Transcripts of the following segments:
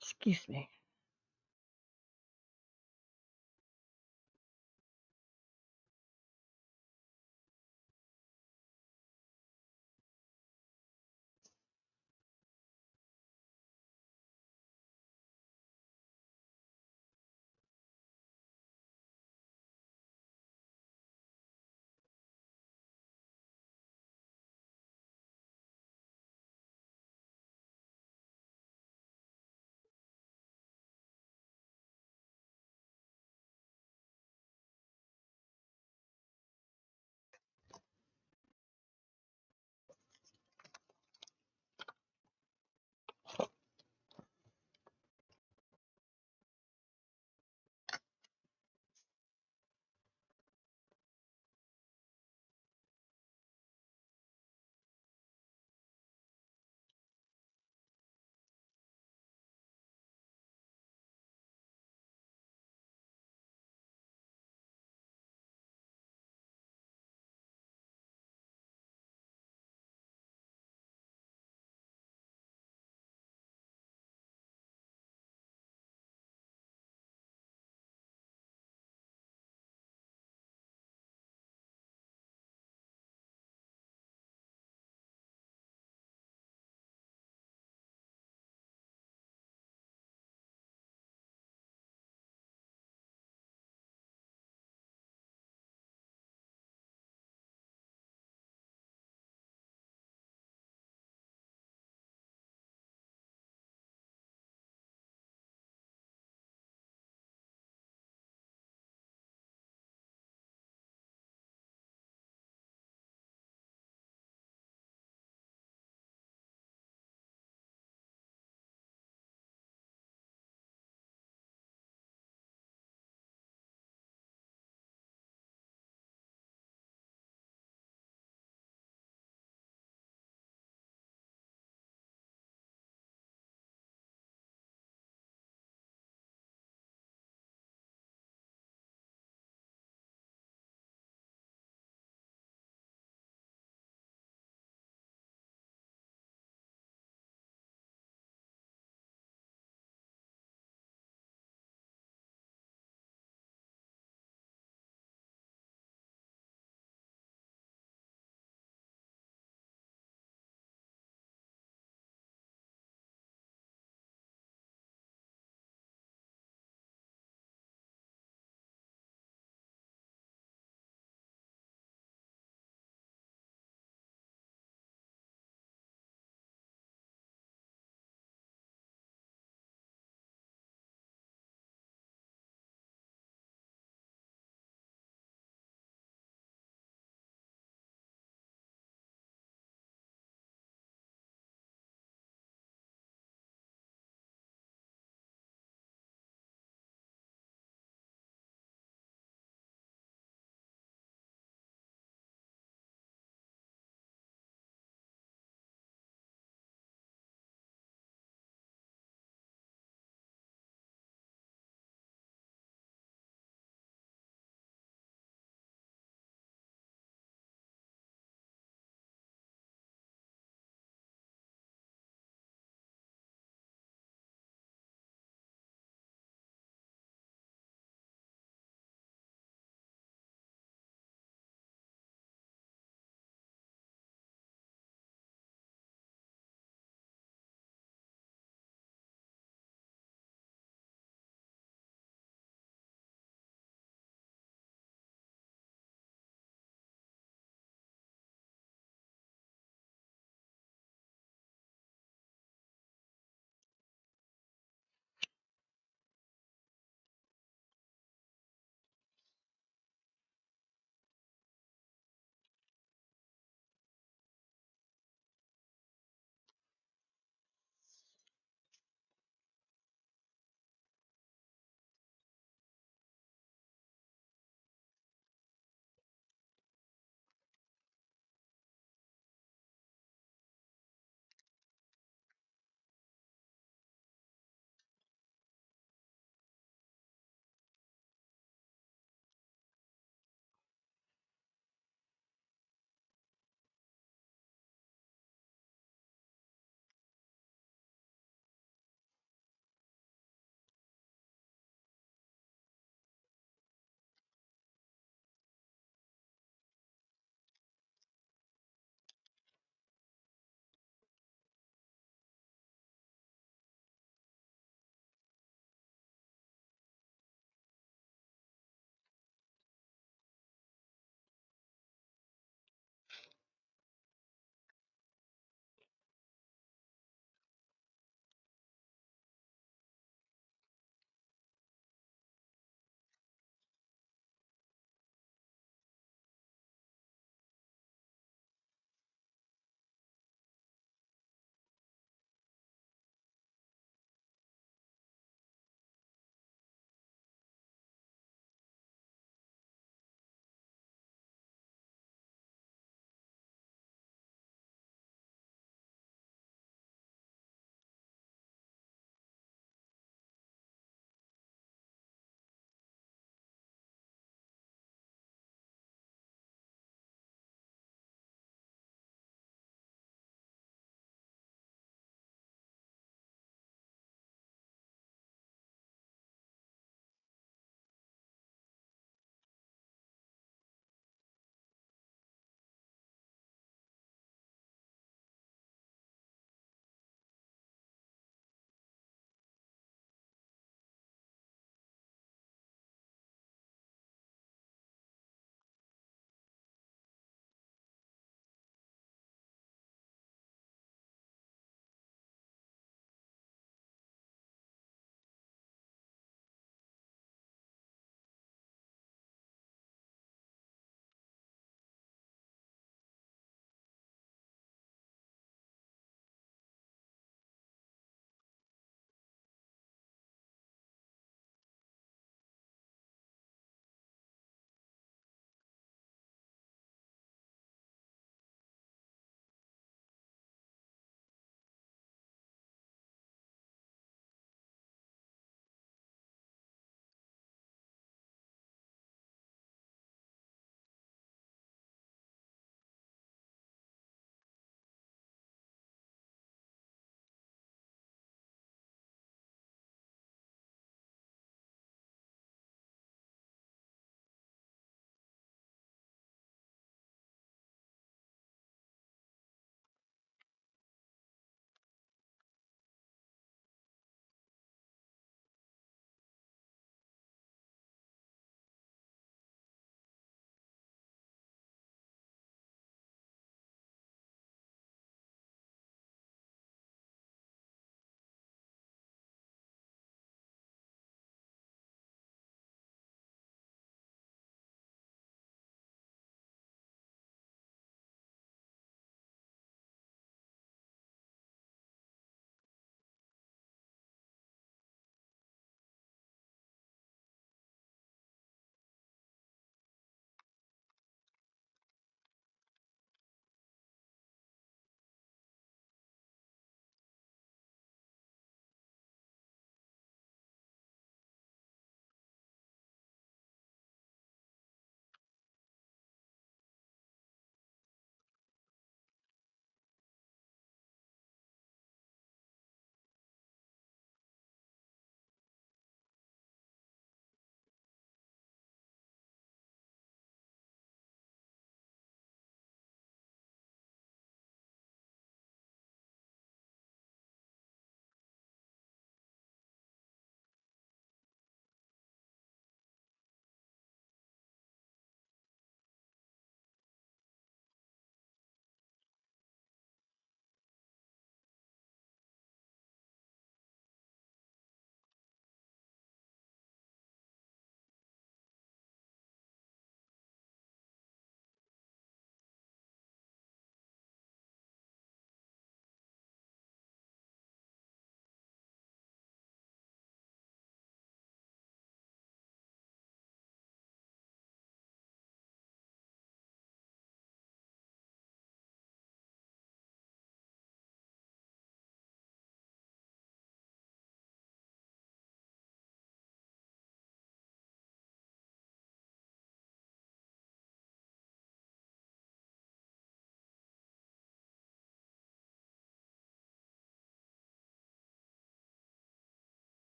Excuse me.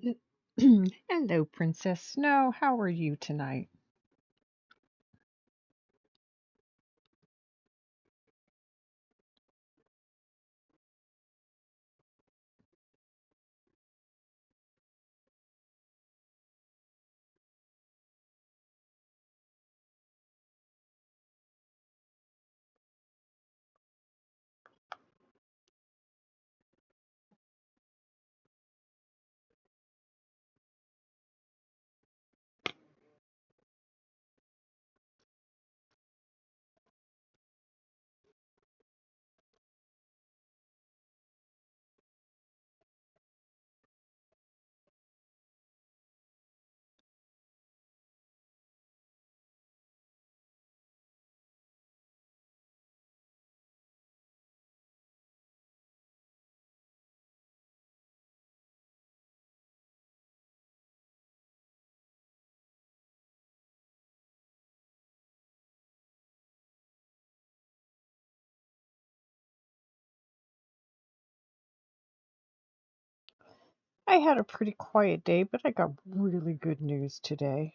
Hello, Princess Snow. How are you tonight? I had a pretty quiet day, but I got really good news today.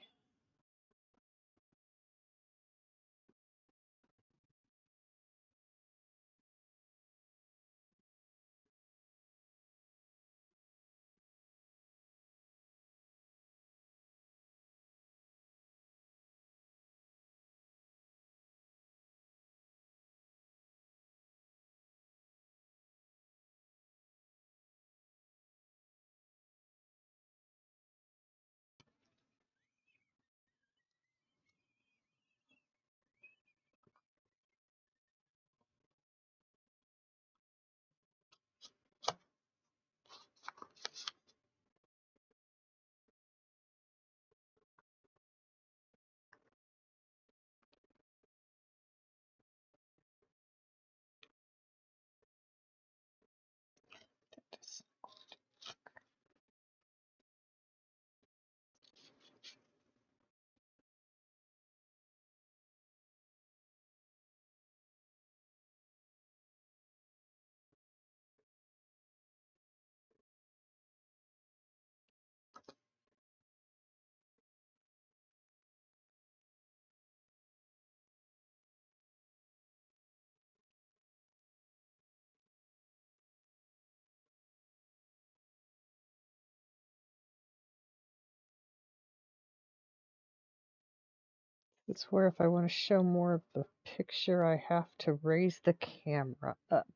It's where if I want to show more of the picture, I have to raise the camera up.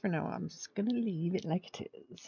For now, I'm just going to leave it like it is.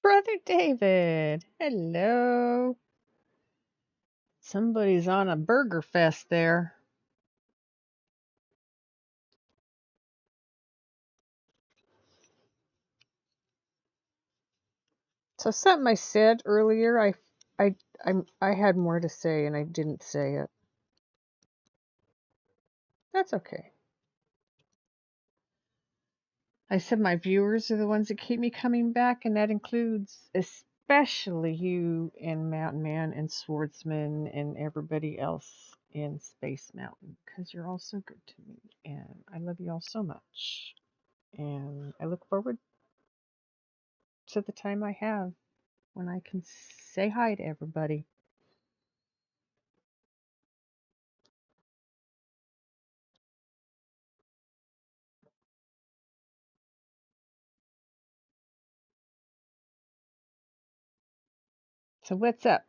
Brother David, hello. Somebody's on a burger fest there. So something I said earlier, I, I had more to say and I didn't say it. That's okay. I said my viewers are the ones that keep me coming back, and that includes especially you and Mountain Man and Swordsman and everybody else in Space Mountain, because you're all so good to me, and I love you all so much. And I look forward to the time I have when I can say hi to everybody. So what's up?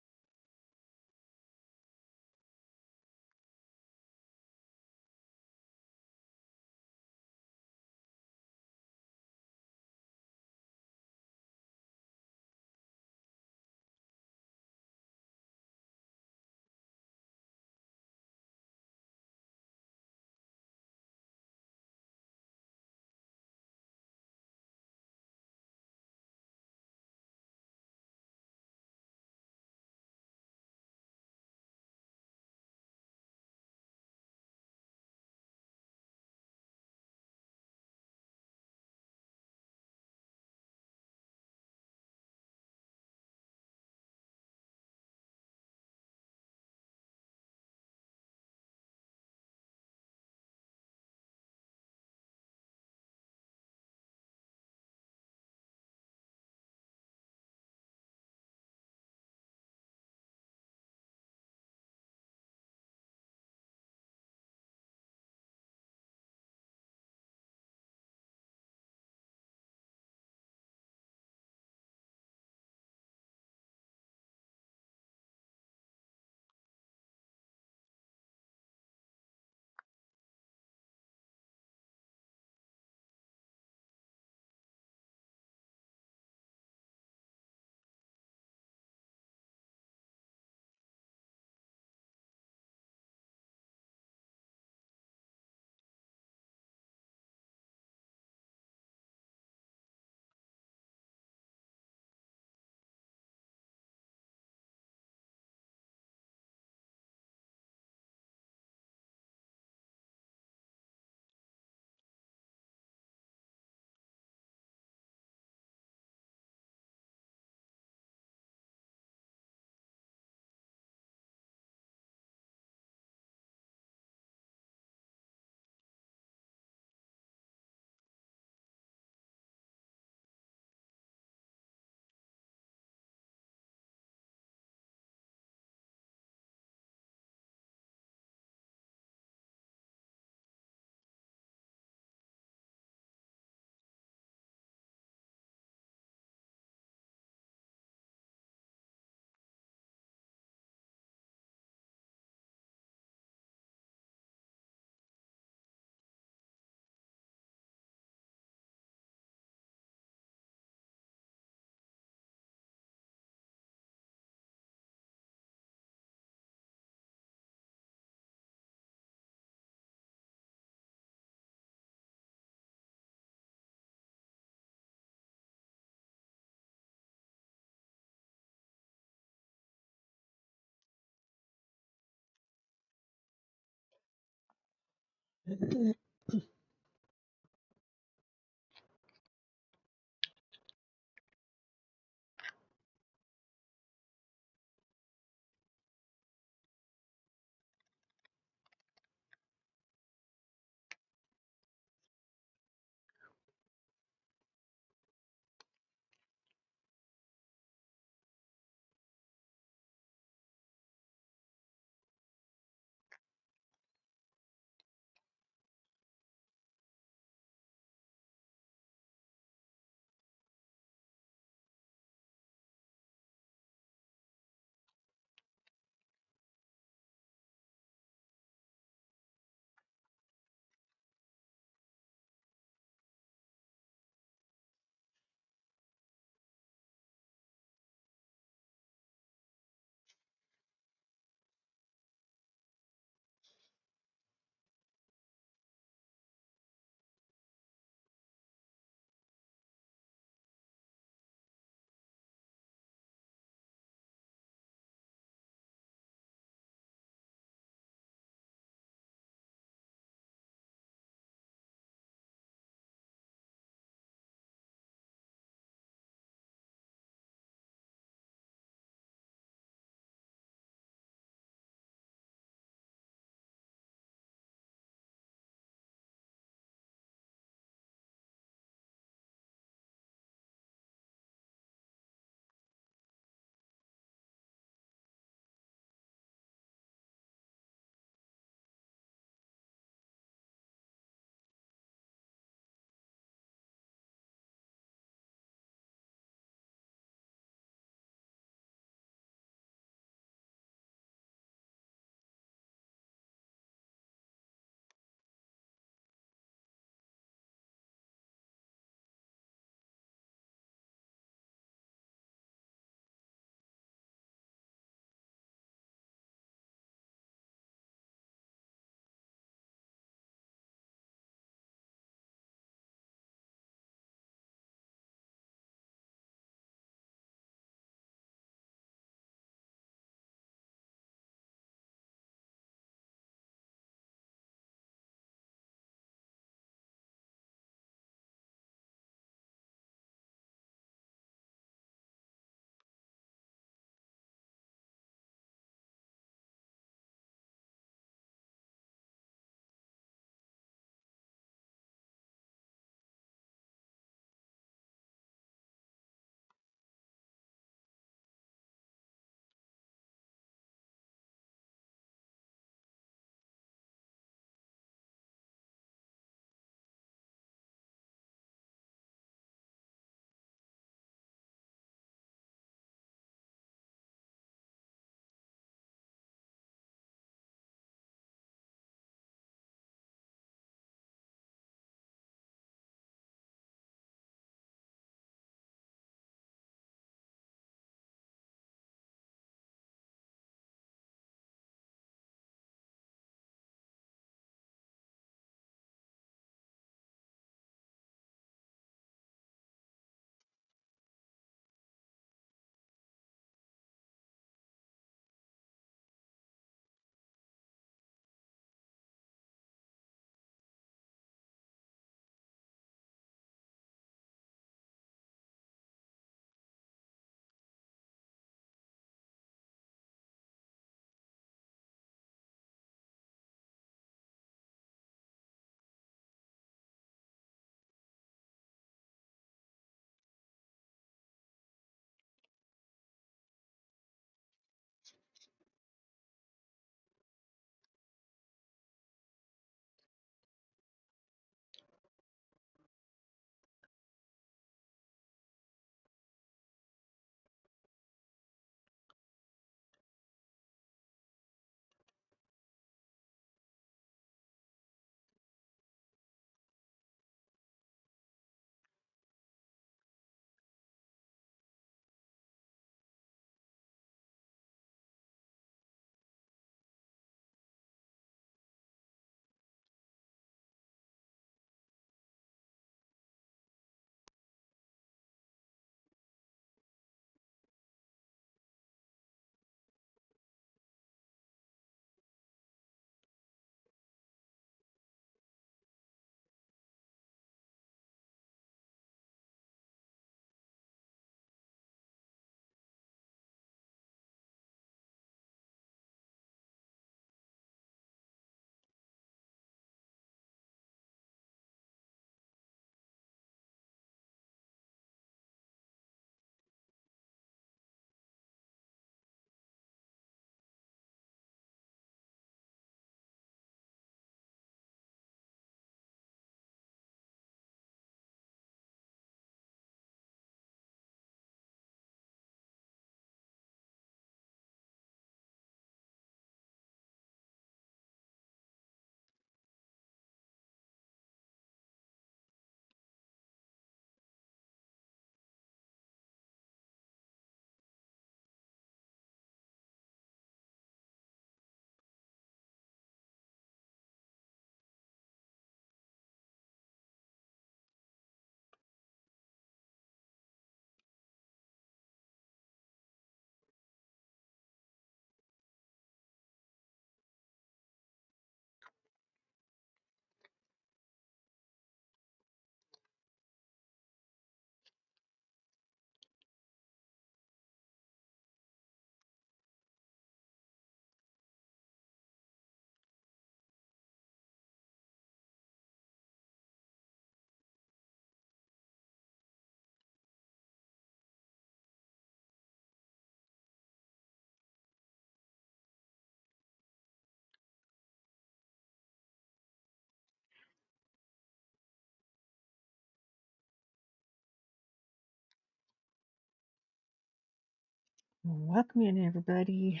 Welcome in, everybody.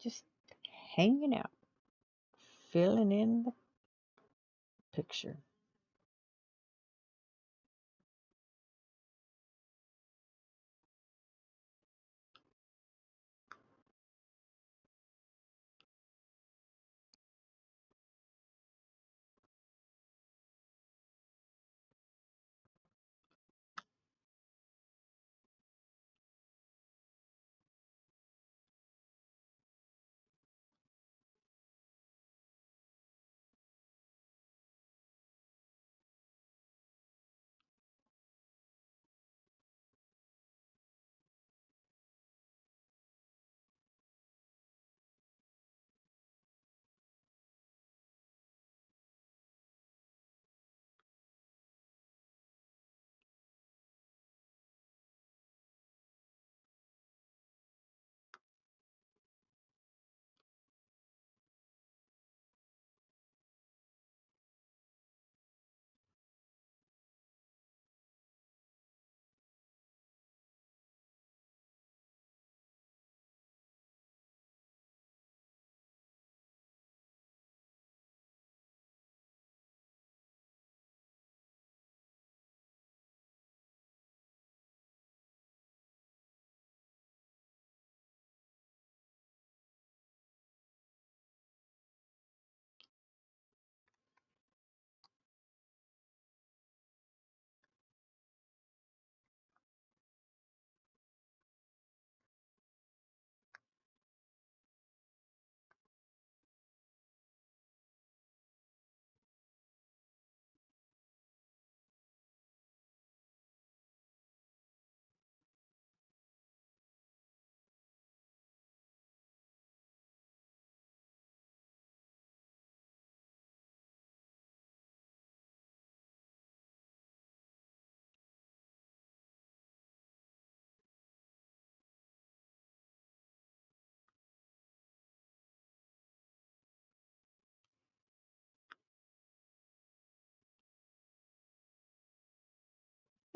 Just hanging out, filling in the picture.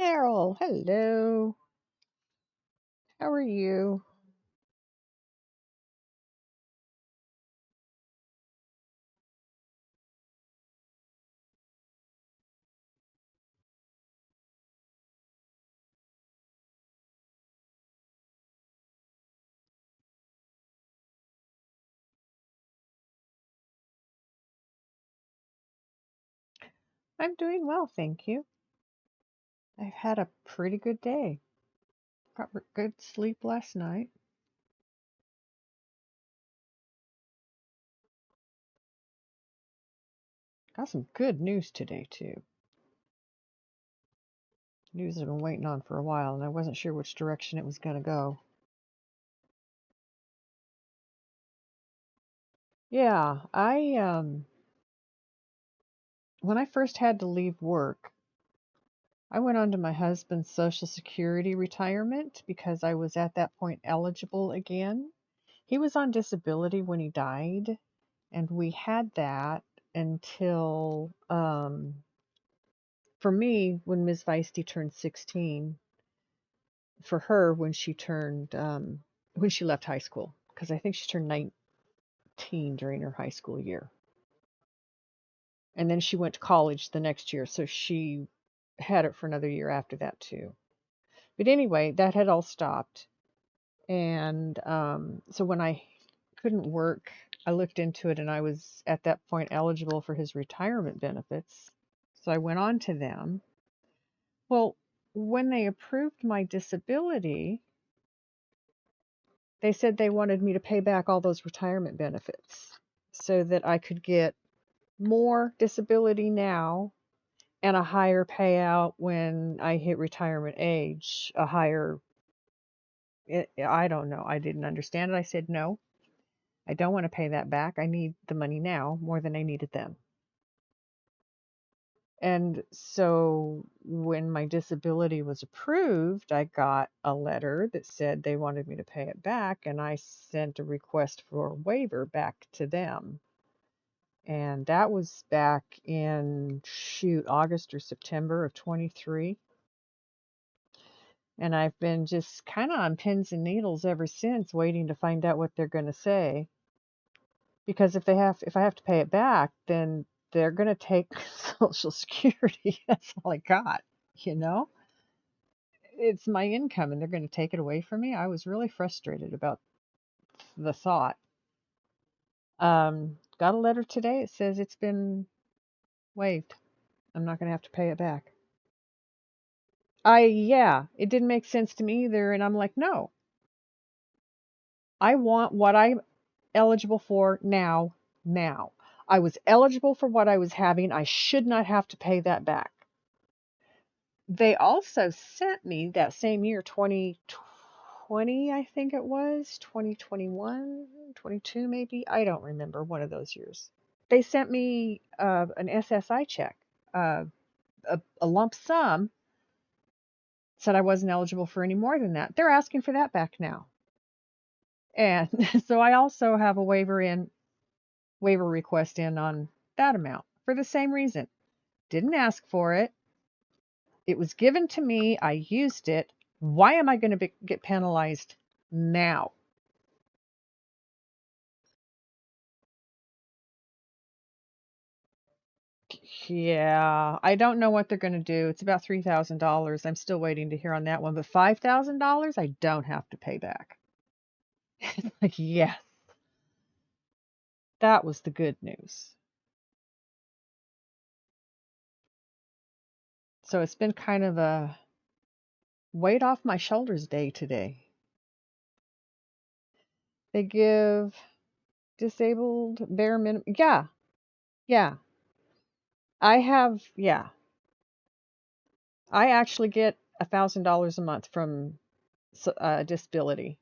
Errol, hello. How are you? I'm doing well, thank you. I've had a pretty good day. Got good sleep last night. Got some good news today, too. News I've been waiting on for a while, and I wasn't sure which direction it was going to go. Yeah, when I first had to leave work, I went on to my husband's Social Security retirement because I was at that point eligible again. He was on disability when he died, and we had that until, for me, when Ms. Feisty turned 16, for her, when she left high school, because I think she turned 19 during her high school year. And then she went to college the next year, so she had it for another year after that, too. But anyway, that had all stopped. And so when I couldn't work, I looked into it and I was at that point eligible for his retirement benefits. So I went on to them. Well, when they approved my disability, they said they wanted me to pay back all those retirement benefits so that I could get more disability now and a higher payout when I hit retirement age, a higher, I don't know. I didn't understand it. I said, no, I don't want to pay that back. I need the money now more than I needed then. And so when my disability was approved, I got a letter that said they wanted me to pay it back, and I sent a request for a waiver back to them. And that was back in, shoot, August or September of 23. And I've been just kind of on pins and needles ever since, waiting to find out what they're going to say. Because if I have to pay it back, then they're going to take Social Security. That's all I got, you know? It's my income and they're going to take it away from me. I was really frustrated about the thought. Got a letter today. It says it's been waived. I'm not going to have to pay it back. Yeah, it didn't make sense to me either. And I'm like, no, I want what I'm eligible for now. Now. I was eligible for what I was having. I should not have to pay that back. They also sent me that same year, 2020, I think it was, 2021, 22 maybe. I don't remember, one of those years. They sent me an SSI check, uh, a lump sum, said I wasn't eligible for any more than that. They're asking for that back now. And so I also have a waiver request in on that amount for the same reason. Didn't ask for it. It was given to me. I used it. Why am I going to get penalized now? Yeah, I don't know what they're going to do. It's about $3,000. I'm still waiting to hear on that one. But $5,000, I don't have to pay back. Like, yes, that was the good news. So it's been kind of a weight off my shoulders day today. They give disabled bare minimum. Yeah, yeah. Yeah. I actually get $1,000 a month from disability.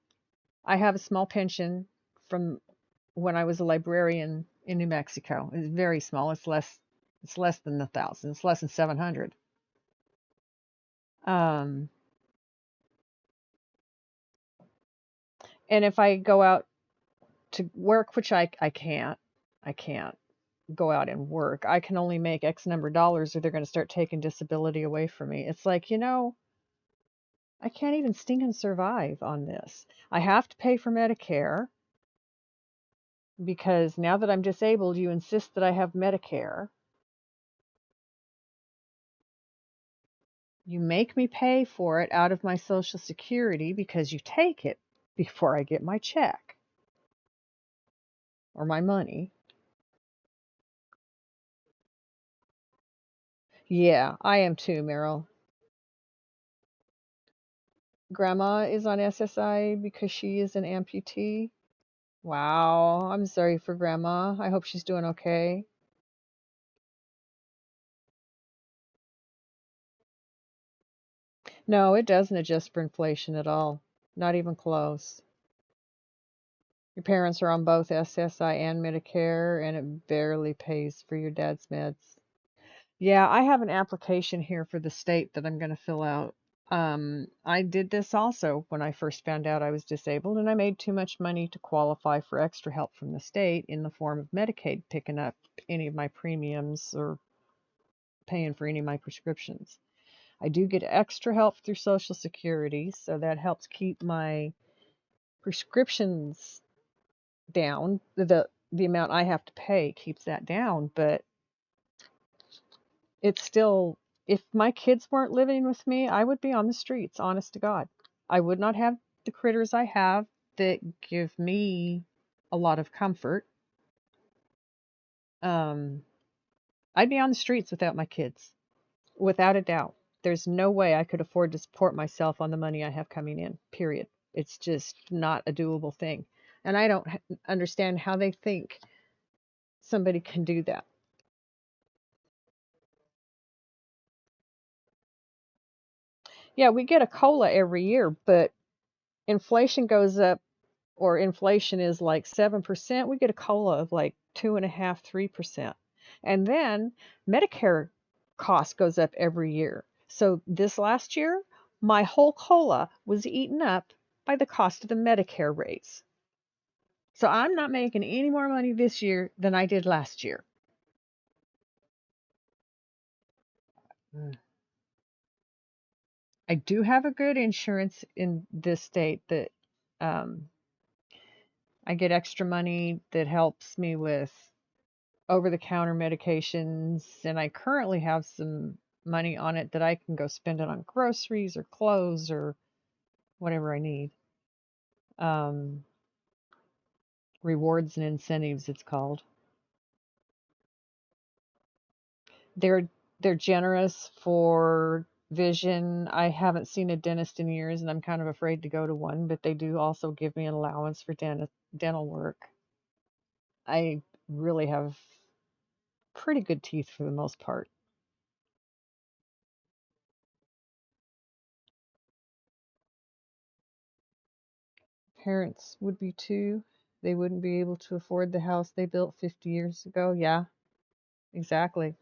I have a small pension from when I was a librarian in New Mexico. It's very small. It's less than 1,000. It's less than 700. Um, and if I go out to work, which I can't go out and work. I can only make X number of dollars or they're going to start taking disability away from me. It's like, I can't even stinking survive on this. I have to pay for Medicare because now that I'm disabled, you insist that I have Medicare. You make me pay for it out of my Social Security because you take it before I get my check or my money. Yeah, I am too, Meryl. Grandma is on SSI because she is an amputee. Wow, I'm sorry for Grandma. I hope she's doing okay. No, it doesn't adjust for inflation at all. Not even close. Your parents are on both SSI and Medicare, and it barely pays for your dad's meds. Yeah, I have an application here for the state that I'm going to fill out. I did this also when I first found out I was disabled, and I made too much money to qualify for extra help from the state in the form of Medicaid picking up any of my premiums or paying for any of my prescriptions. I do get extra help through Social Security, so that helps keep my prescriptions down. The amount I have to pay keeps that down, but it's still, if my kids weren't living with me, I would be on the streets, honest to God. I would not have the critters I have that give me a lot of comfort. Um, I'd be on the streets without my kids, without a doubt. There's no way I could afford to support myself on the money I have coming in, period. It's just not a doable thing. And I don't understand how they think somebody can do that. Yeah, we get a COLA every year, but inflation goes up, or inflation is like 7%, we get a COLA of like 2.5, 3%. And then Medicare cost goes up every year. So this last year, my whole COLA was eaten up by the cost of the Medicare raise. So I'm not making any more money this year than I did last year. Mm. I do have a good insurance in this state that um, I get extra money that helps me with over the counter medications, and I currently have some money on it that I can go spend it on groceries or clothes or whatever I need. Um, Rewards and incentives, it's called. They're they're generous for vision. I haven't seen a dentist in years, and I'm kind of afraid to go to one, but they do also give me an allowance for dental work. I really have pretty good teeth for the most part. Parents would be too. They wouldn't be able to afford the house they built 50 years ago. Yeah, exactly.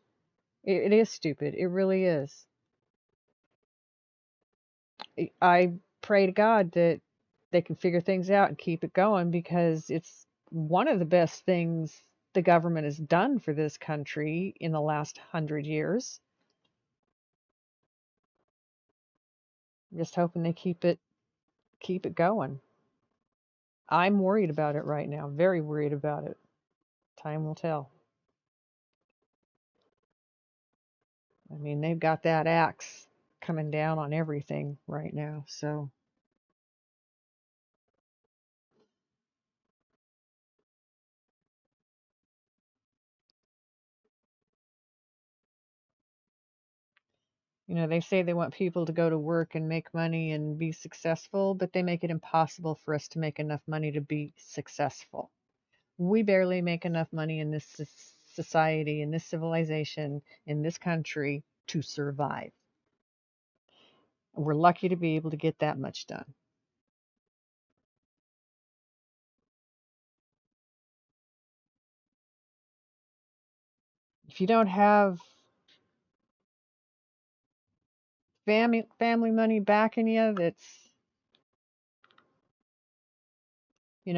It is stupid. It really is. I pray to God that they can figure things out and keep it going because it's one of the best things the government has done for this country in the last 100 years. I'm just hoping they keep it going. I'm worried about it right now. Very worried about it. Time will tell. I mean, they've got that axe coming down on everything right now. So, they say they want people to go to work and make money and be successful, but they make it impossible for us to make enough money to be successful. We barely make enough money in this society, in this civilization, in this country to survive. We're lucky to be able to get that much done. If you don't have family money backing you, that's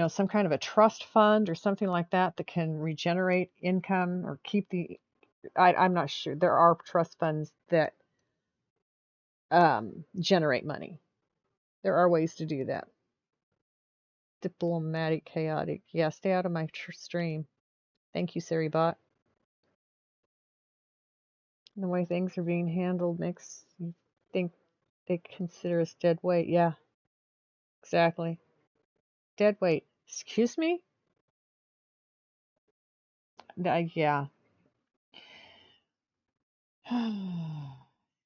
some kind of a trust fund or something like that that can regenerate income or keep I'm not sure. There are trust funds that generate money. There are ways to do that. Diplomatic, chaotic. Yeah, stay out of my stream. Thank you, Saribot. The way things are being handled makes you think they consider us dead weight. Yeah, exactly. Dead weight. Excuse me? Yeah.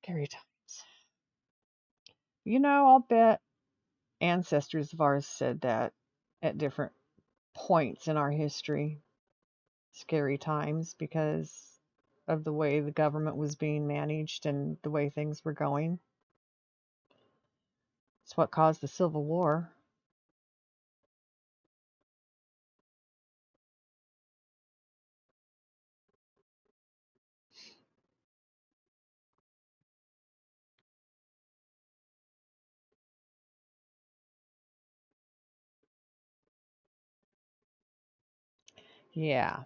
Scary times. I'll bet ancestors of ours said that at different points in our history. Scary times because of the way the government was being managed and the way things were going. It's what caused the Civil War. Yeah,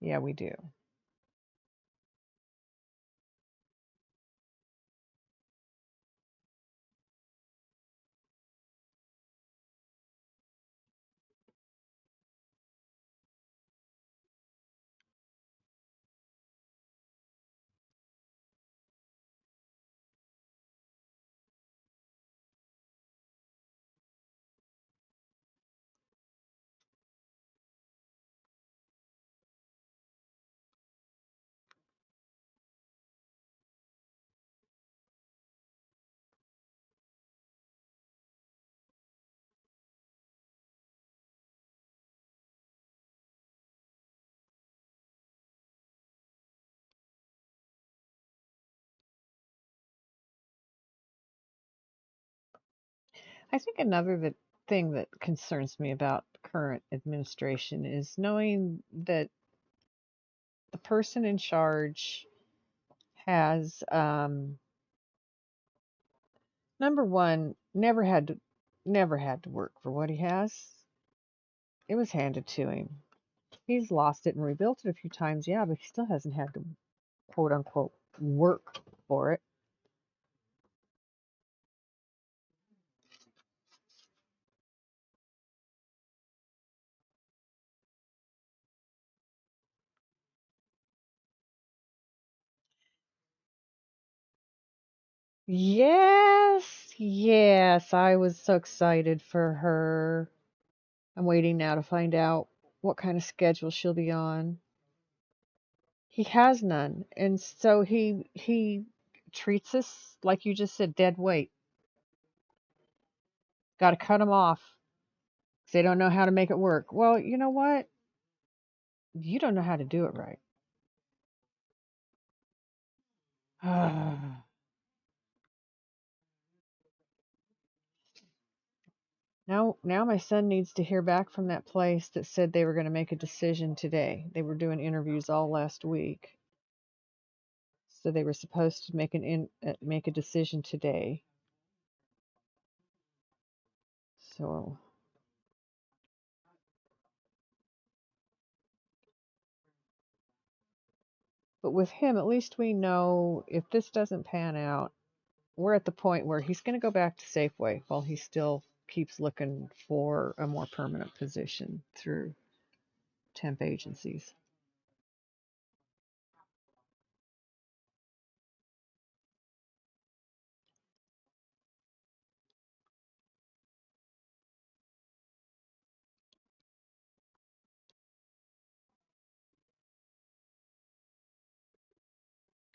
yeah, we do. I think another thing that concerns me about the current administration is knowing that the person in charge has, number one, never had to work for what he has. It was handed to him. He's lost it and rebuilt it a few times, yeah, but he still hasn't had to quote unquote work for it. Yes, yes, I was so excited for her. I'm waiting now to find out what kind of schedule she'll be on. He has none, and so he treats us like you just said, dead weight. Got to cut them off 'cause they don't know how to make it work. Well, you know what? You don't know how to do it right. Now my son needs to hear back from that place that said they were going to make a decision today. They were doing interviews all last week, so they were supposed to make a decision today. So, but with him, at least we know if this doesn't pan out, we're at the point where he's going to go back to Safeway while he still keeps looking for a more permanent position through temp agencies.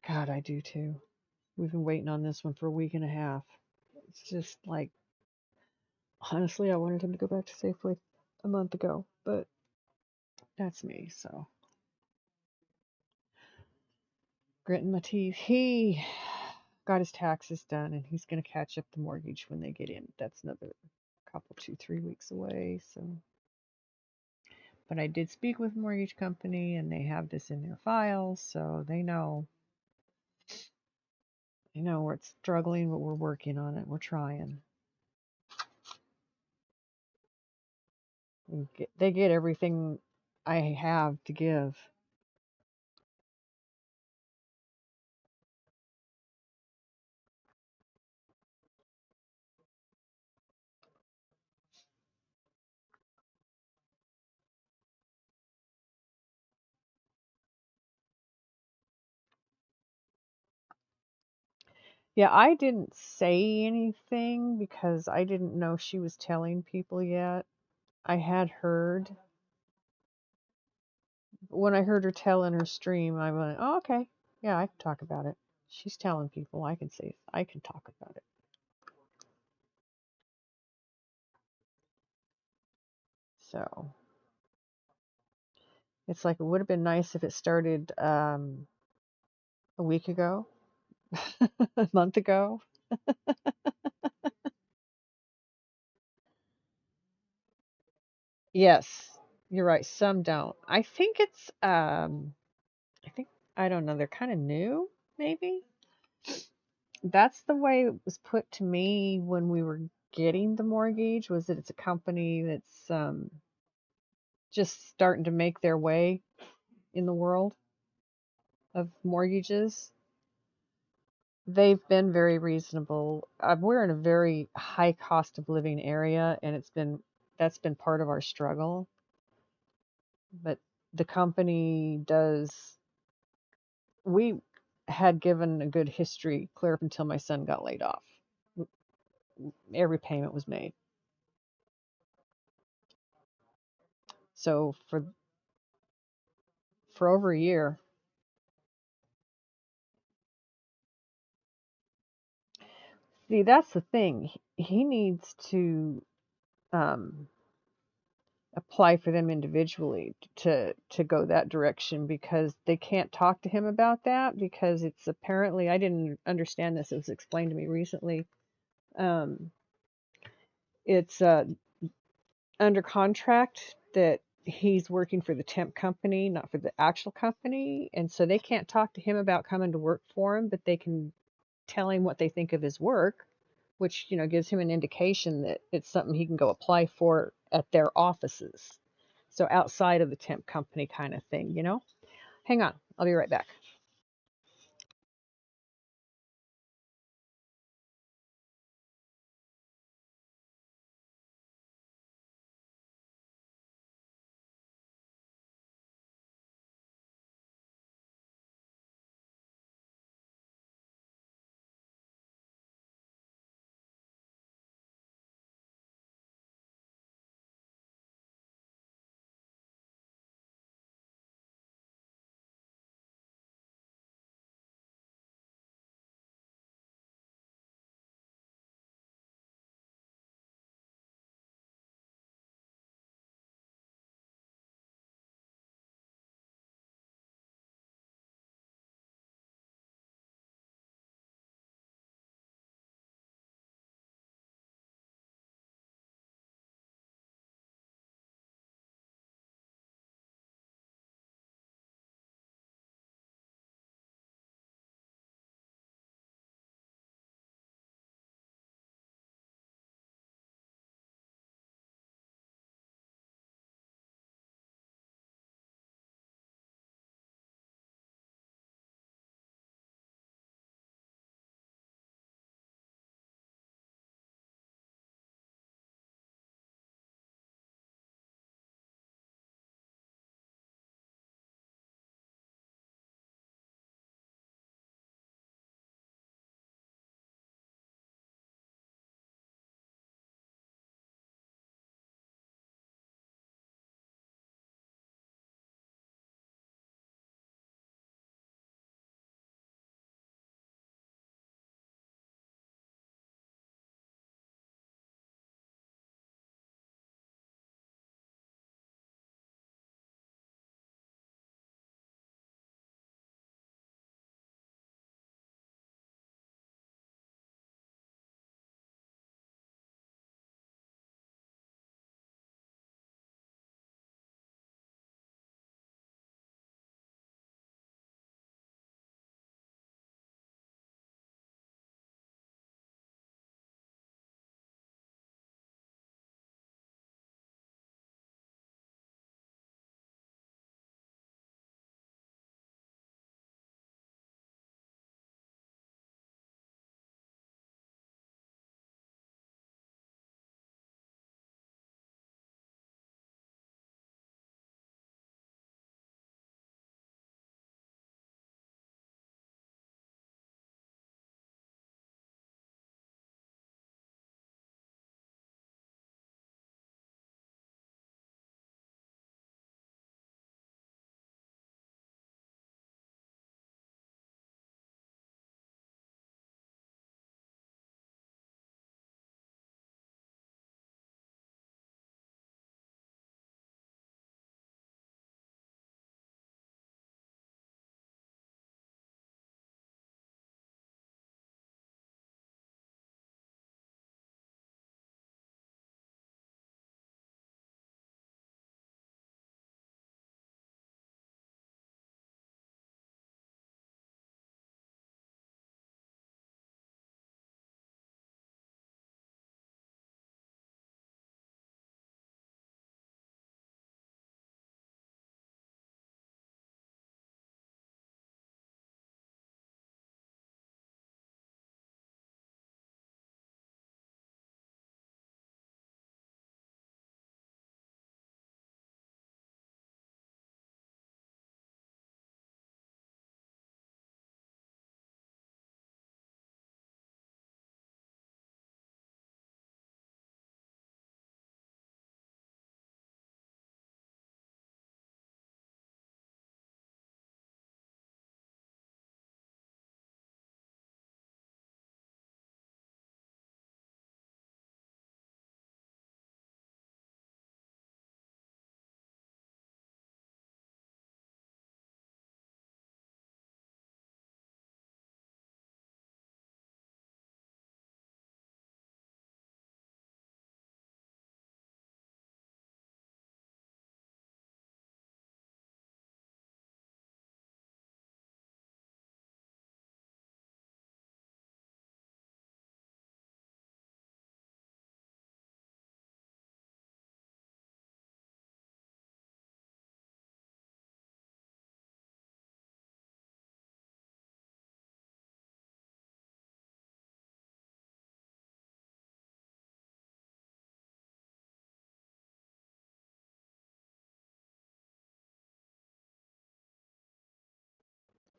God, I do too. We've been waiting on this one for a week and a half. It's just like, honestly, I wanted him to go back to Safeway a month ago, but that's me, so gritting my teeth. He got his taxes done and he's going to catch up the mortgage when they get in. That's another couple, 2, 3 weeks away, so. But I did speak with mortgage company and they have this in their files, so they know. You know, we're struggling, but we're working on it. We're trying. They get everything I have to give. Yeah, I didn't say anything because I didn't know she was telling people yet. I had heard. When I heard her tell in her stream, I went, oh, okay. Yeah, I can talk about it. She's telling people. I can talk about it. So it's like it would have been nice if it started a week ago, a month ago. Yes, you're right. Some don't. I think, I don't know, they're kind of new, maybe. That's the way it was put to me when we were getting the mortgage, was that it's a company that's just starting to make their way in the world of mortgages. They've been very reasonable. We're in a very high cost of living area, and that's been part of our struggle. But the company does. We had given a good history clear up until my son got laid off. Every payment was made. So for over a year. See, that's the thing. He needs to um, apply for them individually to go that direction because they can't talk to him about that because it's apparently, I didn't understand this. It was explained to me recently. Um, it's under contract that he's working for the temp company, not for the actual company, and so they can't talk to him about coming to work for him, but they can tell him what they think of his work, which, gives him an indication that it's something he can go apply for at their offices. So outside of the temp company kind of thing. Hang on, I'll be right back.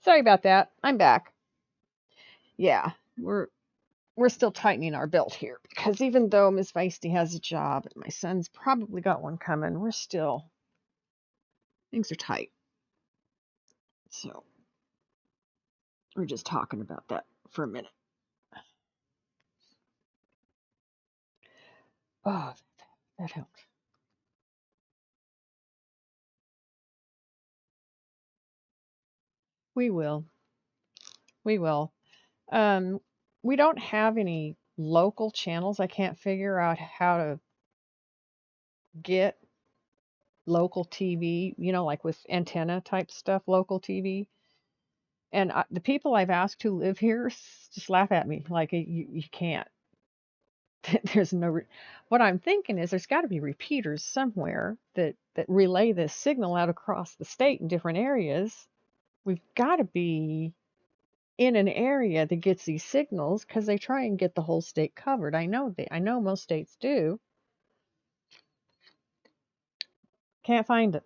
Sorry about that. I'm back. Yeah, we're still tightening our belt here because even though Miss Feisty has a job and my son's probably got one coming, we're still things are tight. So we're just talking about that for a minute. Oh, that helps. We will. We will. Um, we don't have any local channels. I can't figure out how to get local TV, like with antenna type stuff, local TV. And the people I've asked who live here just laugh at me like you can't. There's no. What I'm thinking is there's got to be repeaters somewhere that relay this signal out across the state in different areas. We've got to be in an area that gets these signals because they try and get the whole state covered. I know most states do. Can't find it.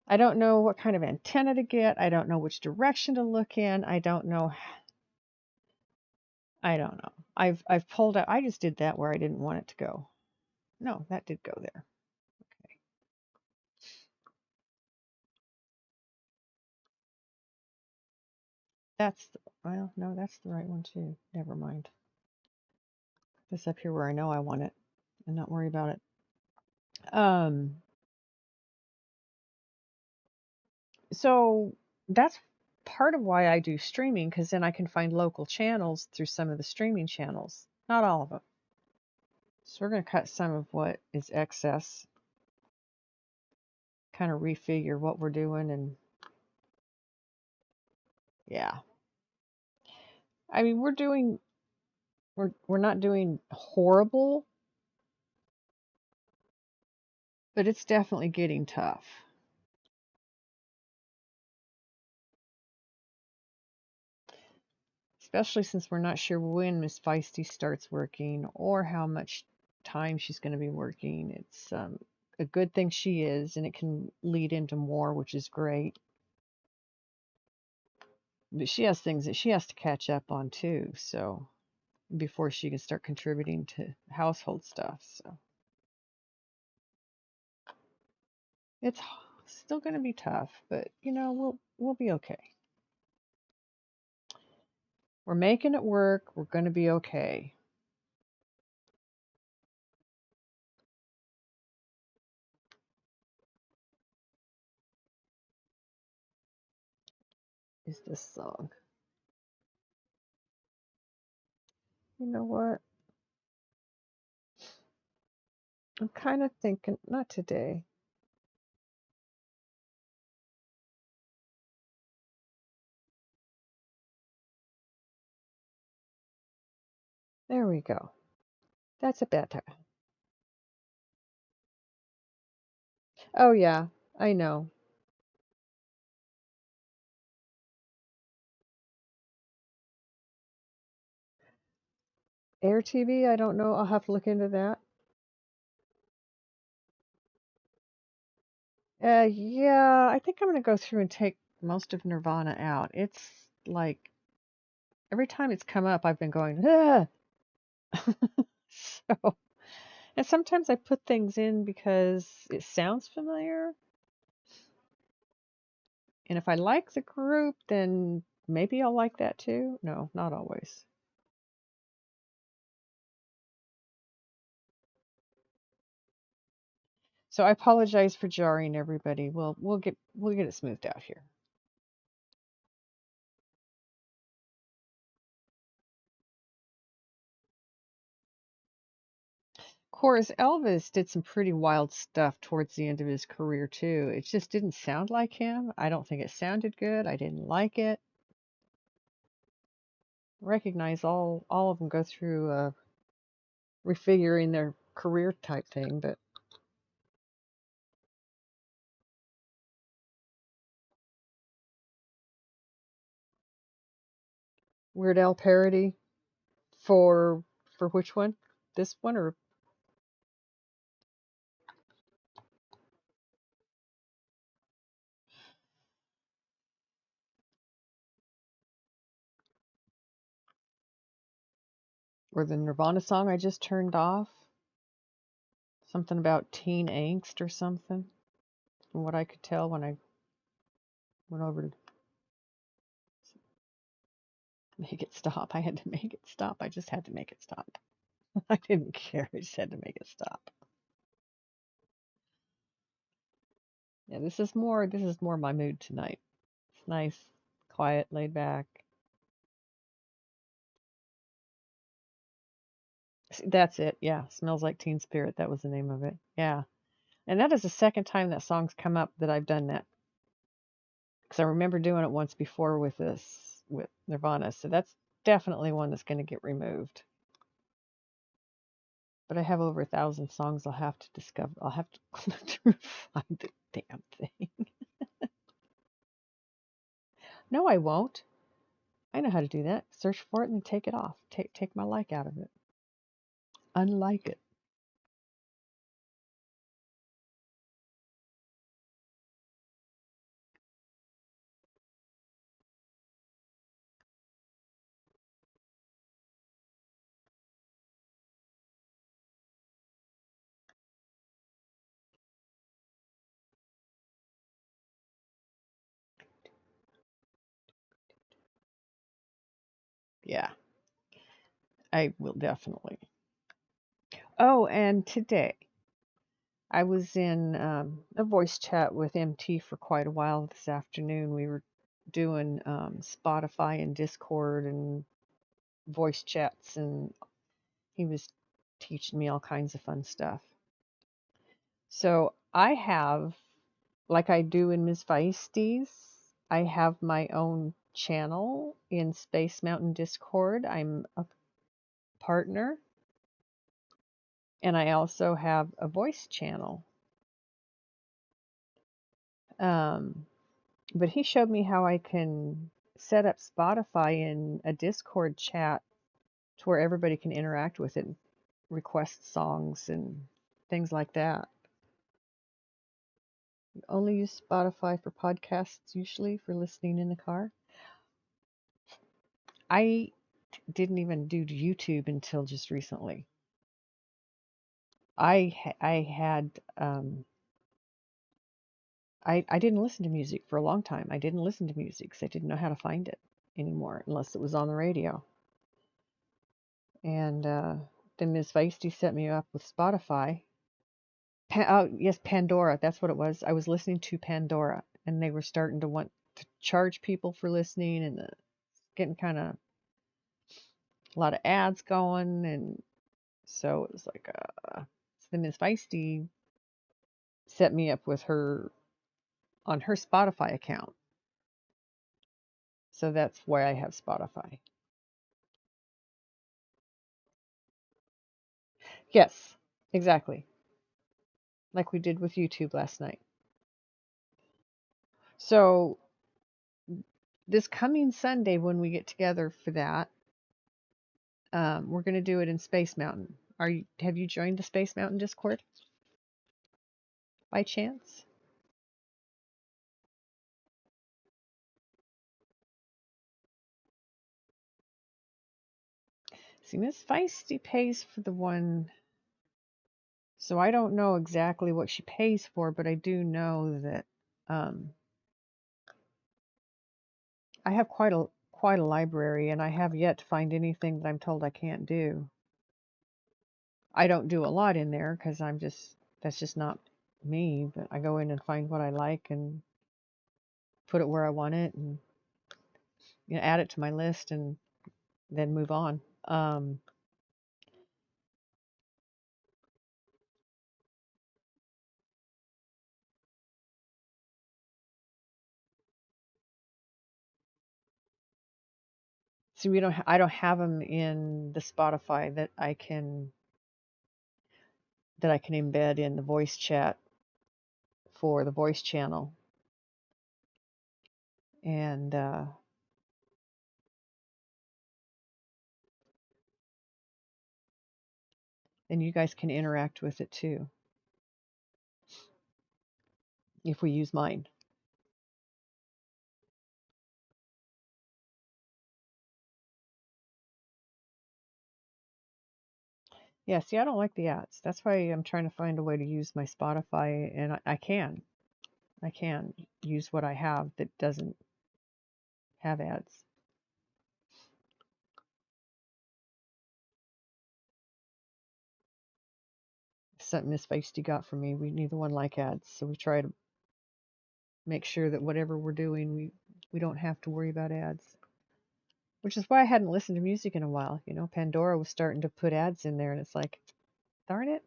I don't know what kind of antenna to get. I don't know which direction to look in. I don't know. I don't know. I've pulled out. I just did that where I didn't want it to go. No, that did go there. Okay. Well, no, that's the right one too. Never mind. This up here where I know I want it and not worry about it. Um, so that's part of why I do streaming because then I can find local channels through some of the streaming channels. Not all of them. So we're going to cut some of what is excess, kind of refigure what we're doing, and yeah. I mean, we're not doing horrible, but it's definitely getting tough. Especially since we're not sure when Miss Feisty starts working or how much time she's going to be working. It's a good thing she is, and it can lead into more, which is great. But she has things that she has to catch up on too, so before she can start contributing to household stuff. So it's still going to be tough, but we'll be okay. We're making it work. We're going to be okay. Is this song? You know what? I'm kind of thinking not today. There we go. That's a better. Oh yeah, I know. Air TV, I don't know. I'll have to look into that. Yeah, I think I'm gonna go through and take most of Nirvana out. It's like every time it's come up, I've been going, ah! So, and sometimes I put things in because it sounds familiar. And if I like the group, then maybe I'll like that too. No, not always. So I apologize for jarring everybody. We'll get it smoothed out here. Of course, Elvis did some pretty wild stuff towards the end of his career too. It just didn't sound like him. I don't think it sounded good. I didn't like it. Recognize all of them go through refiguring their career type thing, but Weird Al parody for for which one? This one or or the Nirvana song I just turned off. Something about teen angst or something, from what I could tell when I went over to make it stop. I had to make it stop. I just had to make it stop. I didn't care. I just had to make it stop. Yeah, this is more my mood tonight. It's nice, quiet, laid back. That's it. Yeah, Smells Like Teen Spirit. That was the name of it. Yeah. And that is the second time that song's come up that I've done that. Because I remember doing it once before with Nirvana. So that's definitely one that's going to get removed. But I have over 1,000 songs I'll have to discover. I'll have to find the damn thing. No, I won't. I know how to do that. Search for it and then take it off. Take my like out of it. Unlike it. Yeah, I will definitely. Oh, and today I was in a voice chat with MT for quite a while this afternoon. We were doing Spotify and Discord and voice chats, and he was teaching me all kinds of fun stuff. So I have, like I do in Ms. Feisty's, I have my own channel in Space Mountain Discord. I'm a partner, and I also have a voice channel. But he showed me how I can set up Spotify in a Discord chat to where everybody can interact with it and request songs and things like that. You only use Spotify for podcasts usually for listening in the car. I didn't even do YouTube until just recently. I had I didn't listen to music for a long time. I didn't listen to music because I didn't know how to find it anymore unless it was on the radio. And then Ms. Feisty set me up with Spotify. Oh, yes, Pandora. That's what it was. I was listening to Pandora, and they were starting to want to charge people for listening, and getting kind of a lot of ads going, and so it was like, so then Ms. Feisty set me up with her on her Spotify account. So that's why I have Spotify. Yes, exactly. Like we did with YouTube last night. So this coming Sunday when we get together for that, we're going to do it in Space Mountain. Have you joined the Space Mountain Discord by chance? See, Miss Feisty pays for the one, so I don't know exactly what she pays for, but I do know that I have quite a library, and I have yet to find anything that I'm told I can't do. I don't do a lot in there because that's just not me, but I go in and find what I like and put it where I want it, and add it to my list and then move on. So I don't have them in the Spotify that I can embed in the voice chat for the voice channel, and then you guys can interact with it too if we use mine. Yeah, see, I don't like the ads. That's why I'm trying to find a way to use my Spotify, and I can. I can use what I have that doesn't have ads. Something Miss Feisty got from me. We neither one like ads, so we try to make sure that whatever we're doing, we don't have to worry about ads. Which is why I hadn't listened to music in a while. You know, Pandora was starting to put ads in there, and it's like, darn it,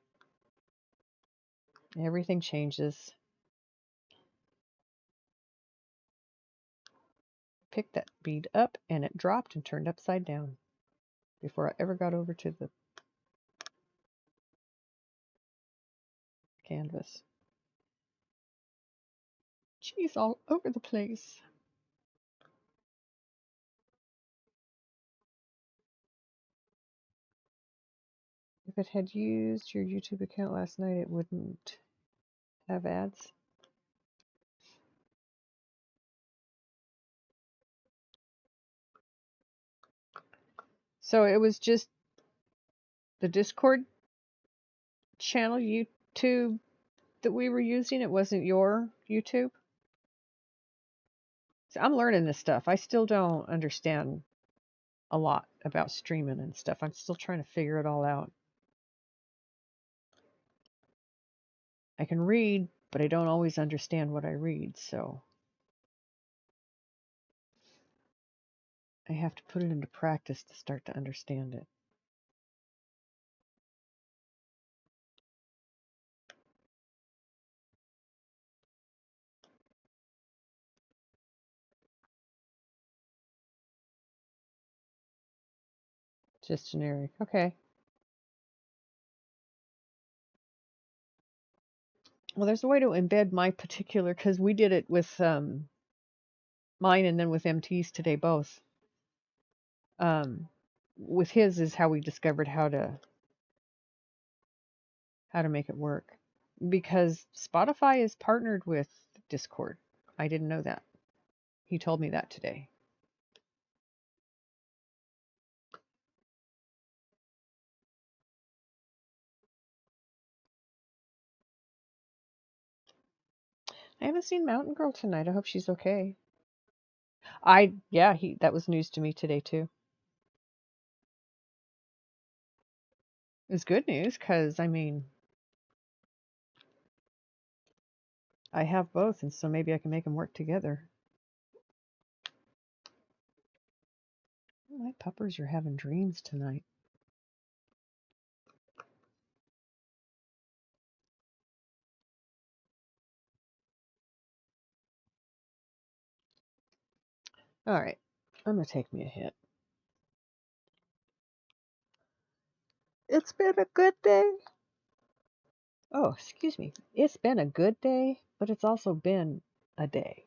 everything changes. Picked that bead up, and it dropped and turned upside down before I ever got over to the canvas. Cheese all over the place. If it had used your YouTube account last night, it wouldn't have ads. So it was just the Discord channel YouTube that we were using. It wasn't your YouTube. So I'm learning this stuff. I still don't understand a lot about streaming and stuff. I'm still trying to figure it all out. I can read, but I don't always understand what I read, so I have to put it into practice to start to understand it. Just generic. Okay. Well, there's a way to embed my particular, because we did it with mine and then with MT's today both. With his is how we discovered how to make it work, because Spotify is partnered with Discord. I didn't know that. He told me that today. I haven't seen Mountain Girl tonight. I hope she's okay. Yeah, that was news to me today too. It was good news because I mean, I have both, and so maybe I can make them work together. My puppers are having dreams tonight. All right, I'm gonna take me a hit. It's been a good day. Oh, excuse me. It's been a good day, but it's also been a day.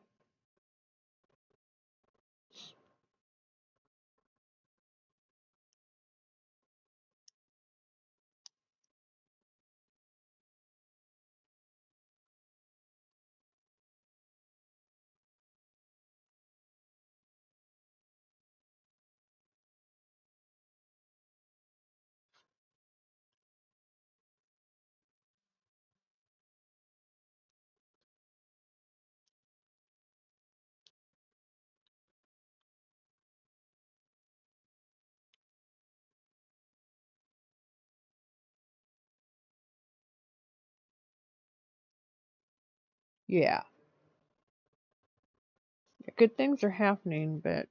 Yeah, good things are happening, but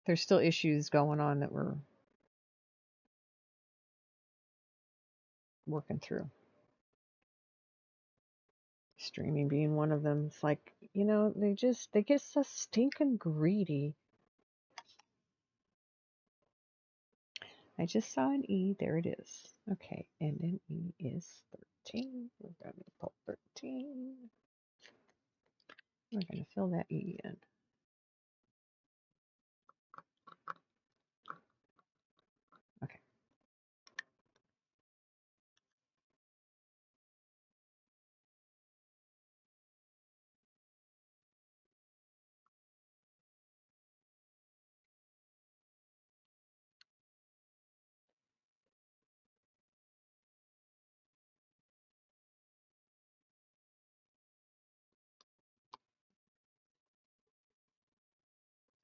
there's still issues going on that we're working through. Streaming being one of them. It's like, they get so stinking greedy. I just saw an E. There it is. Okay, and then E is 13. We're going to pull 13. We're going to fill that E in. Okay.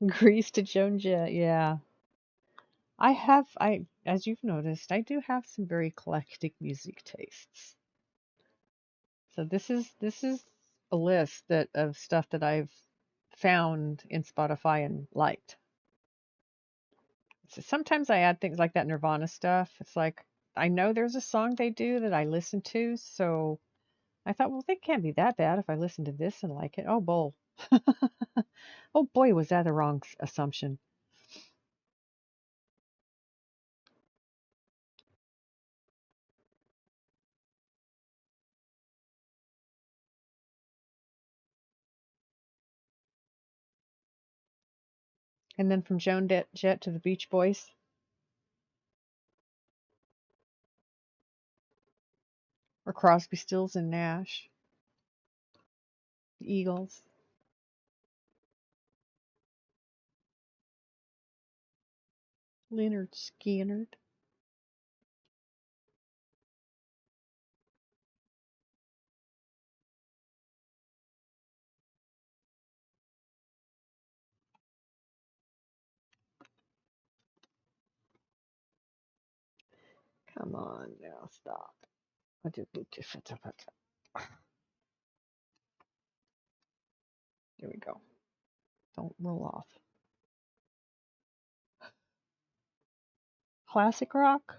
Grease to Joan Jett, yeah. As you've noticed, I do have some very eclectic music tastes. So this is a list that of stuff that I've found in Spotify and liked. So sometimes I add things like that Nirvana stuff. It's like I know there's a song they do that I listen to, so I thought, well, they can't be that bad if I listen to this and like it. Oh, bull. Oh boy, was that a wrong assumption. And then from Joan Jett to the Beach Boys or Crosby, Stills and Nash, the Eagles, Leonard Skinner. Come on now, stop. There we go. Don't roll off. Classic rock.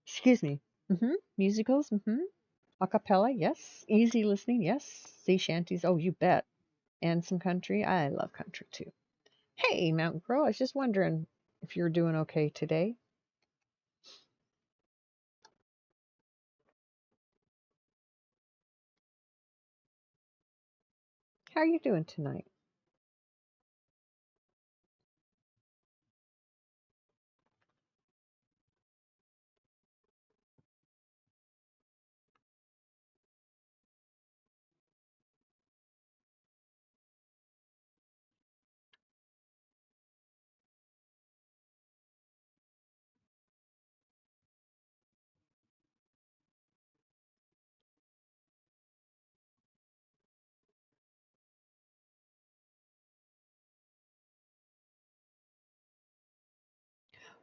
Excuse me. Musicals. Acapella. Yes. Easy listening. Yes. Sea shanties. Oh, you bet. And some country. I love country too. Hey, Mountain Girl. I was just wondering if you're doing okay today. How are you doing tonight?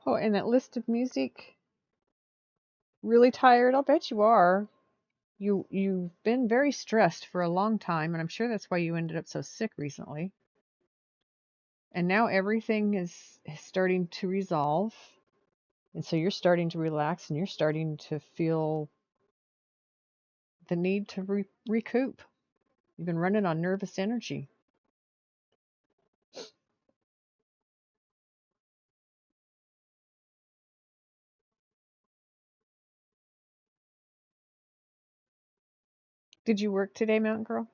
Oh, and that list of music. Really tired? I'll bet you are. You've been very stressed for a long time, and I'm sure that's why you ended up so sick recently. And now everything is starting to resolve, and so you're starting to relax, and you're starting to feel the need to recoup. You've been running on nervous energy. Did you work today, Mountain Girl?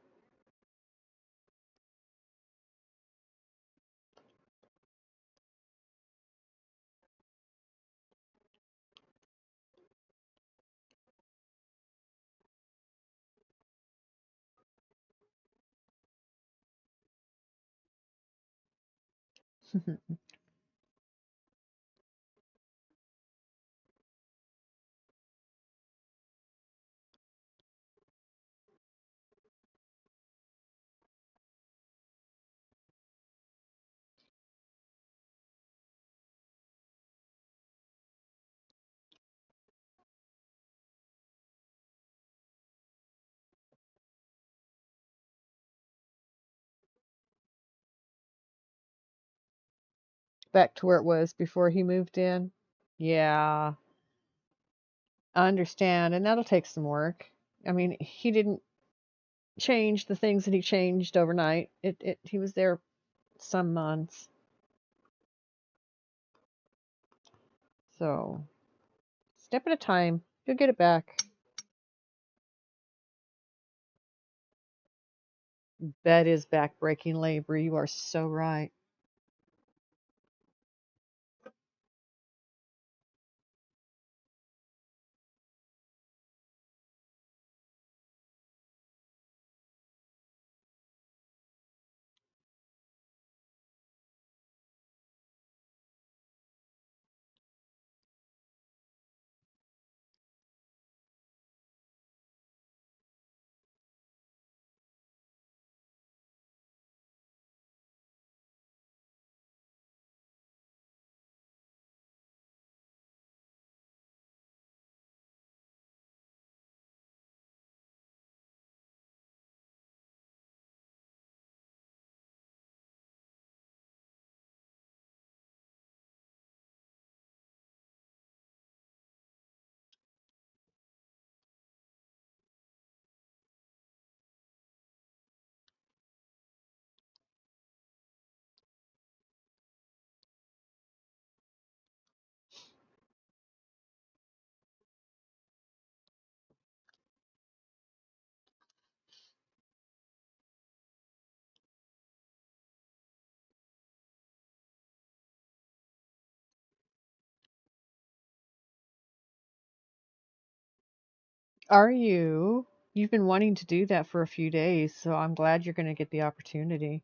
Back to where it was before he moved in? Yeah, I understand, and that'll take some work. I mean, he didn't change the things that he changed overnight. It he was there some months. So, step at a time. You'll get it back. That is backbreaking labor. You are so right. Are you? You've been wanting to do that for a few days, so I'm glad you're going to get the opportunity.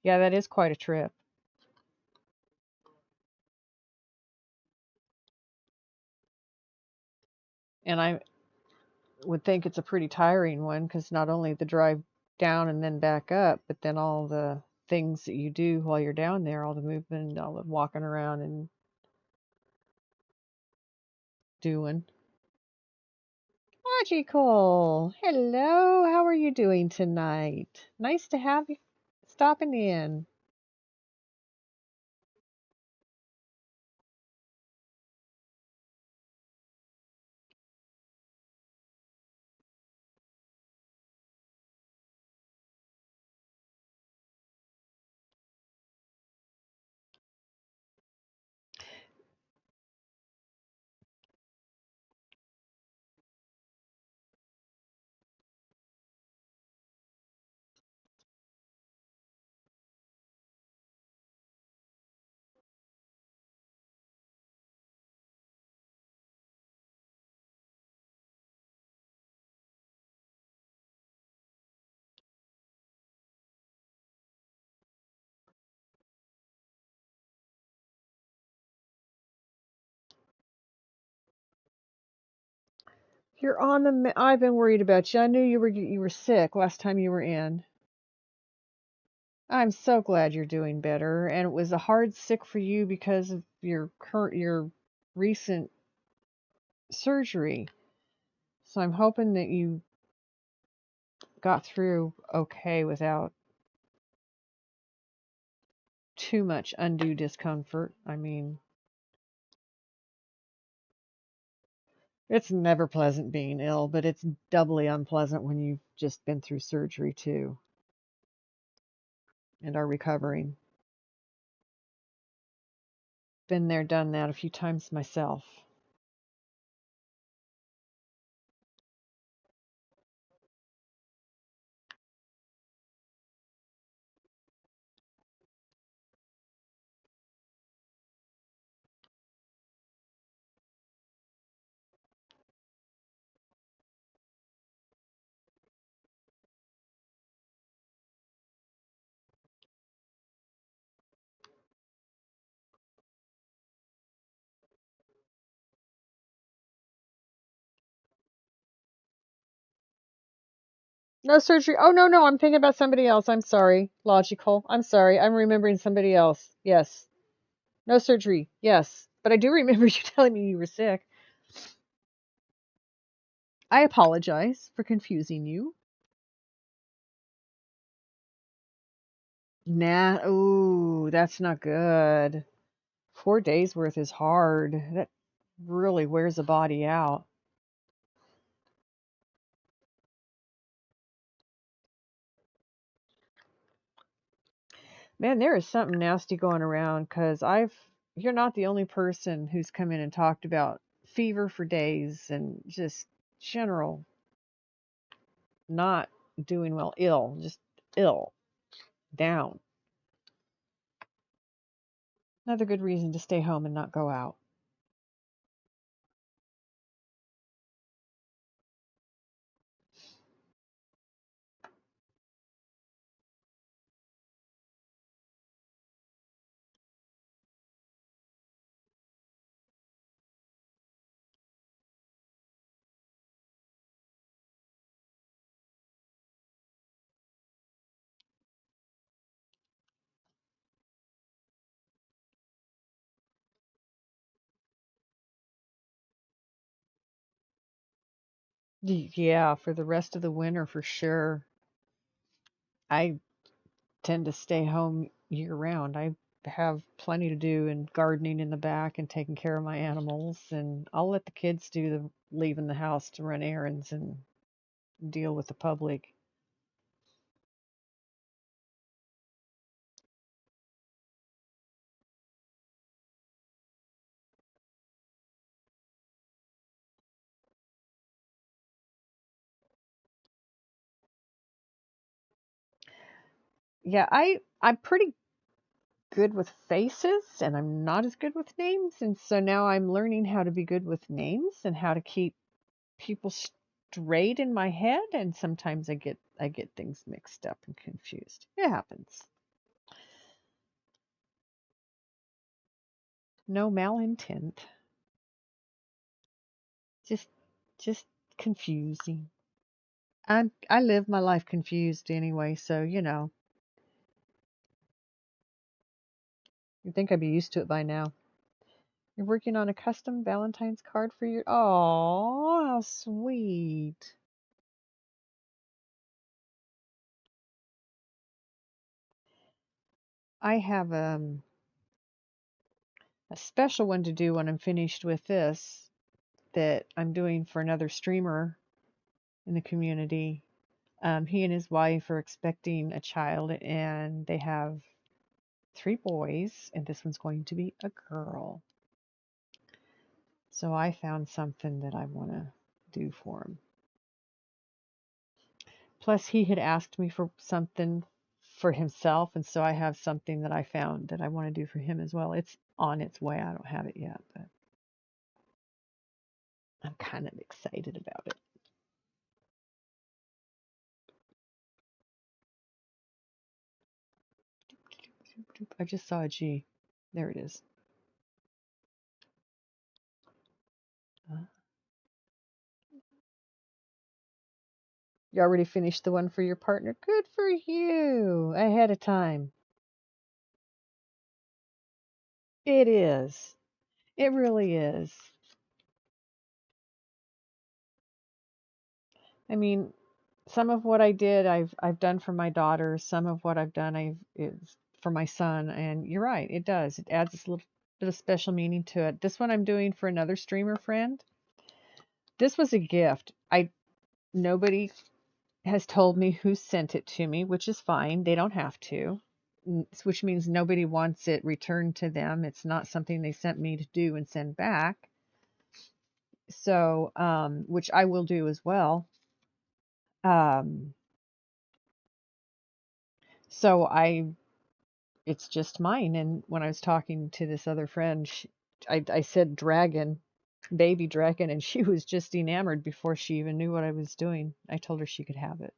Yeah, that is quite a trip. And I would think it's a pretty tiring one because not only the drive down and then back up, but then all the things that you do while you're down there, all the movement, all the walking around and doing. Logical. Hello, how are you doing tonight? Nice to have you stopping in. You're on the. I've been worried about you. I knew you were sick last time you were in. I'm so glad you're doing better. And it was a hard sick for you because of your recent surgery. So I'm hoping that you got through okay without too much undue discomfort. I mean, it's never pleasant being ill, but it's doubly unpleasant when you've just been through surgery too and are recovering. Been there, done that a few times myself. No surgery. Oh, no, no. I'm thinking about somebody else. I'm sorry. Logical. I'm sorry. I'm remembering somebody else. Yes. No surgery. Yes. But I do remember you telling me you were sick. I apologize for confusing you. Nah. Ooh, that's not good. 4 days worth is hard. That really wears a body out. Man, there is something nasty going around because you're not the only person who's come in and talked about fever for days and just general not doing well, ill, just ill, down. Another good reason to stay home and not go out. Yeah, for the rest of the winter for sure. I tend to stay home year round. I have plenty to do and gardening in the back and taking care of my animals, and I'll let the kids do the leaving the house to run errands and deal with the public. Yeah, I'm pretty good with faces and I'm not as good with names, and so now I'm learning how to be good with names and how to keep people straight in my head, and sometimes I get things mixed up and confused. It happens. No malintent. Just just confusing. I live my life confused anyway, so you'd think I'd be used to it by now. You're working on a custom Valentine's card for your. Oh, how sweet. I have a special one to do when I'm finished with this that I'm doing for another streamer in the community. He and his wife are expecting a child, and they have 3 boys, and this one's going to be a girl. So I found something that I want to do for him. Plus, he had asked me for something for himself, and so I have something that I found that I want to do for him as well. It's on its way. I don't have it yet, but I'm kind of excited about it. I just saw a G. There it is. You already finished the one for your partner? Good for you. Ahead of time. It is. It really is. I mean, some of what I did, I've done for my daughter. Some of what I've done, I've is for my son. And you're right, it does. It adds this little bit of special meaning to it. This one I'm doing for another streamer friend. This was a gift. Nobody has told me who sent it to me, which is fine. They don't have to. Which means nobody wants it returned to them. It's not something they sent me to do and send back. So, which I will do as well. Um, so it's just mine. And when I was talking to this other friend, I said dragon, baby dragon, and she was just enamored before she even knew what I was doing. I told her she could have it.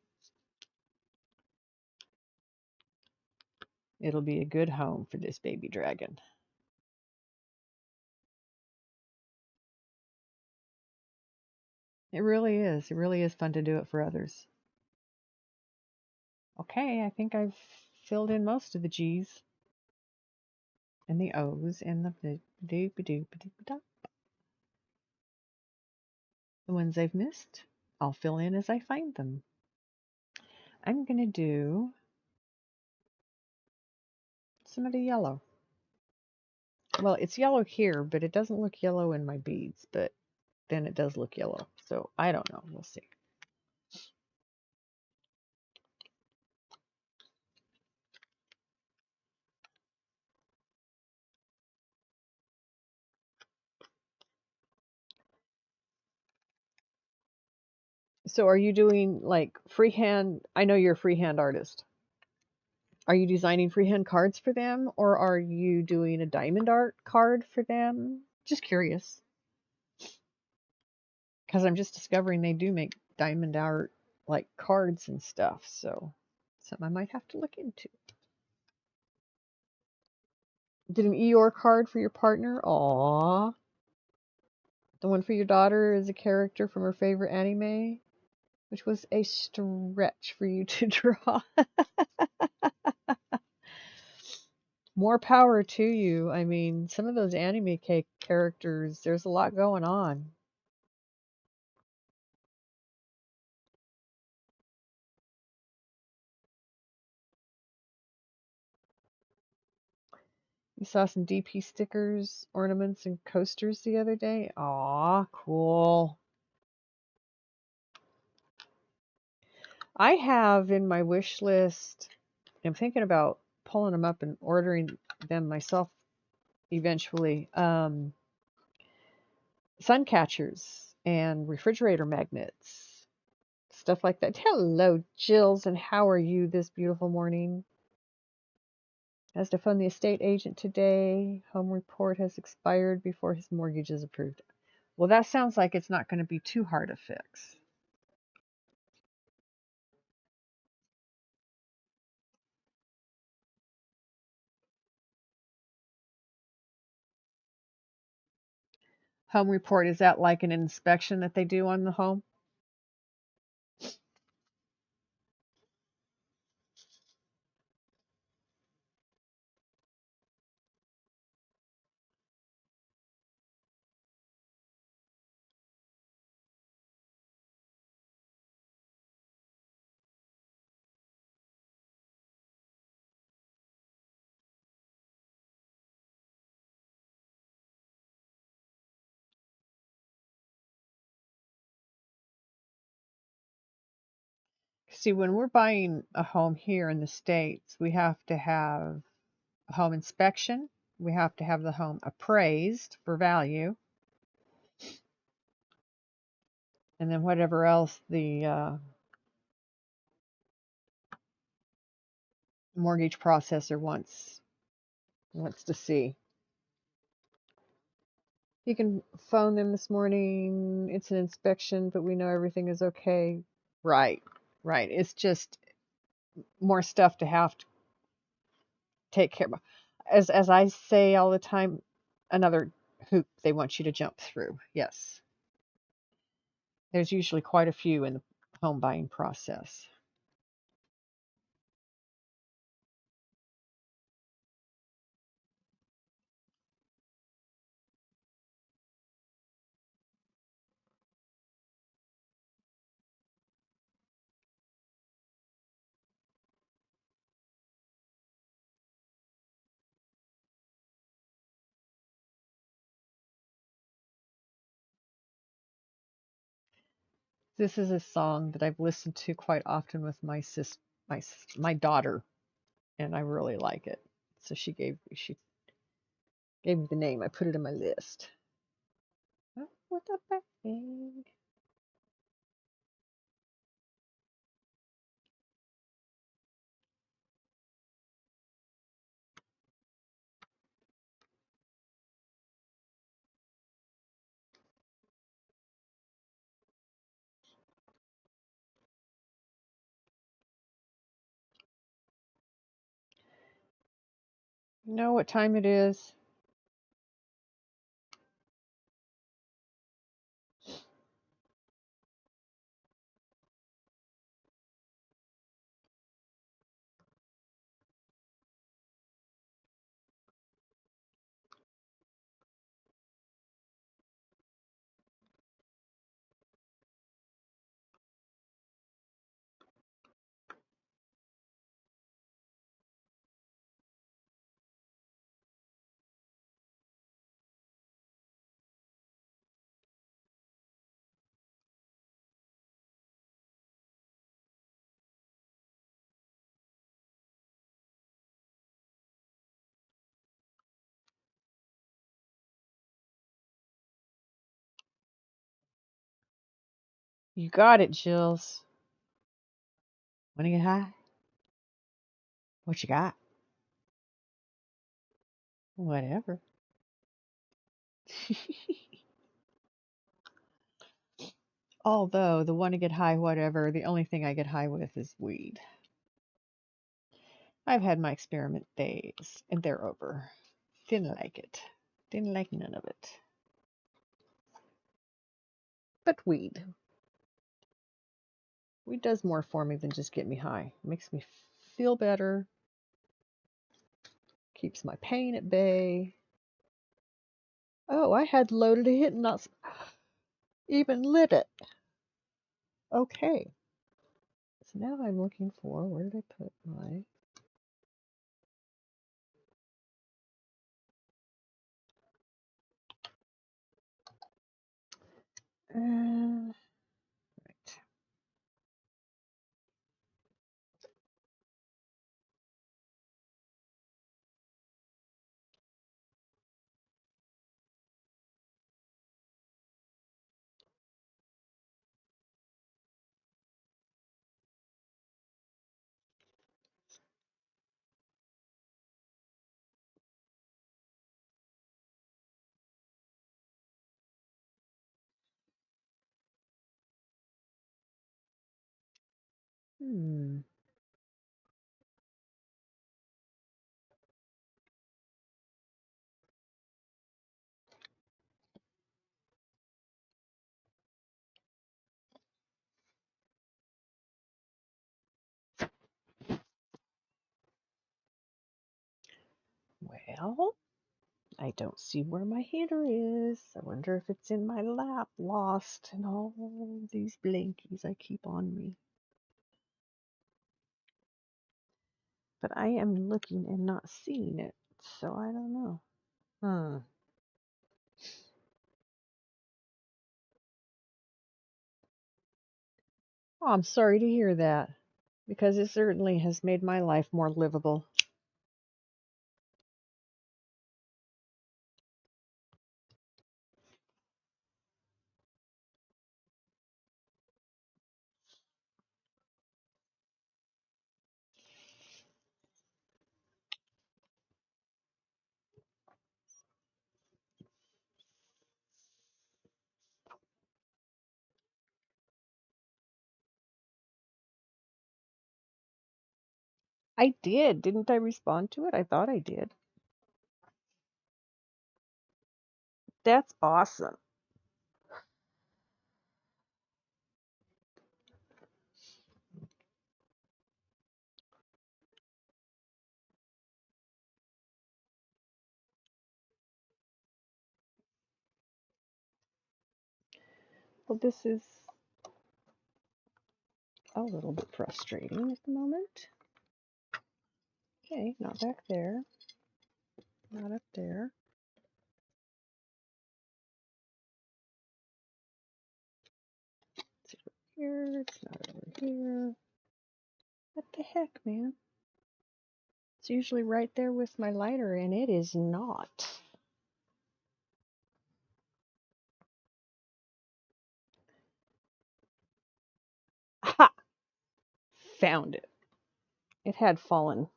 It'll be a good home for this baby dragon. It really is. It really is fun to do it for others. Okay, I think I've filled in most of the G's and the O's and the ones I've missed. I'll fill in as I find them. I'm going to do some of the yellow. Well, it's yellow here, but it doesn't look yellow in my beads, but then it does look yellow. So I don't know. We'll see. So are you doing like freehand? I know you're a freehand artist. Are you designing freehand cards for them, or are you doing a diamond art card for them? Just curious, because I'm just discovering they do make diamond art like cards and stuff. So something I might have to look into. Did an Eeyore card for your partner? Aww. The one for your daughter is a character from her favorite anime, which was a stretch for you to draw. More power to you. I mean, some of those anime characters, there's a lot going on. You saw some DP stickers, ornaments, and coasters the other day? Aw, cool. I have in my wish list, I'm thinking about pulling them up and ordering them myself eventually. Sun catchers and refrigerator magnets, stuff like that. Hello, Jills, and how are you this beautiful morning? Has to phone the estate agent today. Home report has expired before his mortgage is approved. Well, that sounds like it's not going to be too hard a fix. Home report, is that like an inspection that they do on the home? See, when we're buying a home here in the States, we have to have a home inspection. We have to have the home appraised for value. And then whatever else the mortgage processor wants to see. You can phone them this morning. It's an inspection, but we know everything is okay. Right, right. It's just more stuff to have to take care of. As I say all the time, another hoop they want you to jump through. Yes, there's usually quite a few in the home buying process. This is a song that I've listened to quite often with my daughter, and I really like it. So she gave me the name. I put it in my list. Oh, what the bag? You know what time it is? You got it, Jills. Wanna get high? What you got? Whatever. Although the wanna get high, whatever, the only thing I get high with is weed. I've had my experiment days, and they're over. Didn't like it. Didn't like none of it. But weed. Weed does more for me than just get me high. It makes me feel better, keeps my pain at bay. Oh, I had loaded a hit and not even lit it. Okay. So now I'm looking for, where did I put my... right. Hmm. Well, I don't see where my heater is. I wonder if it's in my lap, lost in all these blankies I keep on me. But I am looking and not seeing it, so I don't know. Hmm. Oh, I'm sorry to hear that, because it certainly has made my life more livable. I did. Didn't I respond to it? I thought I did. That's awesome. Well, this is a little bit frustrating at the moment. Okay, not back there. Not up there. It's over here. It's not over here. What the heck, man? It's usually right there with my lighter, and it is not. Ha! Found it. It had fallen.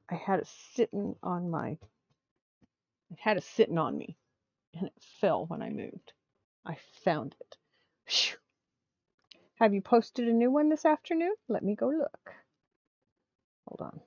I had it sitting on my. It had it sitting on me, and it fell when I moved. I found it. Whew. Have you posted a new one this afternoon? Let me go look. Hold on.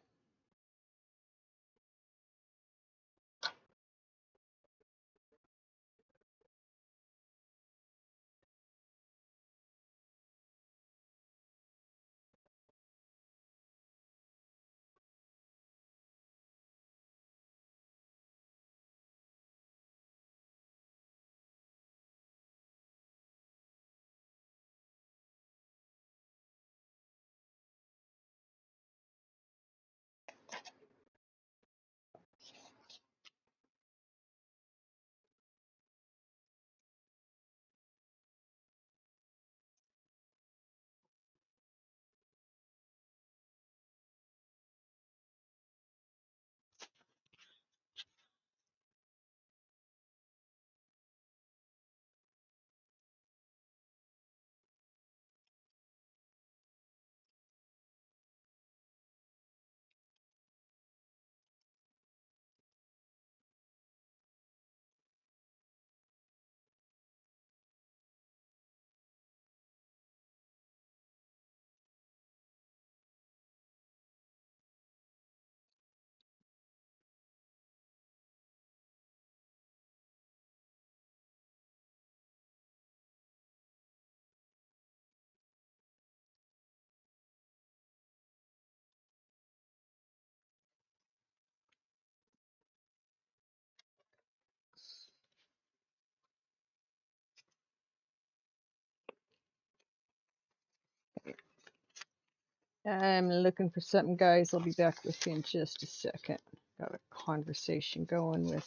I'm looking for something, guys. I'll be back with you in just a second. Got a conversation going with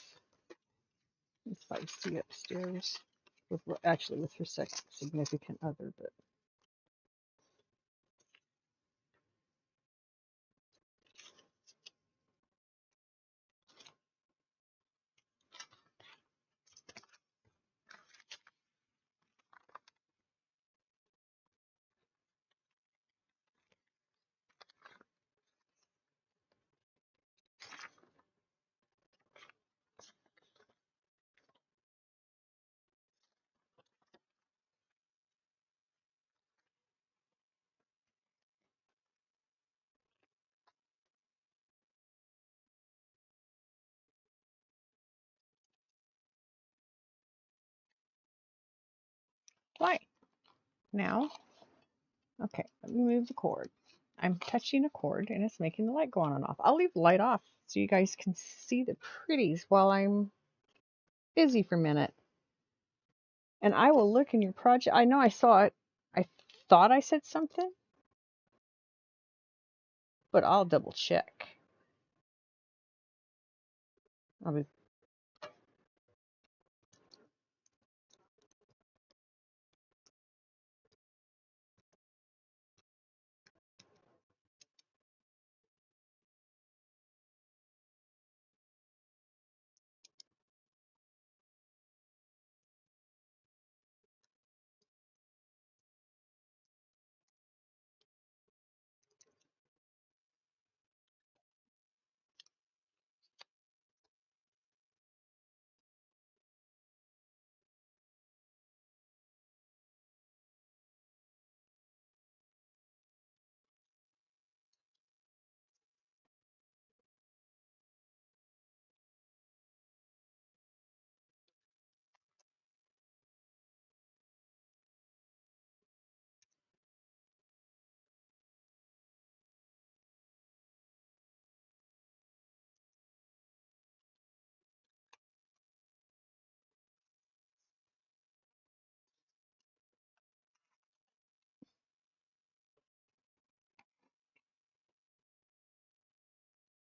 Miss Feisty upstairs. With, well, actually, with her significant other, but why? Now? Okay, let me move the cord. I'm touching a cord and it's making the light go on and off. I'll leave the light off so you guys can see the pretties while I'm busy for a minute. And I will look in your project. I know I saw it. I thought I said something, but I'll double check. I'll be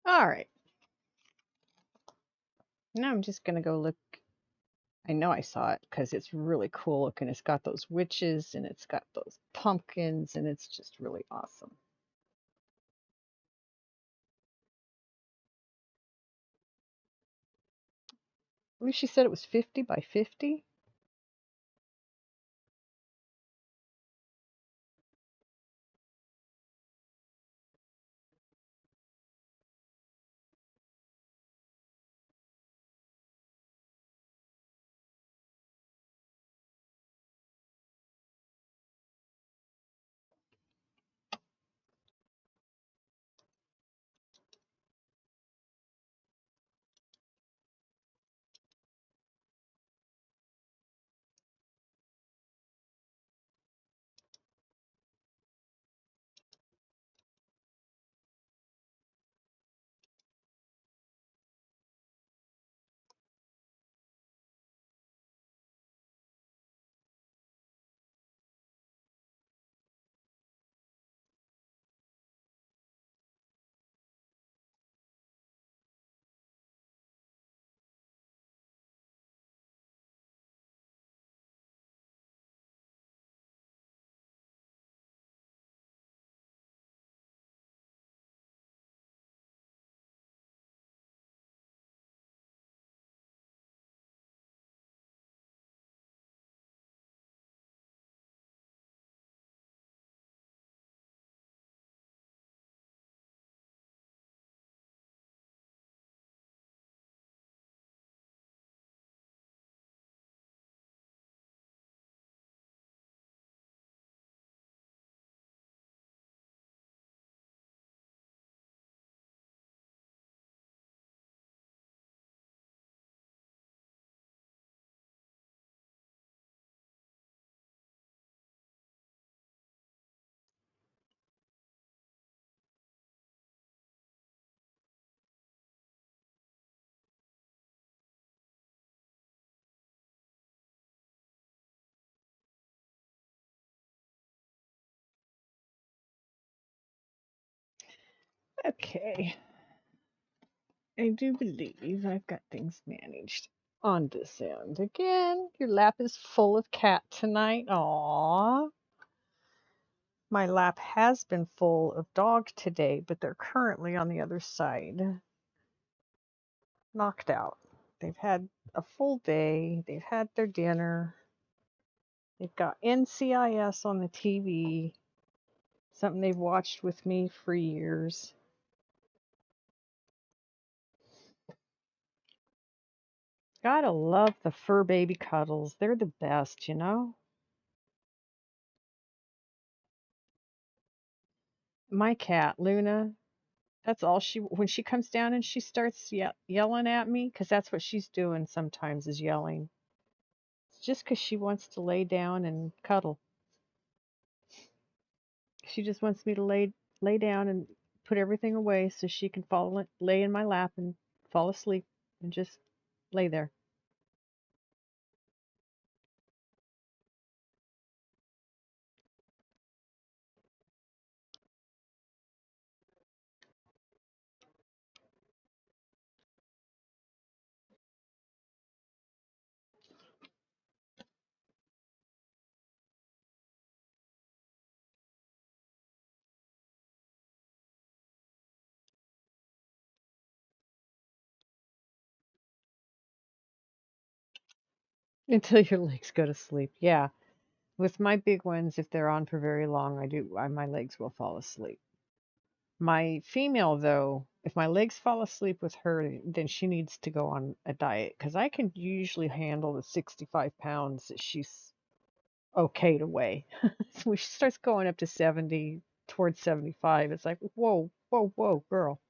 all right. Now I'm just gonna go look. I know I saw it because it's really cool looking. It's got those witches and it's got those pumpkins and it's just really awesome. I believe she said it was 50 by 50. Okay, I do believe I've got things managed on this end. Again, your lap is full of cat tonight. Aww. My lap has been full of dog today, but they're currently on the other side, knocked out. They've had a full day, they've had their dinner, they've got NCIS on the TV, something they've watched with me for years. Gotta love the fur baby cuddles. They're the best, you know? My cat, Luna, that's all when she comes down and she starts yelling at me, because that's what she's doing sometimes is yelling. It's just because she wants to lay down and cuddle. She just wants me to lay down and put everything away so she can lay in my lap and fall asleep and just lay there. Until your legs go to sleep. Yeah. With my big ones, if they're on for very long, my legs will fall asleep. My female, though, if my legs fall asleep with her, then she needs to go on a diet because I can usually handle the 65 pounds that she's okay to weigh. So when she starts going up to 70, towards 75, it's like, whoa, whoa, whoa, girl.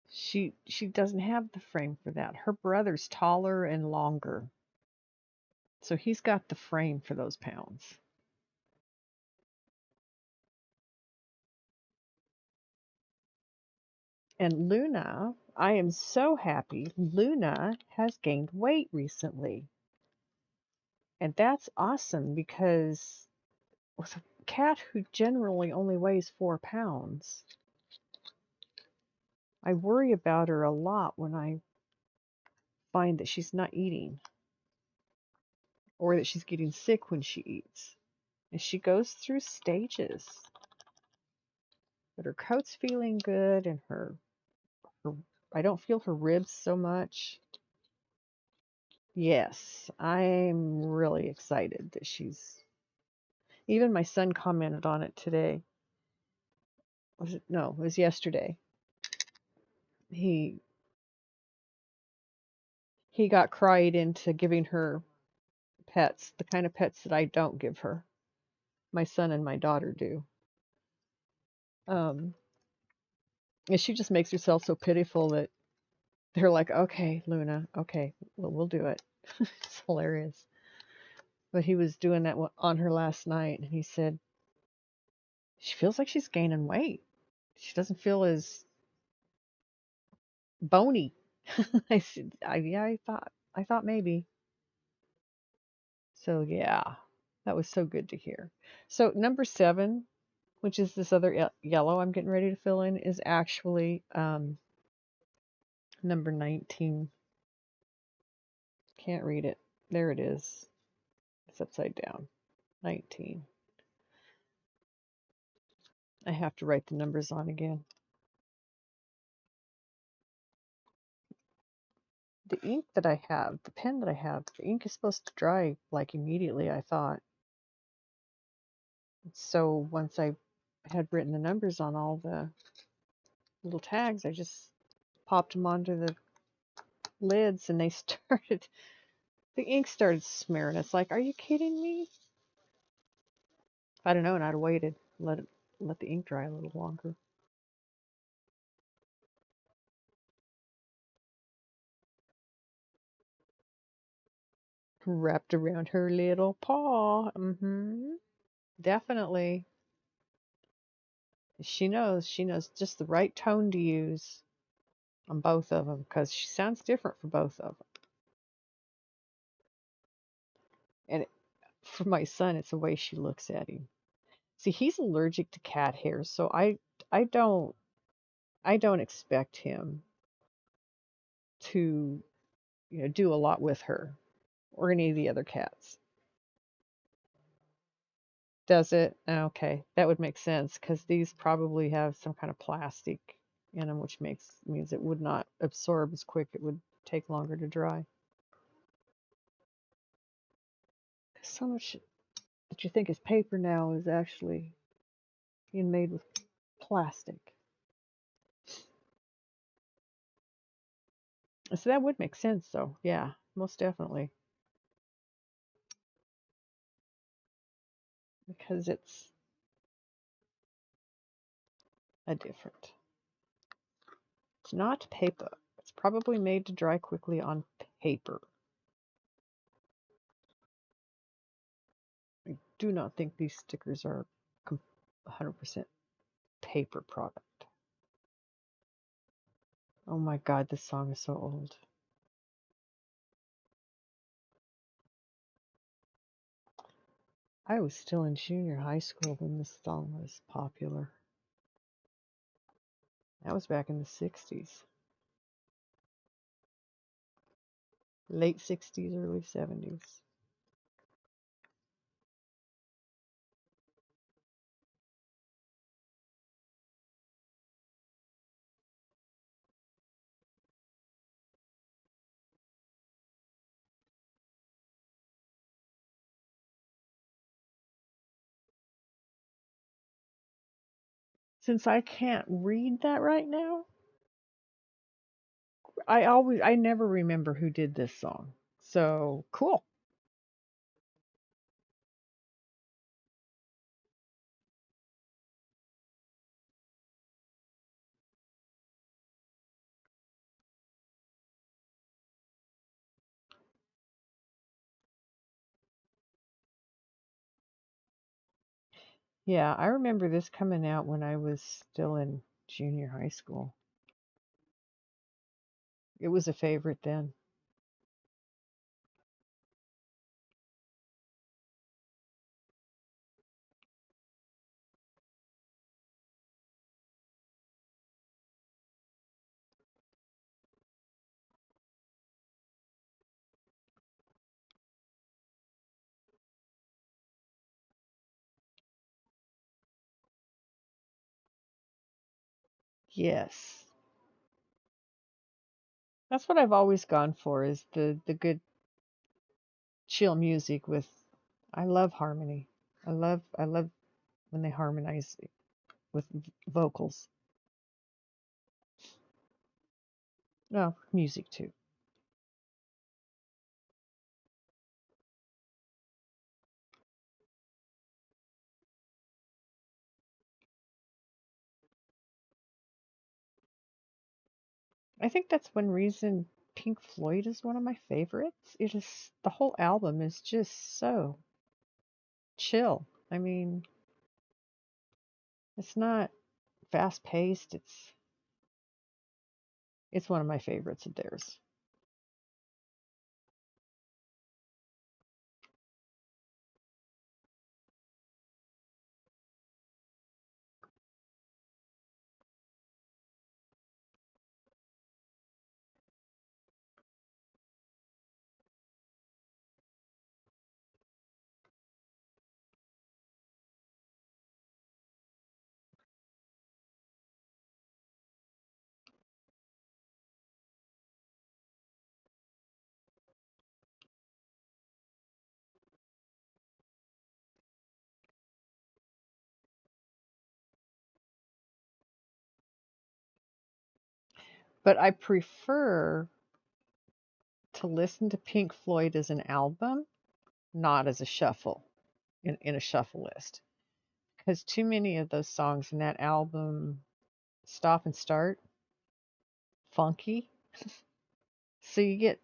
She doesn't have the frame for that. Her brother's taller and longer, so he's got the frame for those pounds. And Luna, I am so happy. Luna has gained weight recently. And that's awesome because with a cat who generally only weighs 4 pounds, I worry about her a lot when I find that she's not eating or that she's getting sick when she eats. And she goes through stages. But her coat's feeling good and her I don't feel her ribs so much. Yes, I'm really excited that she's even my son commented on it today. Was it no, it was yesterday. He he got cried into giving her pets, the kind of pets that I don't give her. My son and my daughter do. Um, and she just makes herself so pitiful that they're like, okay, Luna, okay, well, we'll do it. It's hilarious. But he was doing that on her last night, and he said, she feels like she's gaining weight. She doesn't feel as bony. I said, yeah, I thought maybe. So yeah, that was so good to hear. So number 7, which is this other yellow I'm getting ready to fill in, is actually number 19. Can't read it. There it is. It's upside down. 19. I have to write the numbers on again. The ink that I have, the pen that I have, the ink is supposed to dry like immediately, I thought. So once I had written the numbers on all the little tags, I just popped them onto the lids and they started, the ink started smearing. It's like, are you kidding me? If I'd have known, I'd have waited, let the ink dry a little longer. Wrapped around her little paw. Definitely. She knows just the right tone to use on both of them because she sounds different for both of them. And for my son, it's the way she looks at him. See, he's allergic to cat hair, so I don't I don't expect him to, do a lot with her or any of the other cats. Does it? Okay, that would make sense because these probably have some kind of plastic in them, which means it would not absorb as quick. It would take longer to dry. So much that you think is paper now is actually being made with plastic. So that would make sense, though. Yeah, most definitely. Because it's a different. It's not paper. It's probably made to dry quickly on paper. I do not think these stickers are 100% paper product. Oh my God, this song is so old. I was still in junior high school when this song was popular. That was back in the 60s. Late 60s, early 70s. Since I can't read that right now, I never remember who did this song. So cool. Yeah, I remember this coming out when I was still in junior high school. It was a favorite then. Yes. That's what I've always gone for is the good chill music with I love harmony. I love when they harmonize with vocals. No, music too. I think that's one reason Pink Floyd is one of my favorites. It is the whole album is just so chill. I mean, it's not fast paced. It's one of my favorites of theirs. But I prefer to listen to Pink Floyd as an album, not as a shuffle in a shuffle list. Because too many of those songs in that album stop and start funky. So you get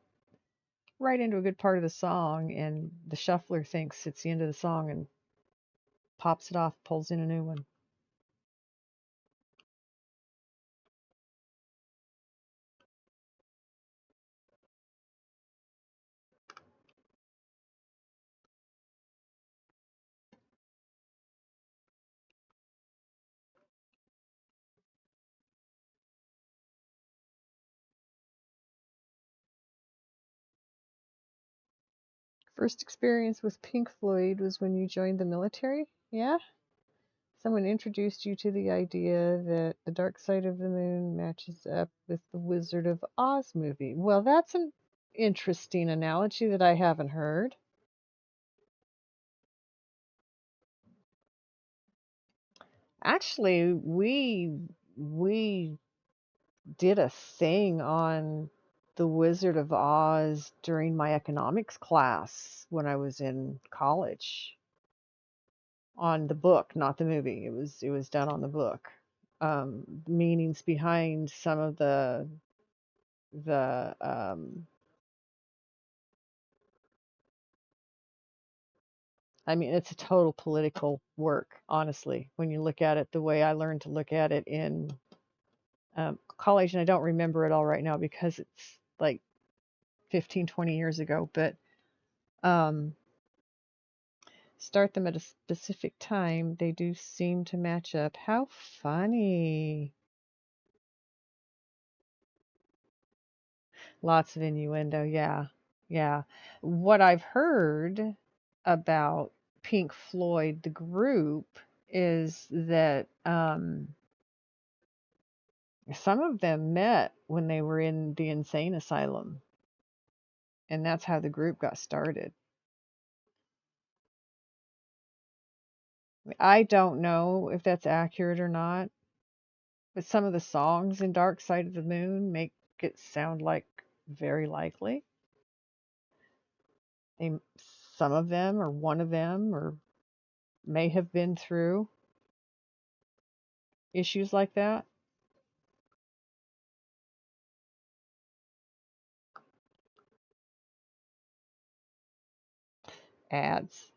right into a good part of the song, and the shuffler thinks it's the end of the song and pops it off, pulls in a new one. First experience with Pink Floyd was when you joined the military? Yeah? Someone introduced you to the idea that The Dark Side of the Moon matches up with the Wizard of Oz movie. Well, that's an interesting analogy that I haven't heard. Actually, we did a thing on the Wizard of Oz during my economics class when I was in college on the book, not the movie. It was done on the book. Meanings behind some of the I mean, it's a total political work, honestly, when you look at it the way I learned to look at it in college. And I don't remember it all right now because it's like 15, 20 years ago. But um, start them at a specific time, they do seem to match up. How funny. Lots of innuendo, yeah. Yeah. What I've heard about Pink Floyd, the group, is that some of them met when they were in the insane asylum, and that's how the group got started. I don't know if that's accurate or not, but some of the songs in Dark Side of the Moon make it sound like very likely. They, some of them, or one of them, or may have been through issues like that. Ads.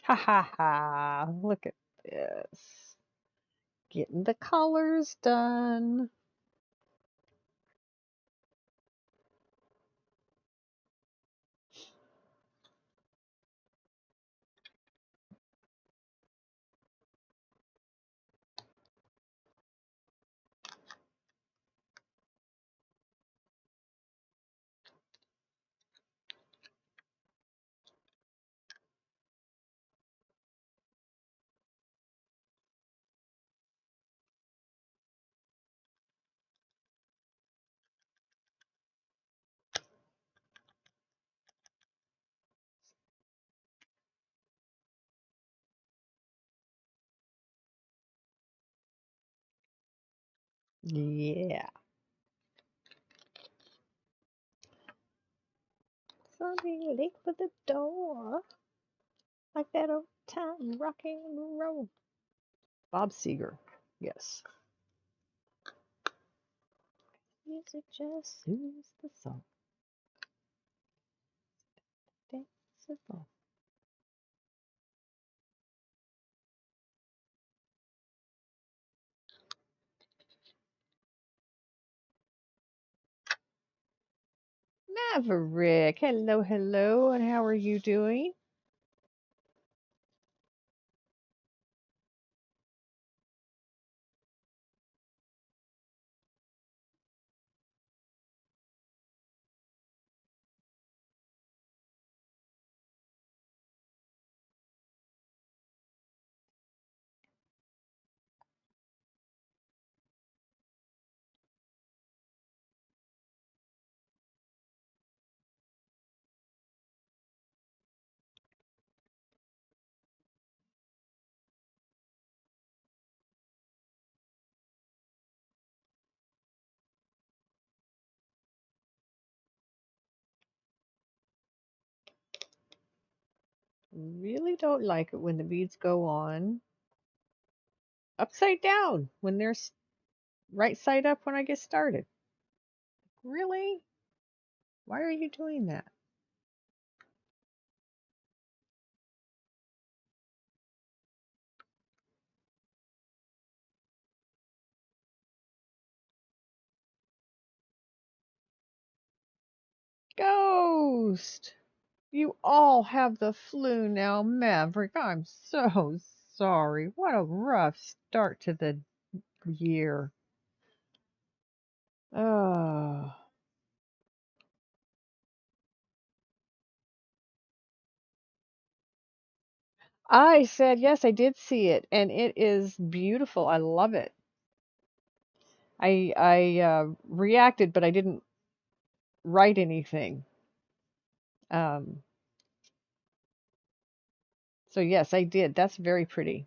Ha ha ha. Look at this. Getting the colors done. Yeah. Something late for the door. Like that old time rocking and roll. Bob Seger. Yes. Music just soothes the soul. Danceable. Maverick. Hello, hello. And how are you doing? Really don't like it when the beads go on upside down when they're right side up when I get started. Really? Why are you doing that? Ghost! You all have the flu now, Maverick. I'm so sorry. What a rough start to the year. Oh. I said yes, I did see it, and it is beautiful. I love it. I reacted, but I didn't write anything. Um, so yes, I did. That's very pretty.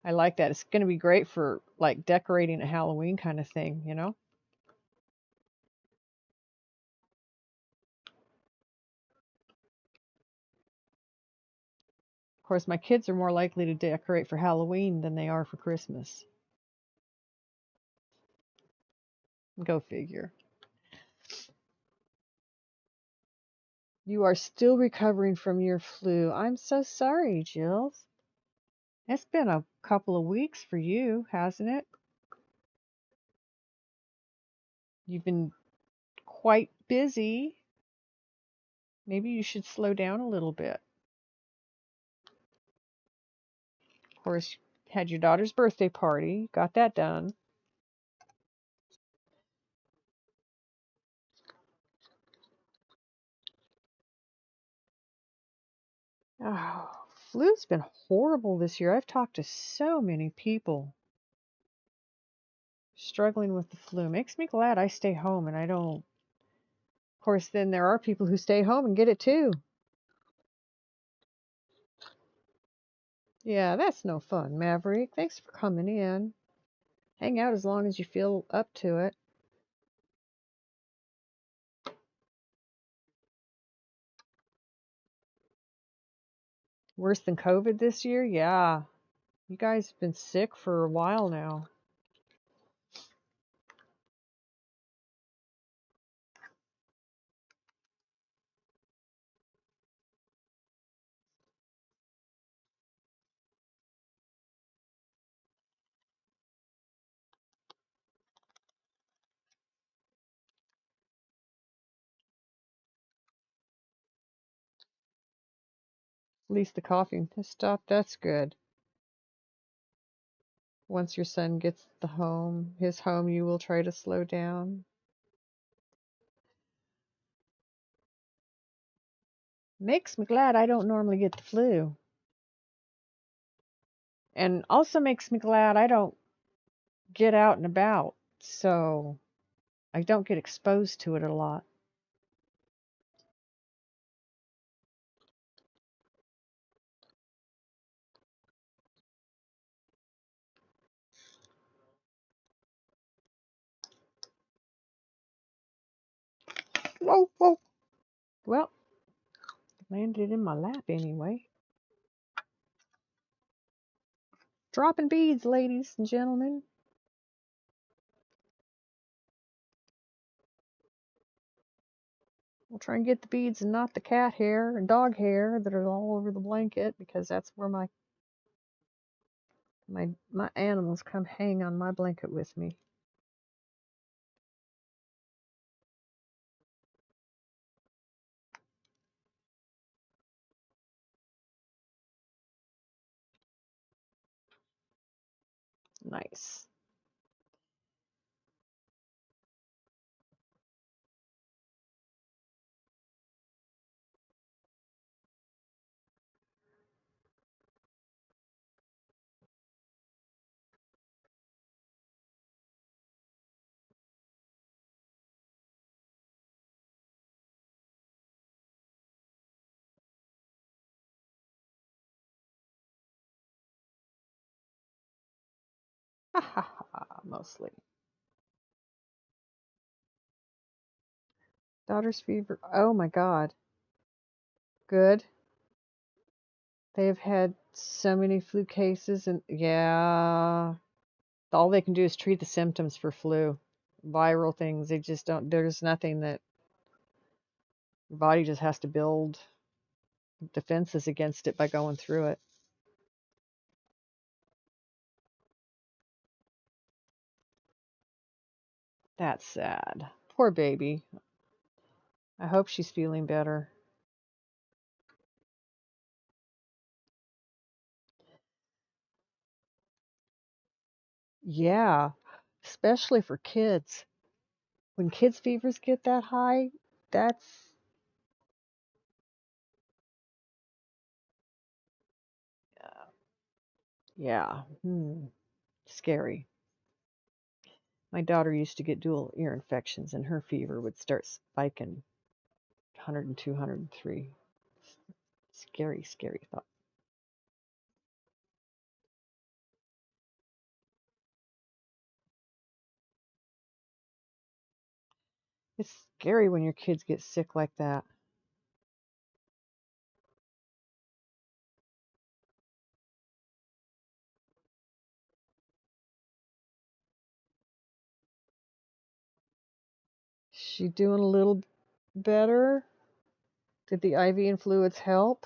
I like that. It's going to be great for like decorating a Halloween kind of thing, you know? Of course, my kids are more likely to decorate for Halloween than they are for Christmas. Go figure. You are still recovering from your flu. I'm so sorry, Jill. It's been a couple of weeks for you, hasn't it? You've been quite busy. Maybe you should slow down a little bit. Of course, had your daughter's birthday party, got that done. Oh, flu's been horrible this year. I've talked to so many people struggling with the flu. Makes me glad I stay home and I don't. Of course, then there are people who stay home and get it too. Yeah, that's no fun, Maverick. Thanks for coming in. Hang out as long as you feel up to it. Worse than COVID this year? Yeah. You guys have been sick for a while now. At least the coughing has stopped. That's good. Once your son gets his home, you will try to slow down. Makes me glad I don't normally get the flu. And also makes me glad I don't get out and about. So I don't get exposed to it a lot. Whoa, whoa. Well, landed in my lap anyway. Dropping beads, ladies and gentlemen. We'll try and get the beads and not the cat hair and dog hair that are all over the blanket because that's where my animals come hang on my blanket with me. Nice. Ha ha ha, mostly. Daughter's fever. Oh my god. Good. They've had so many flu cases, and yeah, all they can do is treat the symptoms for flu, viral things. They just don't, there's nothing that your body just has to build defenses against it by going through it. That's sad. Poor baby. I hope she's feeling better. Yeah, especially for kids. When kids' fevers get that high, that's, yeah, scary. My daughter used to get dual ear infections, and her fever would start spiking 102, 103. Scary, scary thought. It's scary when your kids get sick like that. She doing a little better? Did the IV and fluids help?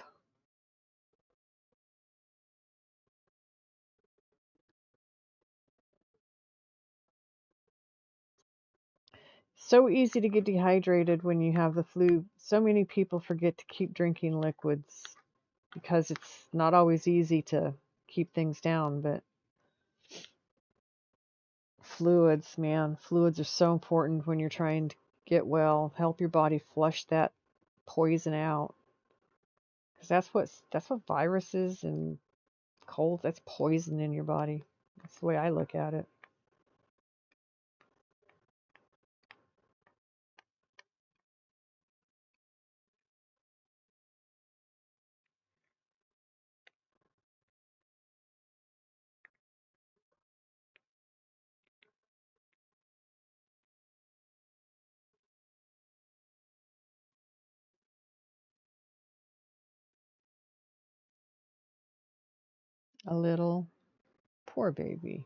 So easy to get dehydrated when you have the flu. So many people forget to keep drinking liquids because it's not always easy to keep things down, but fluids, man, fluids are so important when you're trying to get well, help your body flush that poison out. Because that's what viruses and colds, that's poison in your body. That's the way I look at it. A little. Poor baby.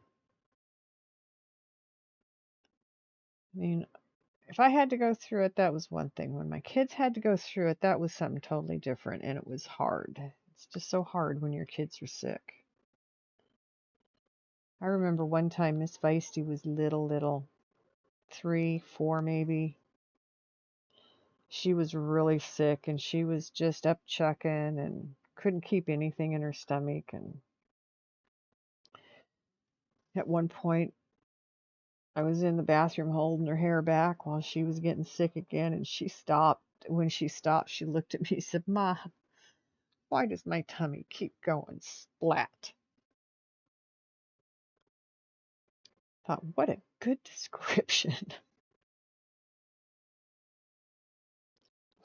I mean, if I had to go through it, that was one thing. When my kids had to go through it, that was something totally different, and it was hard. It's just so hard when your kids are sick. I remember one time Miss Feisty was little, 3, 4 maybe. She was really sick, and she was just up chucking and couldn't keep anything in her stomach. And at one point, I was in the bathroom holding her hair back while she was getting sick again, and she stopped. When she stopped, she looked at me and said, "Ma, why does my tummy keep going splat?" Thought, what a good description.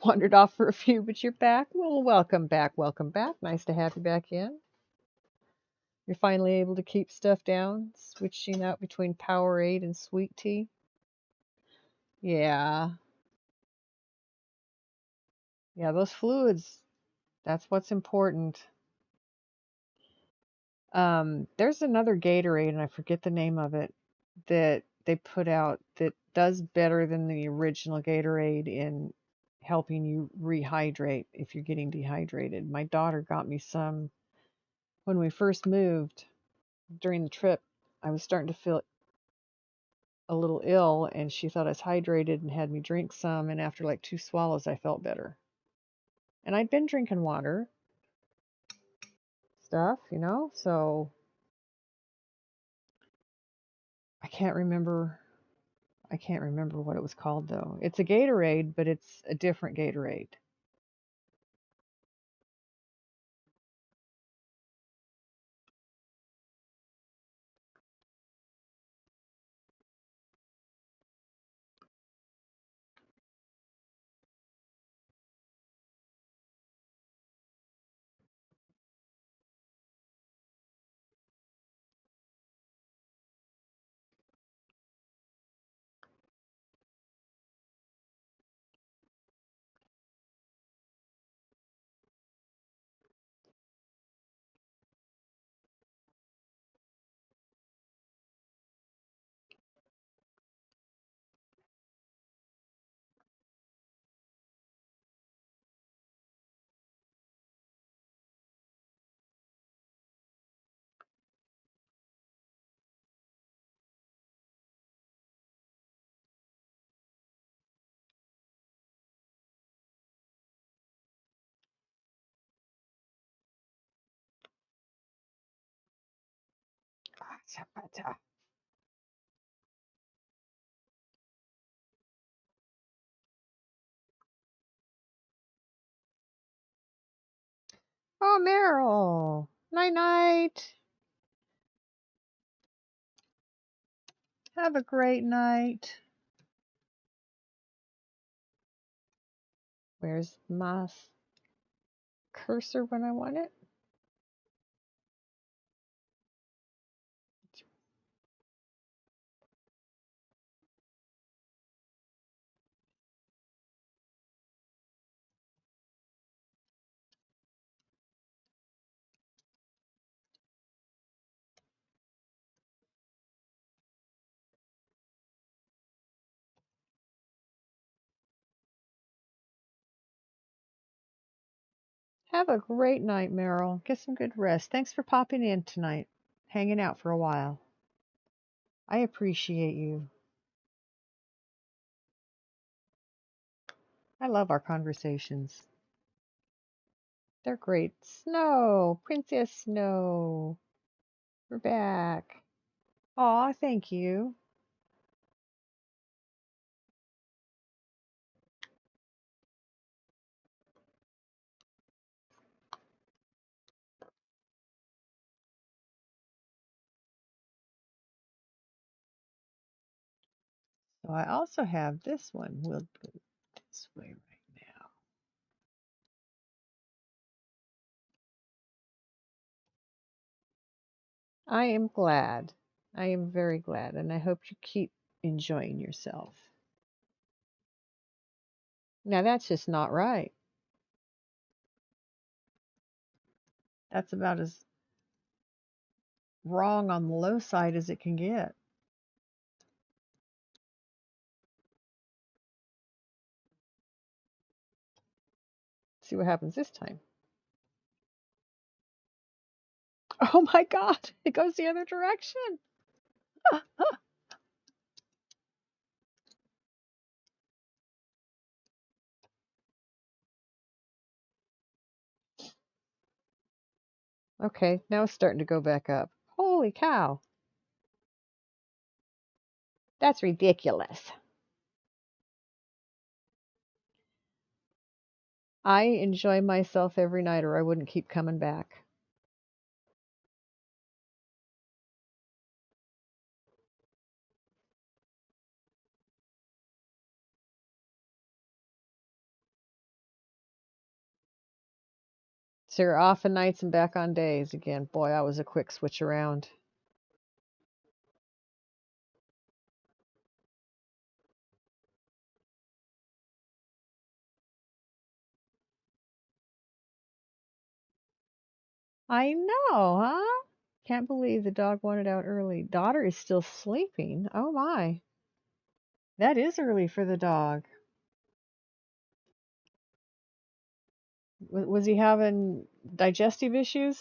Wandered off for a few, but you're back. Well, welcome back. Welcome back. Nice to have you back in. You're finally able to keep stuff down, switching out between Powerade and sweet tea. Yeah. Yeah, those fluids, that's what's important. There's another Gatorade, and I forget the name of it, that they put out that does better than the original Gatorade in helping you rehydrate if you're getting dehydrated. My daughter got me some when we first moved during the trip. I was starting to feel a little ill, and she thought I was hydrated and had me drink some, and after like 2 swallows, I felt better. And I'd been drinking water stuff, so I can't remember I can't remember what it was called though. It's a Gatorade, but it's a different Gatorade. Oh, Meryl. Night night. Have a great night. Where's my cursor when I want it? Have a great night, Meryl. Get some good rest. Thanks for popping in tonight, hanging out for a while. I appreciate you. I love our conversations. They're great. Snow, Princess Snow. We're back. Aw, thank you. So I also have this one. We'll go this way right now. I am glad. I am very glad, and I hope you keep enjoying yourself. Now that's just not right. That's about as wrong on the low side as it can get. See what happens this time. Oh my God, it goes the other direction. Okay, now it's starting to go back up. Holy cow. That's ridiculous. I enjoy myself every night or I wouldn't keep coming back. So you're off on nights and back on days again. Boy, I was a quick switch around. I know, huh? Can't believe the dog wanted out early. Daughter is still sleeping. Oh my. That is early for the dog. Was he having digestive issues?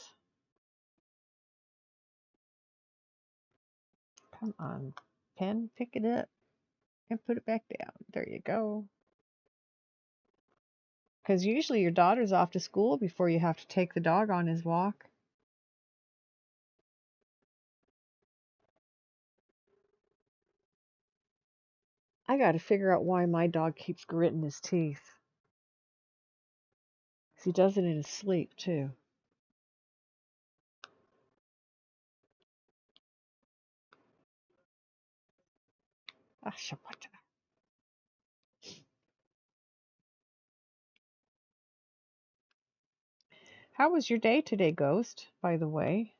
Come on, pen, pick it up and put it back down. There you go. Because usually your daughter's off to school before you have to take the dog on his walk. I got to figure out why my dog keeps gritting his teeth. 'Cause he does it in his sleep, too. Ah, shabata. How was your day today, Ghost, by the way?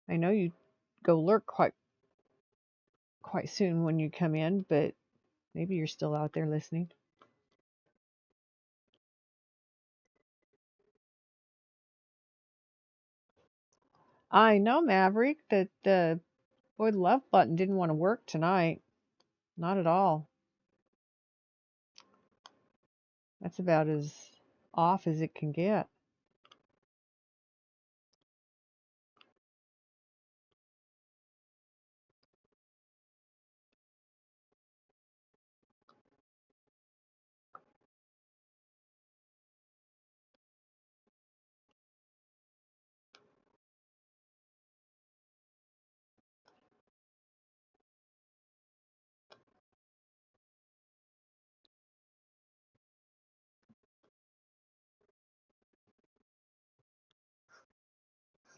I know you go lurk quite soon when you come in, but maybe you're still out there listening. I know, Maverick, that the boy the love button didn't want to work tonight. Not at all. That's about as off as it can get.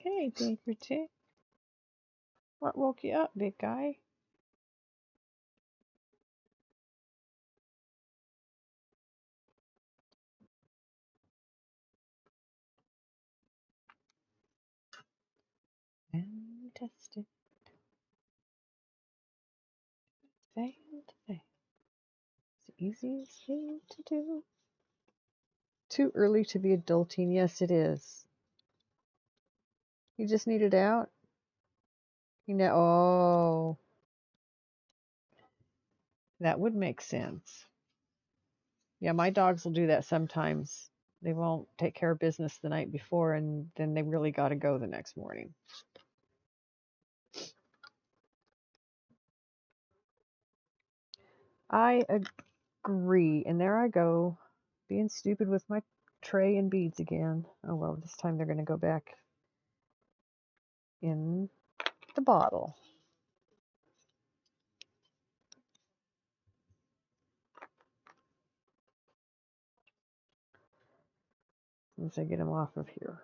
Hey, Dinkerton. What woke you up, big guy? Fantastic. Failed. It's the easiest thing to do. Too early to be adulting. Yes, it is. You just need it out. Oh, that would make sense. Yeah, my dogs will do that sometimes. They won't take care of business the night before, and then they really got to go the next morning. I agree. And there I go, being stupid with my tray and beads again. Oh well, this time they're going to go back in the bottle. Once I get them off of here.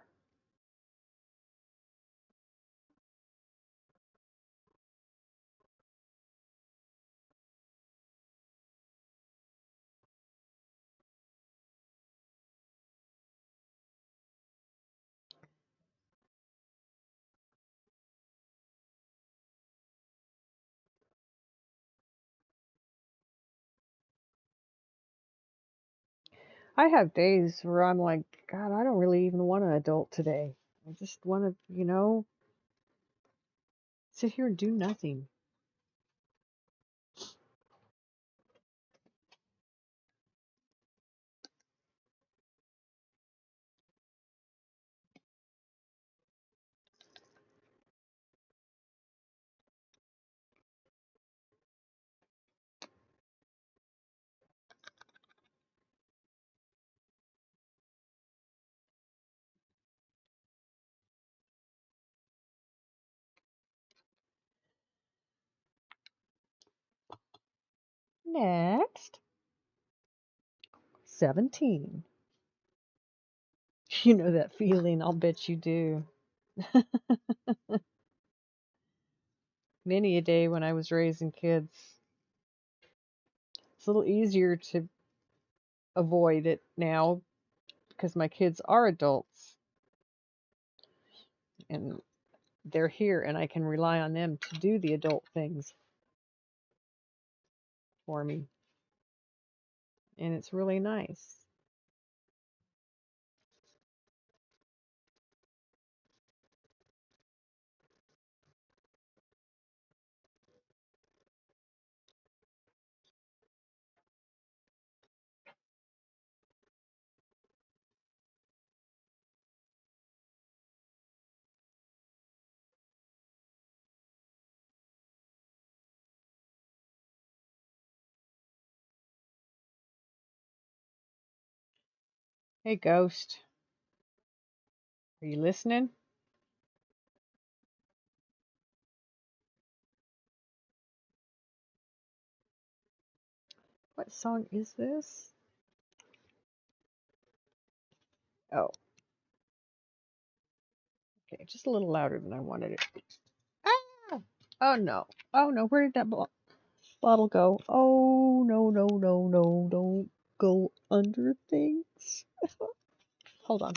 I have days where I'm like, God, I don't really even want an adult today. I just want to, sit here and do nothing. Next, 17. You know that feeling, I'll bet you do. Many a day when I was raising kids, it's a little easier to avoid it now because my kids are adults and they're here and I can rely on them to do the adult things for me. And it's really nice. Hey, Ghost, are you listening? What song is this? Oh, okay, just a little louder than I wanted it. Ah! Oh no. Oh no, where did that bottle go? Oh no, no, no, no, don't go under things. Hold on.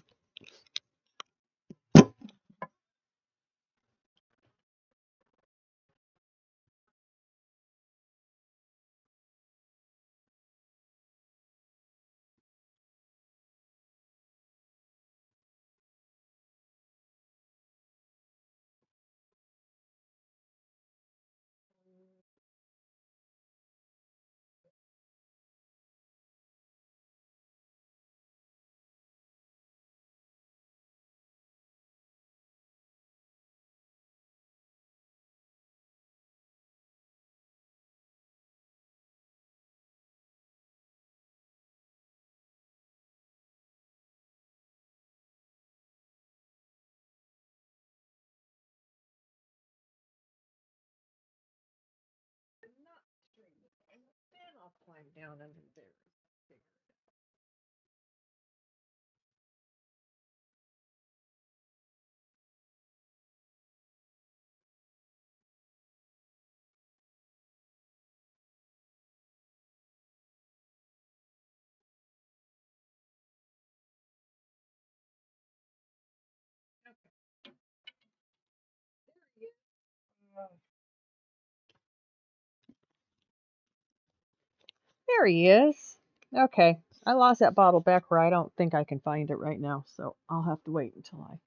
Then I'll climb down under there. There he is. Okay, I lost that bottle back where I don't think I can find it right now, so I'll have to wait until I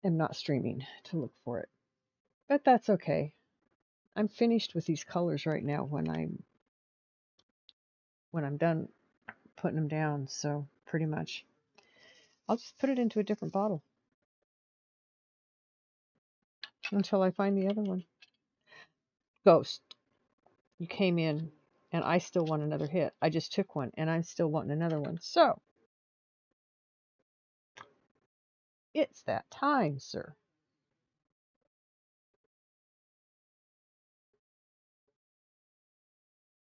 am not streaming to look for it. But that's okay. I'm finished with these colors right now when I'm done putting them down, so pretty much. I'll just put it into a different bottle until I find the other one. Ghost, you came in and I still want another hit. I just took one and I'm still wanting another one. So, it's that time, sir.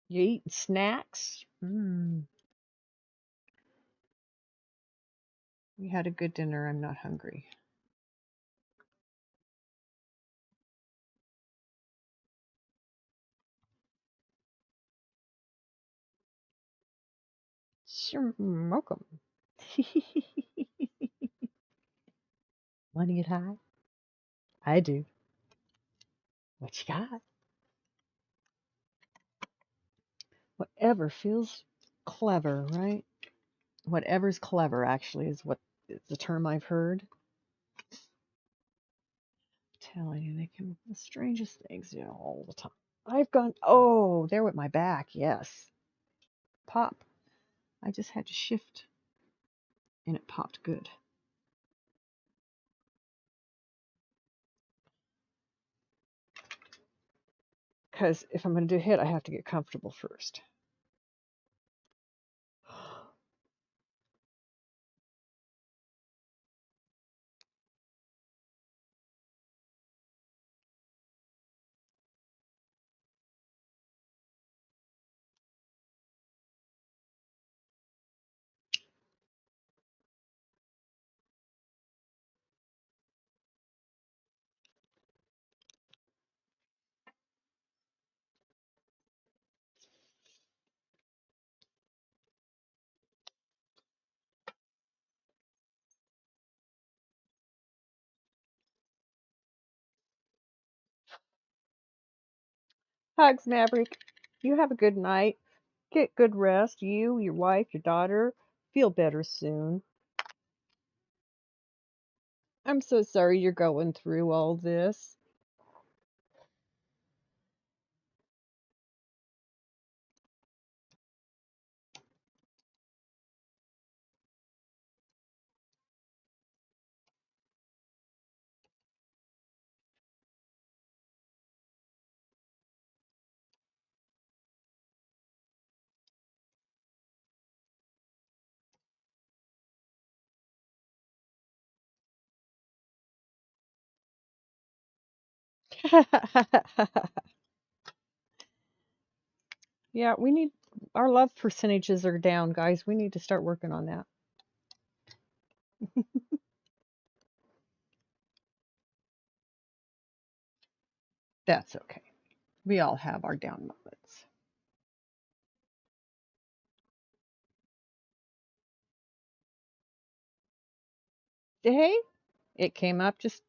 You eating snacks? We had a good dinner. I'm not hungry. Sure, welcome. Want to get high? I do. What you got? Whatever feels clever, right? Whatever's clever, actually, is what is the term I've heard. Telling you, they come up with the strangest things, all the time. I've gone, oh, there with my back, yes. Pop. I just had to shift, and it popped good. Because if I'm going to do a hit, I have to get comfortable first. Hugs, Maverick. You have a good night. Get good rest. You, your wife, your daughter. Feel better soon. I'm so sorry you're going through all this. Yeah, we need our love percentages are down, guys. We need to start working on that. That's okay. We all have our down moments. Hey, it came up just,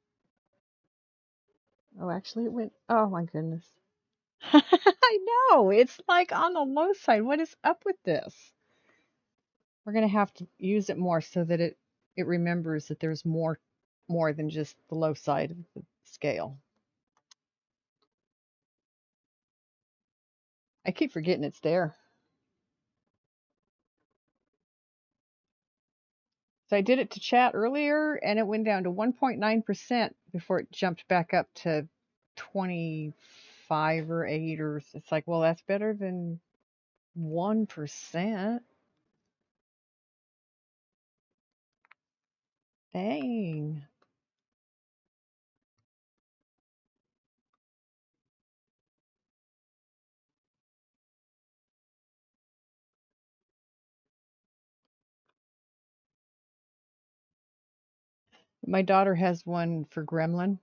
oh, actually it went, oh my goodness. I know, it's like on the low side. What is up with this? We're going to have to use it more so that it remembers that there's more than just the low side of the scale. I keep forgetting it's there. So I did it to chat earlier and it went down to 1.9% before it jumped back up to 25 or 8 or it's like, well, that's better than 1%. Dang. My daughter has one for Gremlin.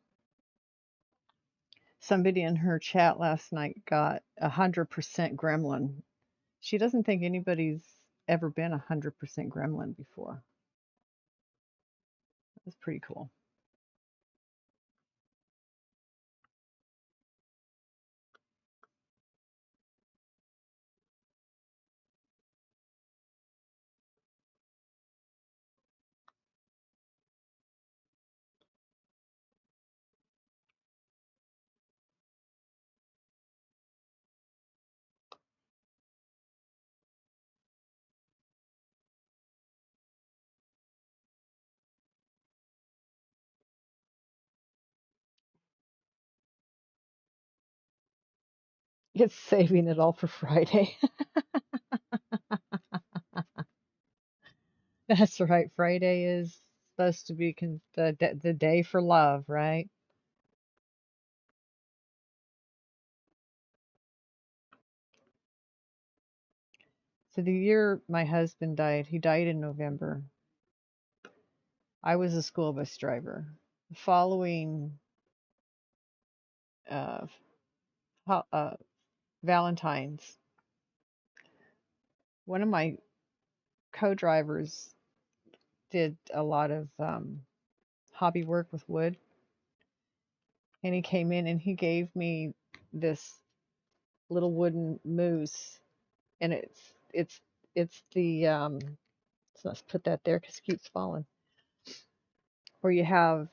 Somebody in her chat last night got 100% Gremlin. She doesn't think anybody's ever been 100% Gremlin before. That's pretty cool. It's saving it all for Friday. That's right. Friday is supposed to be the day for love, right? So the year my husband died, he died in November. I was a school bus driver. Following uh, Valentine's, one of my co-drivers did a lot of hobby work with wood, and he came in and he gave me this little wooden moose, and it's the so let's put that there because it keeps falling. Where you have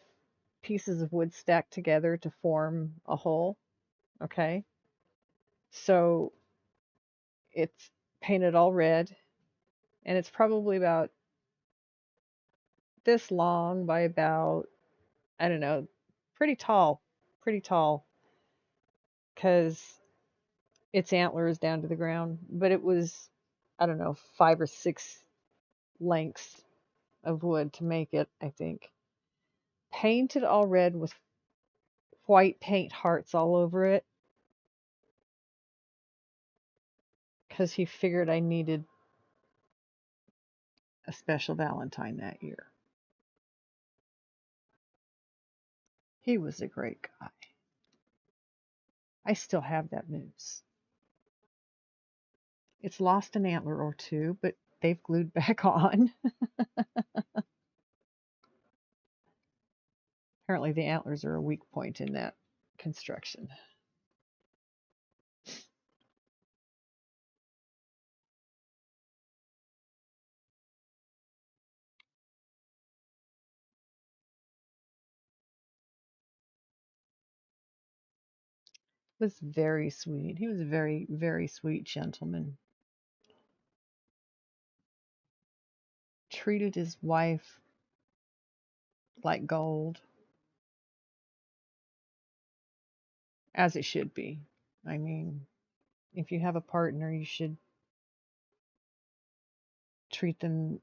pieces of wood stacked together to form a hole. Okay, so it's painted all red, and it's probably about this long by about, I don't know, pretty tall, pretty tall, because its antlers down to the ground. But it was, I don't know, 5 or 6 lengths of wood to make it, I think. Painted all red with white paint hearts all over it because he figured I needed a special Valentine that year. He was a great guy. I still have that moose. It's lost an antler or two, but they've glued back on. Apparently, the antlers are a weak point in that construction. Was very sweet. He was a very, very sweet gentleman. Treated his wife like gold, as it should be. I mean, if you have a partner, you should treat them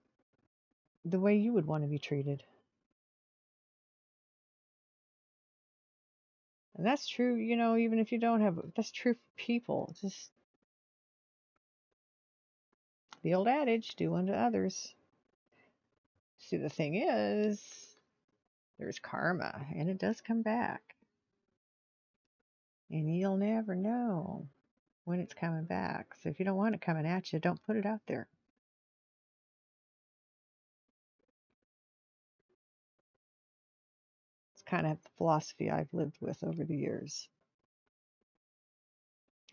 the way you would want to be treated. And that's true, even if you don't have, that's true for people. Just the old adage, do unto others. See, the thing is, there's karma, and it does come back. And you'll never know when it's coming back. So if you don't want it coming at you, don't put it out there. It's kind of the philosophy I've lived with over the years.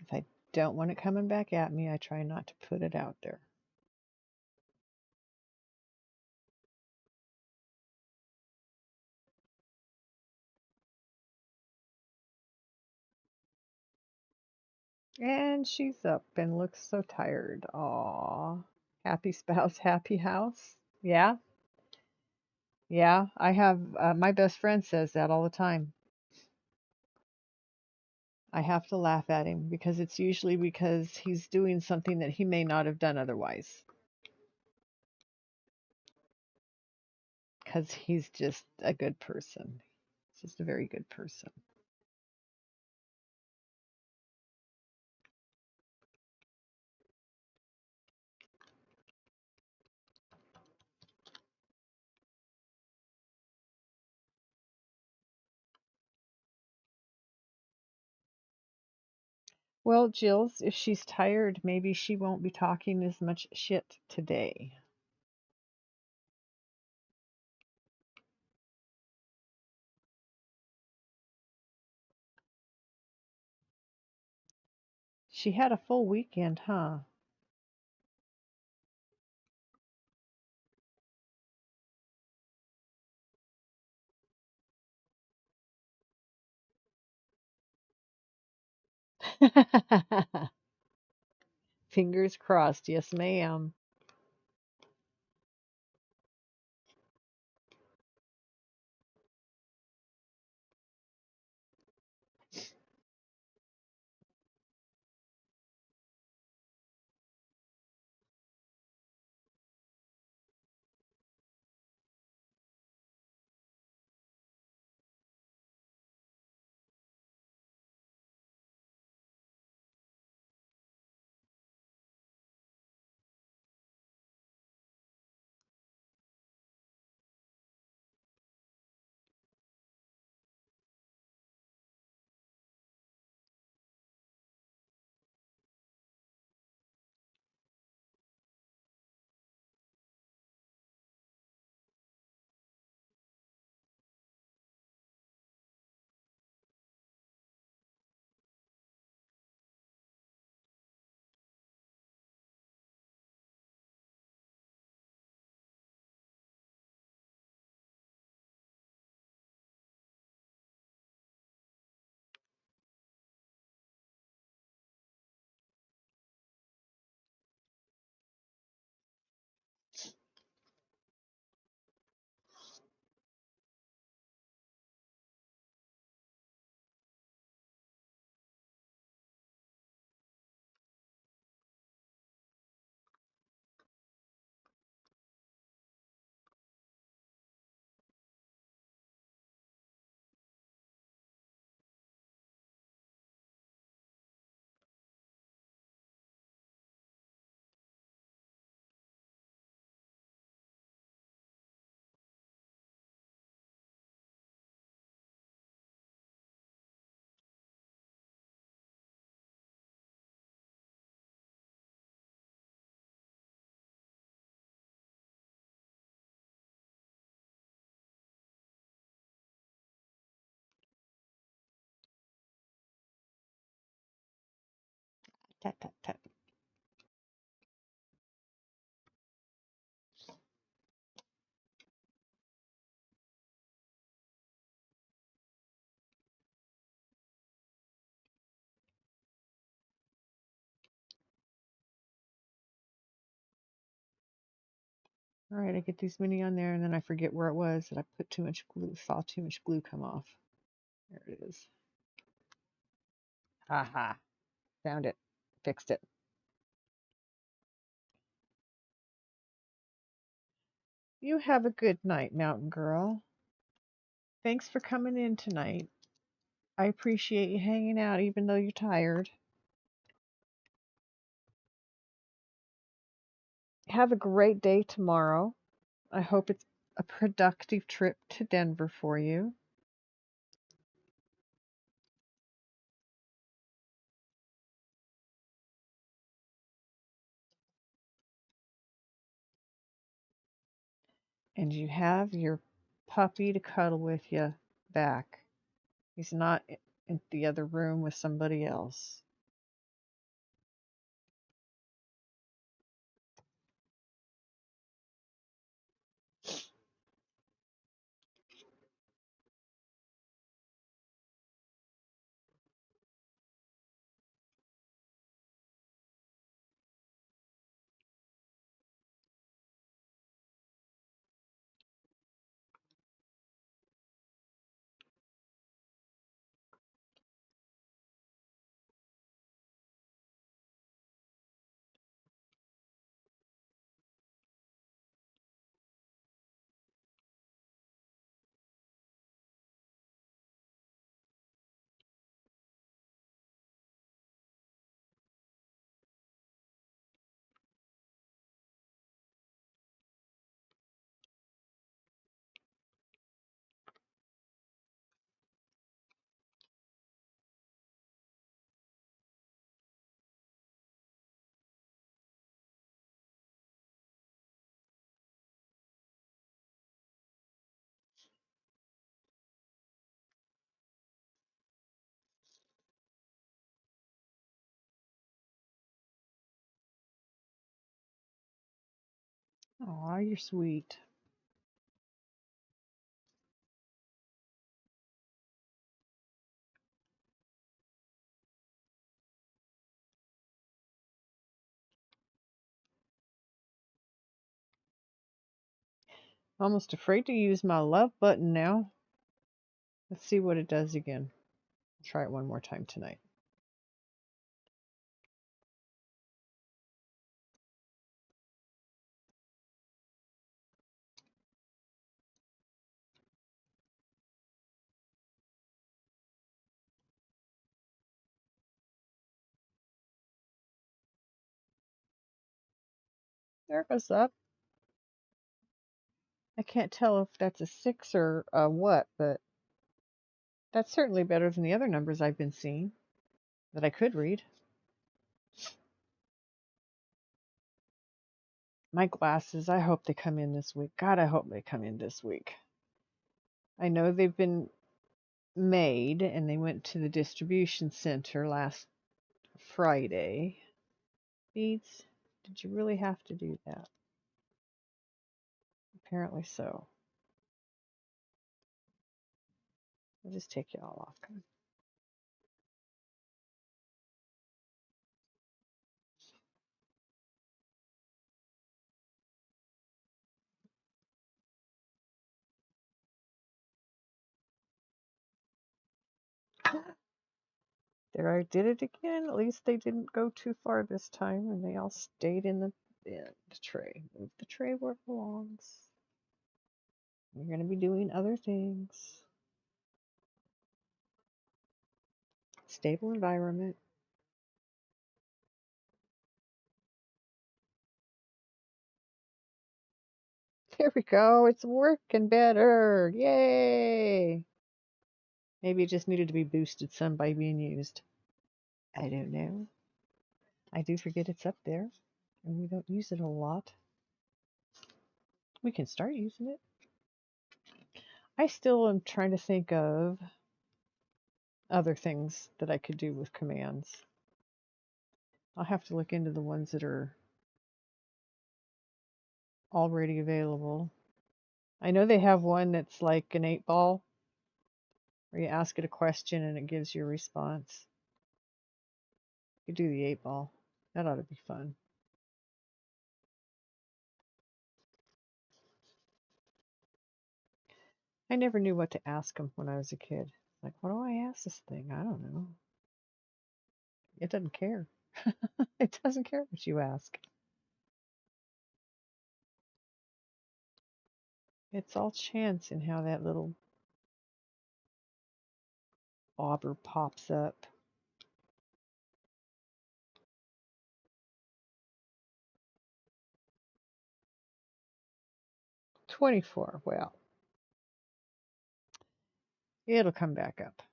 If I don't want it coming back at me, I try not to put it out there. And she's up and looks so tired. Aw. Happy spouse, happy house. Yeah, yeah. I have, my best friend says that all the time. I have to laugh at him because it's usually because he's doing something that he may not have done otherwise. Because he's just a good person. He's just a very good person. Well, Jill's, if she's tired, maybe she won't be talking as much shit today. She had a full weekend, huh? Fingers crossed. Yes, ma'am. Tut, tut, tut. All right, I get these mini on there, and then I forget where it was, and I put too much glue, saw too much glue come off. There it is. Aha, found it, fixed it. You have a good night, Mountain Girl. Thanks for coming in tonight. I appreciate you hanging out, even though you're tired. Have a great day tomorrow. I hope it's a productive trip to Denver for you. And you have your puppy to cuddle with you back. He's not in the other room with somebody else. Aw, you're sweet. Almost afraid to use my love button now. Let's see what it does again. I'll try it one more time tonight. There it goes up. I can't tell if that's a 6 or a what, but that's certainly better than the other numbers I've been seeing that I could read. My glasses, I hope they come in this week. God, I hope they come in this week. I know they've been made and they went to the distribution center last Friday. Beats, did you really have to do that? Apparently so. I'll just take you all off. There, I did it again. At least they didn't go too far this time and they all stayed in the tray. Move the tray where it belongs. You're going to be doing other things. Stable environment. There we go. It's working better. Yay! Maybe it just needed to be boosted some by being used. I don't know. I do forget it's up there, and we don't use it a lot. We can start using it. I still am trying to think of other things that I could do with commands. I'll have to look into the ones that are already available. I know they have one that's like an 8-ball where you ask it a question and it gives you a response. You do the 8-ball. That ought to be fun. I never knew what to ask them when I was a kid. Like, what do I ask this thing? I don't know. It doesn't care. It doesn't care what you ask. It's all chance in how that little bobber pops up. 24. Well, it'll come back up.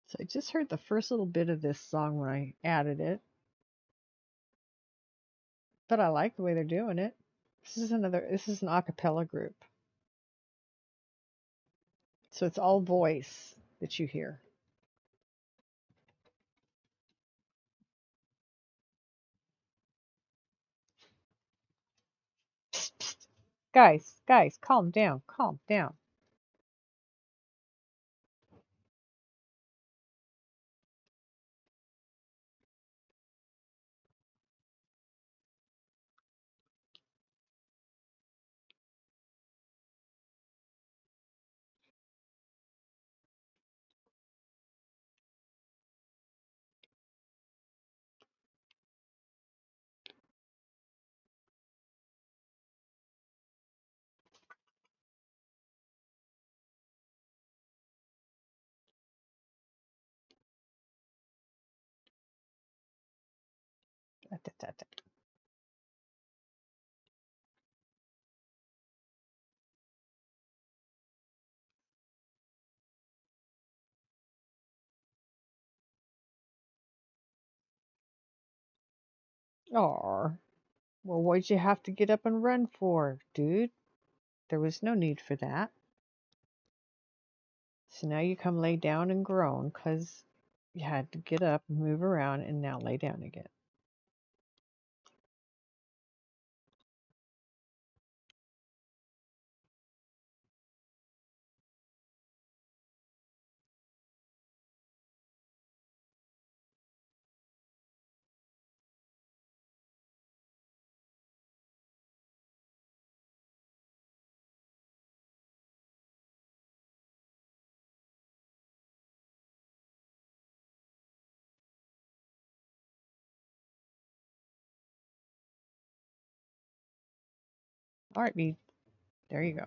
So I just heard the first little bit of this song when I added it, but I like the way they're doing it. This is an a cappella group. So it's all voice that you hear. Psst, psst. Guys, calm down, calm down. Da, da, da, da. Aw. Well, what'd you have to get up and run for, dude? There was no need for that. So now you come lay down and groan because you had to get up and move around and now lay down again. All right, Bee. There you go.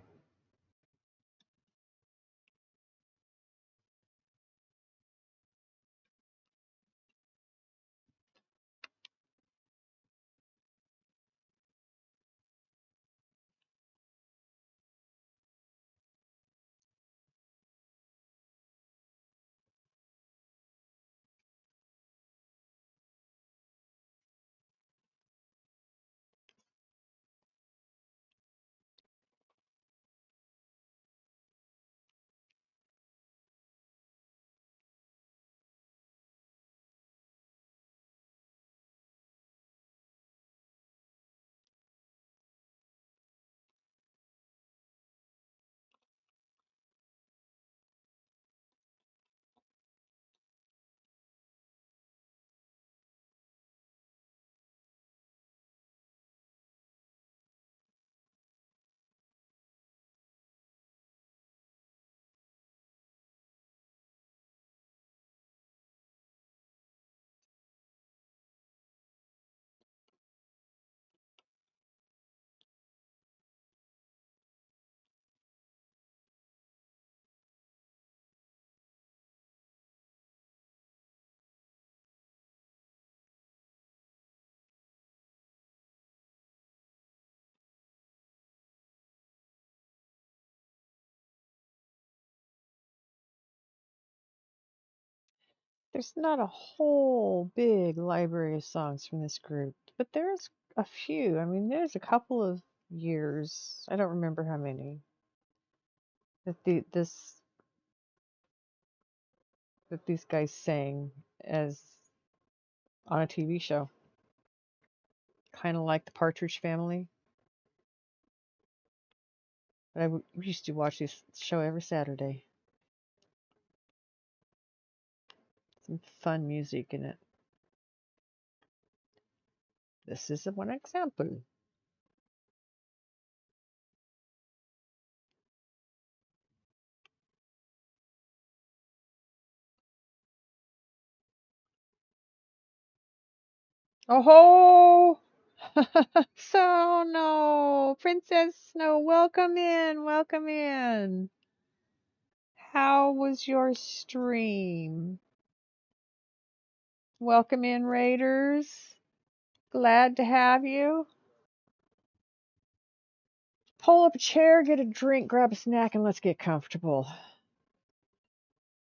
There's not a whole big library of songs from this group, but there's a few. I mean, there's a couple of years. I don't remember how many that these guys sang as on a TV show, kind of like the Partridge Family. But we used to watch this show every Saturday. Some fun music in it. This is one example. Oh ho! So no, Princess Snow, welcome in, welcome in. How was your stream? Welcome in, Raiders. Glad to have you. Pull up a chair, get a drink, grab a snack, and let's get comfortable.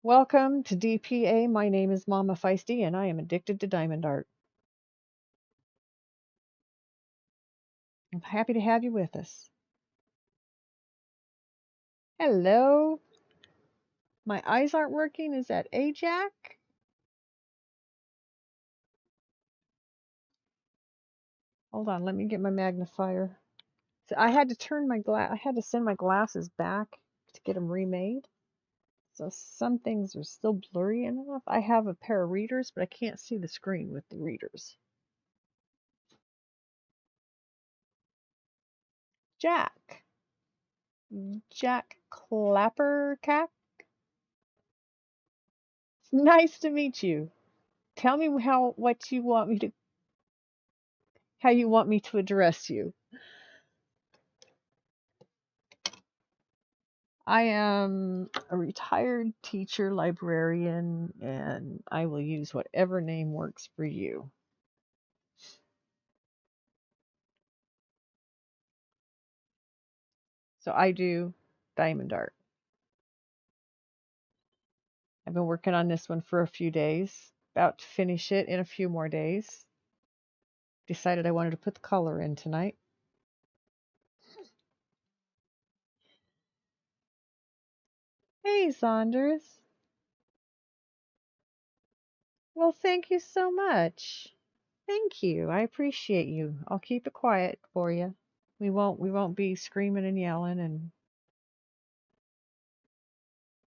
Welcome to DPA. My name is Mama Feisty, and I am addicted to diamond art. I'm happy to have you with us. Hello. My eyes aren't working. Is that Ajax? Hold on, let me get my magnifier. So I had to I had to send my glasses back to get them remade. So some things are still blurry enough. I have a pair of readers, but I can't see the screen with the readers. Jack. Jack Clappercack. Nice to meet you. Tell me how you want me to address you. I am a retired teacher, librarian, and I will use whatever name works for you. So I do diamond art. I've been working on this one for a few days, about to finish it in a few more days. Decided I wanted to put the color in tonight. Hey, Saunders. Well, thank you so much. Thank you. I appreciate you. I'll keep it quiet for you. We won't be screaming and yelling and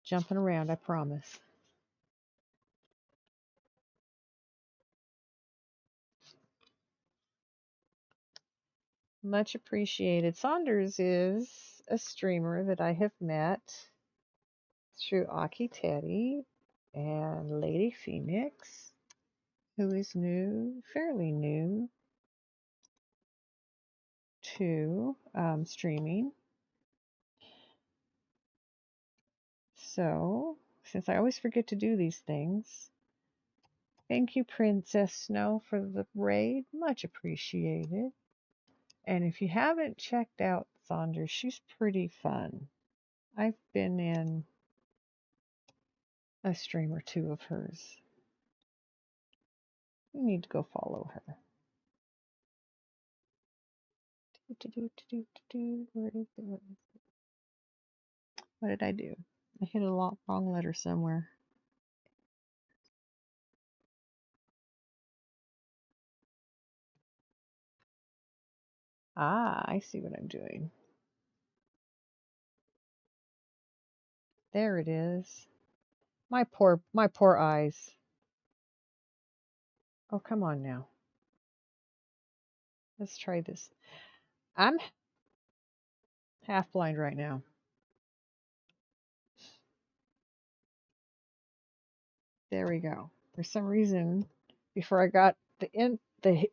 jumping around, I promise. Much appreciated. Saunders is a streamer that I have met through Aki Teddy and Lady Phoenix, who is fairly new to streaming. So, since I always forget to do these things, thank you, Princess Snow, for the raid. Much appreciated. And if you haven't checked out Saunders, she's pretty fun. I've been in a stream or two of hers. You need to go follow her. Where is it? What did I do? I hit a wrong letter somewhere. Ah, I see what I'm doing. There it is. My poor eyes. Oh, come on now. Let's try this. I'm half blind right now. There we go. For some reason, before I got the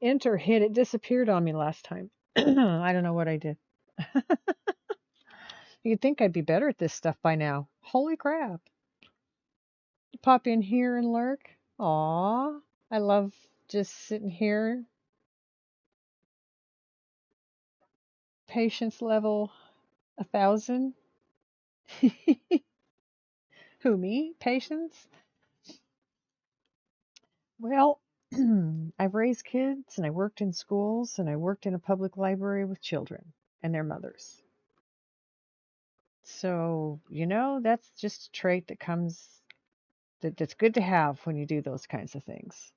enter hit, it disappeared on me last time. I don't know what I did. You'd think I'd be better at this stuff by now. Holy crap. Pop in here and lurk. Aw, I love just sitting here. Patience level 1,000. Who, me? Patience? Well, I've raised kids and I worked in schools and I worked in a public library with children and their mothers. So, that's just a trait that that's good to have when you do those kinds of things.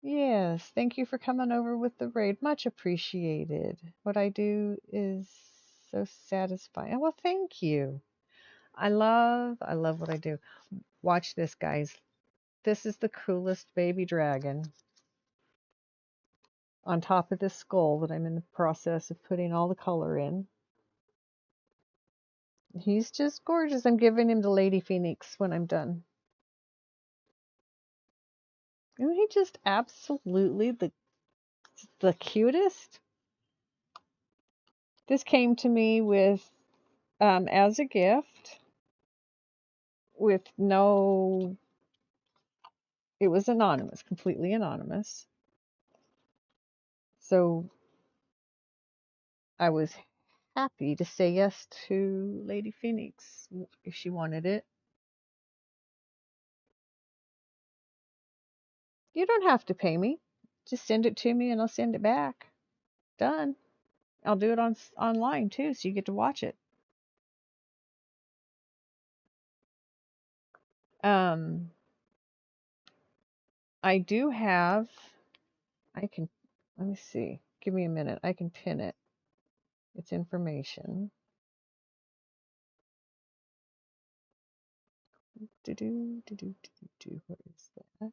Yes, thank you for coming over with the raid. Much appreciated. What I do is so satisfying. Oh, well, thank you. I love what I do. Watch this, guys. This is the coolest baby dragon on top of this skull that I'm in the process of putting all the color in. He's just gorgeous. I'm giving him to Lady Phoenix when I'm done. Isn't he just absolutely the cutest? This came to me with as a gift with no. It was anonymous, completely anonymous. So I was happy to say yes to Lady Phoenix if she wanted it. You don't have to pay me. Just send it to me and I'll send it back. Done. I'll do it online too, so you get to watch it. Um, I do have. I can. Let me see. Give me a minute. I can pin it. It's information. Do do do do do do. What is that?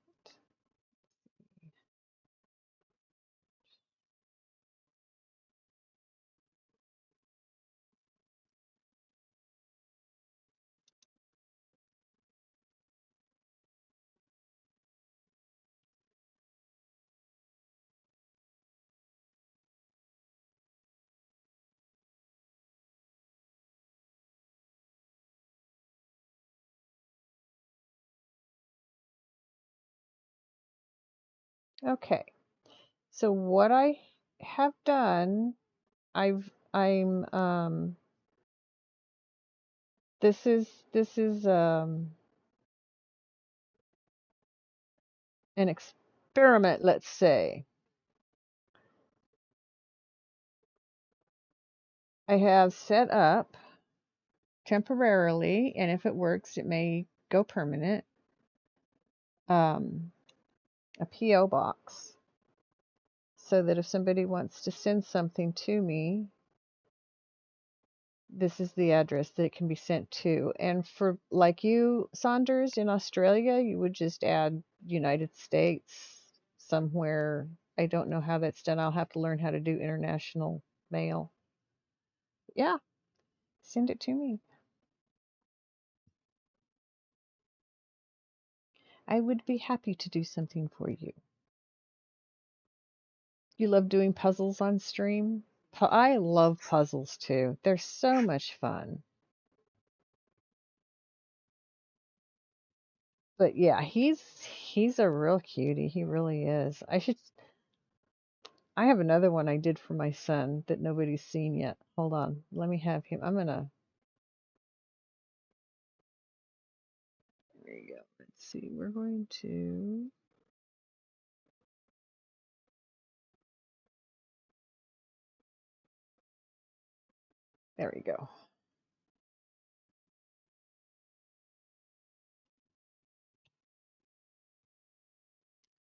Okay. So what I have done, I'm this is an experiment, let's say. I have set up temporarily, and if it works, it may go permanent. A PO box, so that if somebody wants to send something to me, this is the address that it can be sent to. And for like you, Saunders, in Australia, you would just add United States somewhere. I don't know how that's done. I'll have to learn how to do international mail. Yeah, send it to me. I would be happy to do something for you. You love doing puzzles on stream? I love puzzles too. They're so much fun. But yeah, he's a real cutie. He really is. I have another one I did for my son that nobody's seen yet. Hold on. Let me have him. There you go. Let's see. We're going to There we go.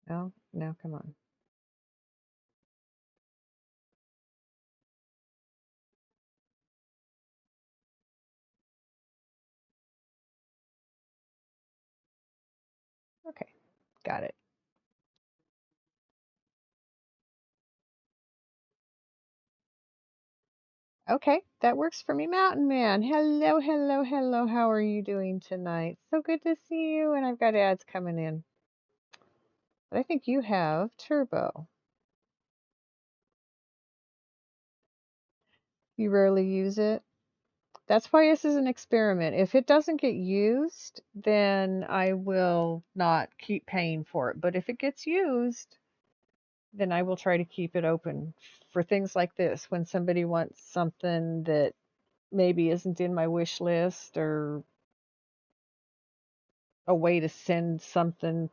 Oh, now come on. Okay, got it. Okay, that works for me, Mountain Man. Hello, hello, hello. How are you doing tonight? So good to see you, and I've got ads coming in. But I think you have Turbo. You rarely use it. That's why this is an experiment. If it doesn't get used, then I will not keep paying for it. But if it gets used, then I will try to keep it open for things like this when somebody wants something that maybe isn't in my wish list or a way to send something.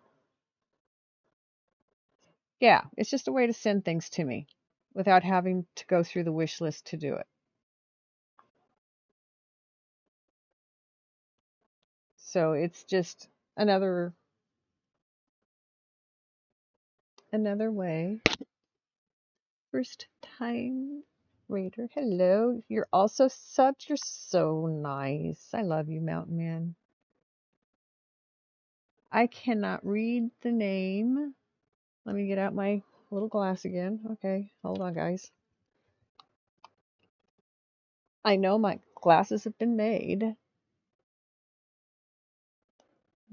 Yeah, it's just a way to send things to me without having to go through the wish list to do it. So it's just another way. First time reader. Hello. You're also subbed. You're so nice. I love you, Mountain Man. I cannot read the name. Let me get out my little glass again. Okay, hold on, guys. I know my glasses have been made.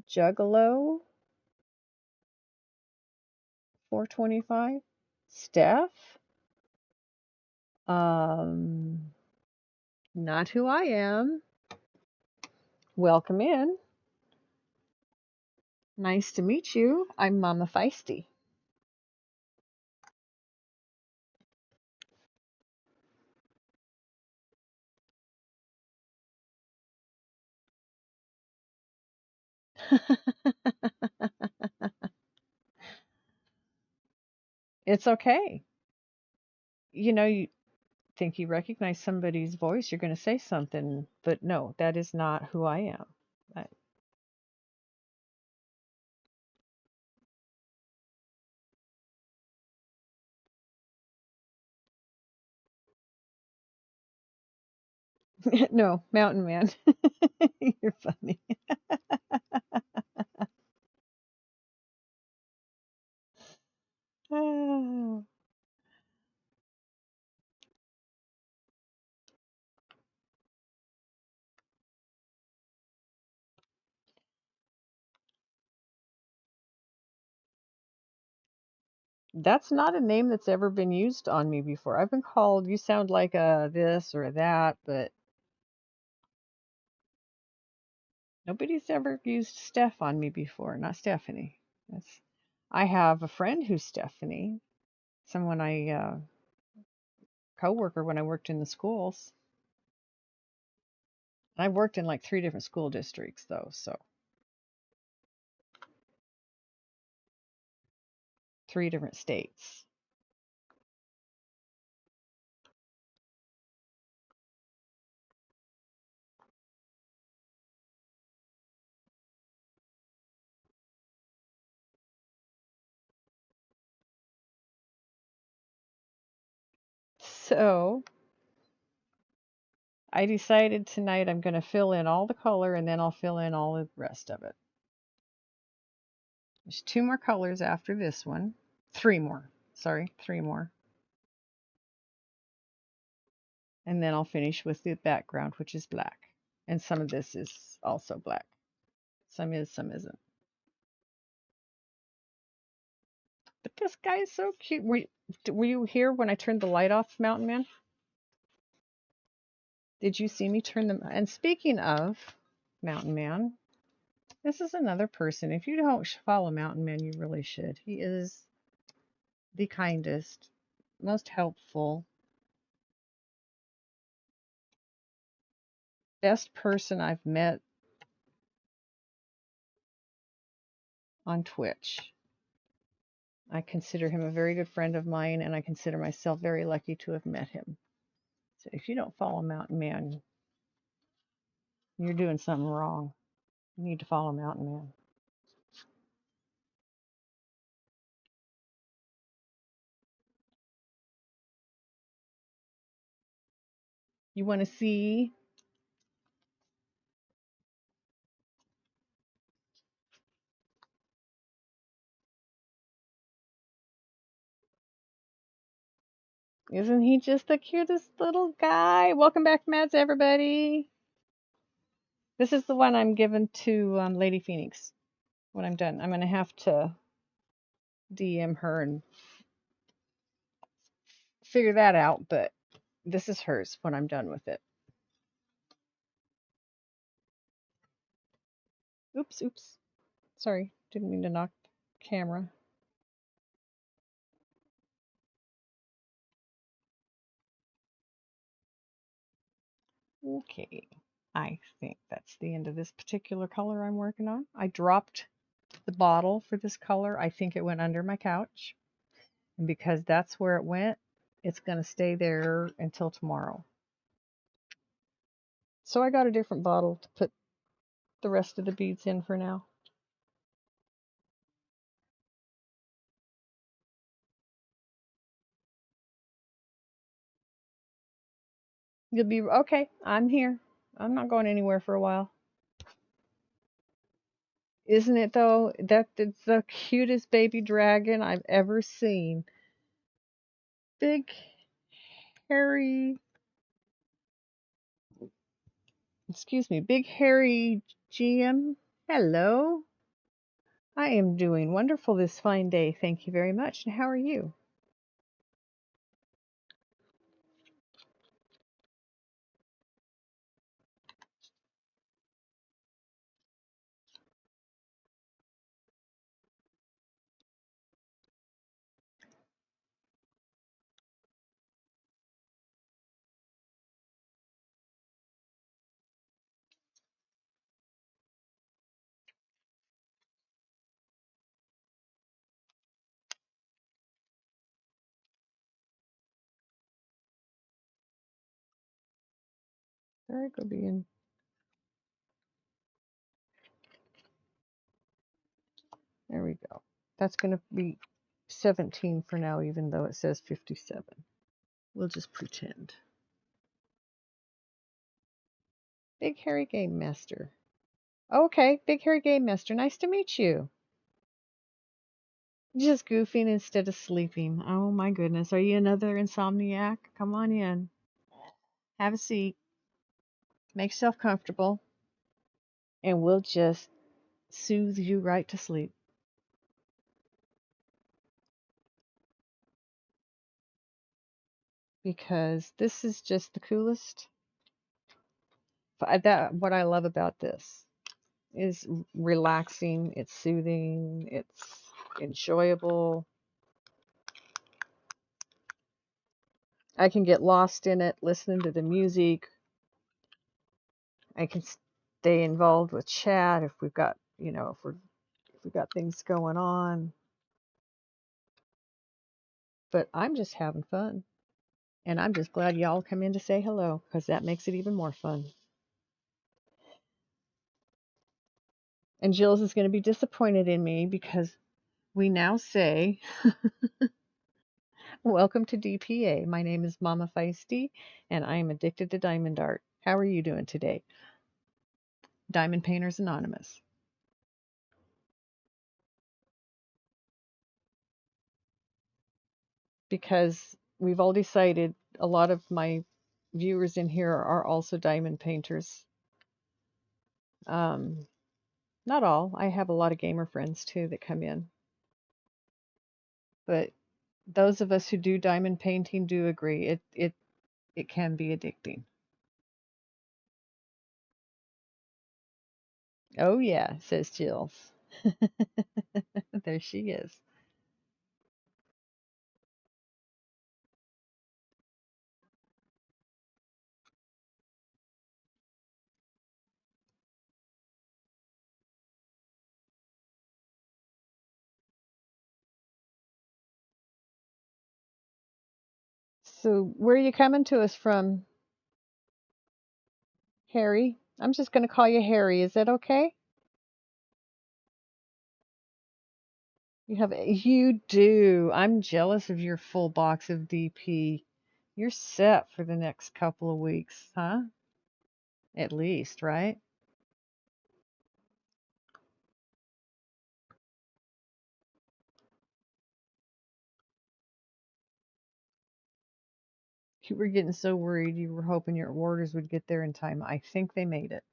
Juggalo 425. Steph. Not who I am. Welcome in. Nice to meet you. I'm Mama Feisty. It's okay. You think you recognize somebody's voice, you're going to say something, but no, that is not who I am. I, no, Mountain Man. You're funny. Ah. That's not a name that's ever been used on me before. I've been called, you sound like a this or that, but nobody's ever used Steph on me before, not Stephanie. That's, I have a friend who's Stephanie, someone coworker when I worked in the schools. I worked in like 3 different school districts though, so 3 different states. So I decided tonight I'm going to fill in all the color and then I'll fill in all the rest of it. There's 2 more colors after this one. 3 more. Sorry, 3 more. And then I'll finish with the background, which is black. And some of this is also black. Some is, some isn't. But this guy is so cute. Were you here when I turned the light off, Mountain Man? Did you see me turn them? And speaking of Mountain Man, this is another person. If you don't follow Mountain Man, you really should. He is the kindest, most helpful, best person I've met on Twitch. I consider him a very good friend of mine, and I consider myself very lucky to have met him. So if you don't follow Mountain Man, you're doing something wrong. You need to follow Mountain Man. You want to see? Isn't he just the cutest little guy? Welcome back, Mads, everybody. This is the one I'm giving to Lady Phoenix when I'm done. I'm going to have to DM her and figure that out, but this is hers when I'm done with it. Oops, oops. Sorry, didn't mean to knock the camera. Okay, I think that's the end of this particular color I'm working on. I dropped the bottle for this color. I think it went under my couch. And because that's where it went, it's going to stay there until tomorrow. So I got a different bottle to put the rest of the beads in for now. You'll be okay. I'm here. I'm not going anywhere for a while. Isn't it though? It's the cutest baby dragon I've ever seen. Big, hairy, excuse me, big, hairy GM. Hello. I am doing wonderful this fine day. Thank you very much. And how are you? There I go being. There we go. That's going to be 17 for now, even though it says 57. We'll just pretend. Big Hairy Game Master. Okay, Big Hairy Game Master. Nice to meet you. Just goofing instead of sleeping. Oh my goodness. Are you another insomniac? Come on in. Have a seat. Make yourself comfortable. And we'll just soothe you right to sleep. Because this is just the coolest. What I love about this is relaxing, it's soothing, it's enjoyable. I can get lost in it, listening to the music. I can stay involved with chat if we've got, if we've got things going on. But I'm just having fun. And I'm just glad y'all come in to say hello, because that makes it even more fun. And Jill's is going to be disappointed in me because we now say, welcome to DPA. My name is Mama Feisty, and I am addicted to diamond art. How are you doing today? Diamond Painters Anonymous. Because we've all decided a lot of my viewers in here are also diamond painters. Um, Not all. I have a lot of gamer friends too that come in. But those of us who do diamond painting do agree it can be addicting. Oh yeah, says Jills. There she is. So where are you coming to us from, Harry? I'm just going to call you Harry. Is that okay? You do. I'm jealous of your full box of DP. You're set for the next couple of weeks, huh? At least, right? You were getting so worried. You were hoping your orders would get there in time. I think they made it.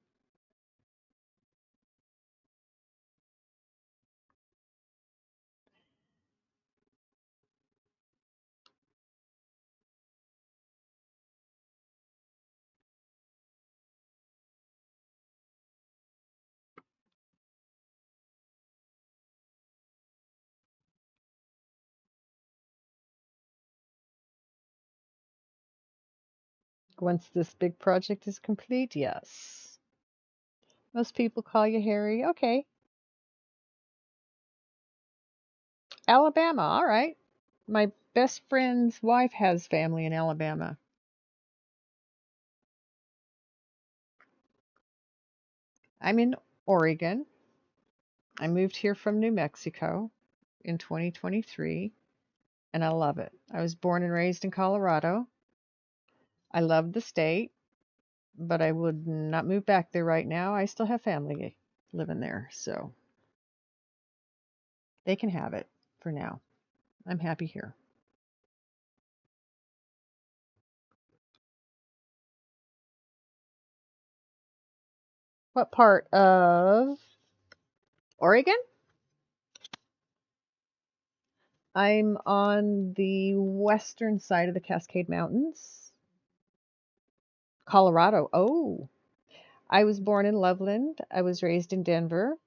Once this big project is complete, yes. Most people call you Harry. Okay. Alabama, all right. My best friend's wife has family in Alabama. I'm in Oregon. I moved here from New Mexico in 2023, and I love it. I was born and raised in Colorado. I love the state, but I would not move back there right now. I still have family living there, so they can have it for now. I'm happy here. What part of Oregon? I'm on the western side of the Cascade Mountains. Colorado. Oh, I was born in Loveland. I was raised in Denver,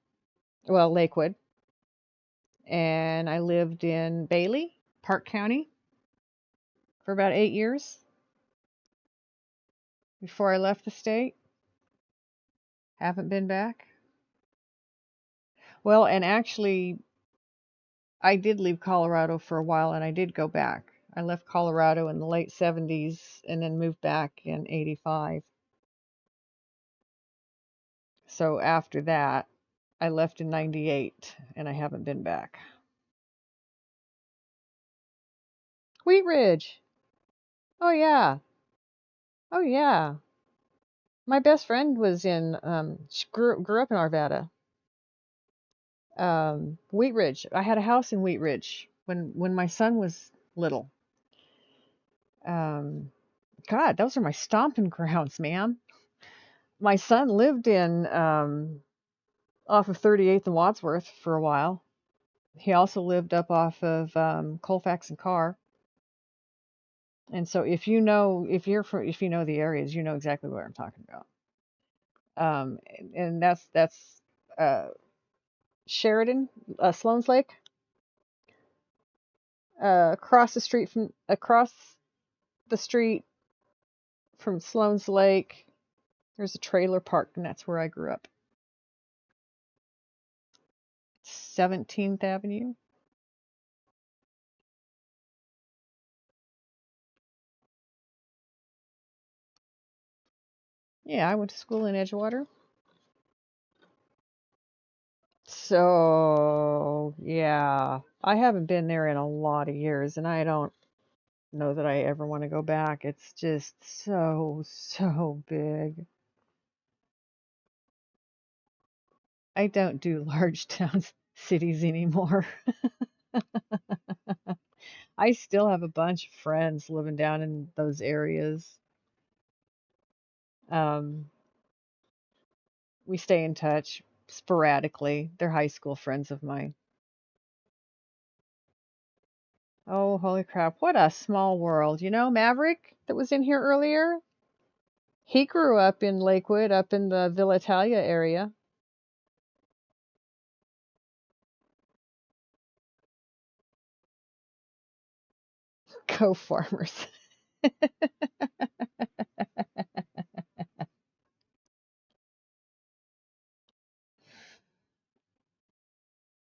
well, Lakewood, and I lived in Bailey, Park County, for about 8 years before I left the state. Haven't been back. Well, and actually, I did leave Colorado for a while and I did go back. I left Colorado in the late 70s and then moved back in 85. So after that, I left in 98 and I haven't been back. Wheat Ridge. Oh, yeah. Oh, yeah. My best friend was in, she grew up in Arvada. Wheat Ridge. I had a house in Wheat Ridge when my son was little. Um, God, those are my stomping grounds, man. My son lived in off of 38th and Wadsworth for a while. He also lived up off of Colfax and Carr. And so if you know the areas, you know exactly what I'm talking about. And that's uh, Sheridan, Sloan's Lake, across the street from Sloan's Lake. There's a trailer park, and that's where I grew up. 17th Avenue. Yeah, I went to school in Edgewater. So, yeah, I haven't been there in a lot of years, and I don't know that I ever want to go back. It's just so big. I don't do large towns, cities anymore. I still have a bunch of friends living down in those areas. Um, we stay in touch sporadically. They're high school friends of mine. Oh, holy crap. What a small world. You know, Maverick that was in here earlier, he grew up in Lakewood, up in the Villa Italia area. Go Farmers.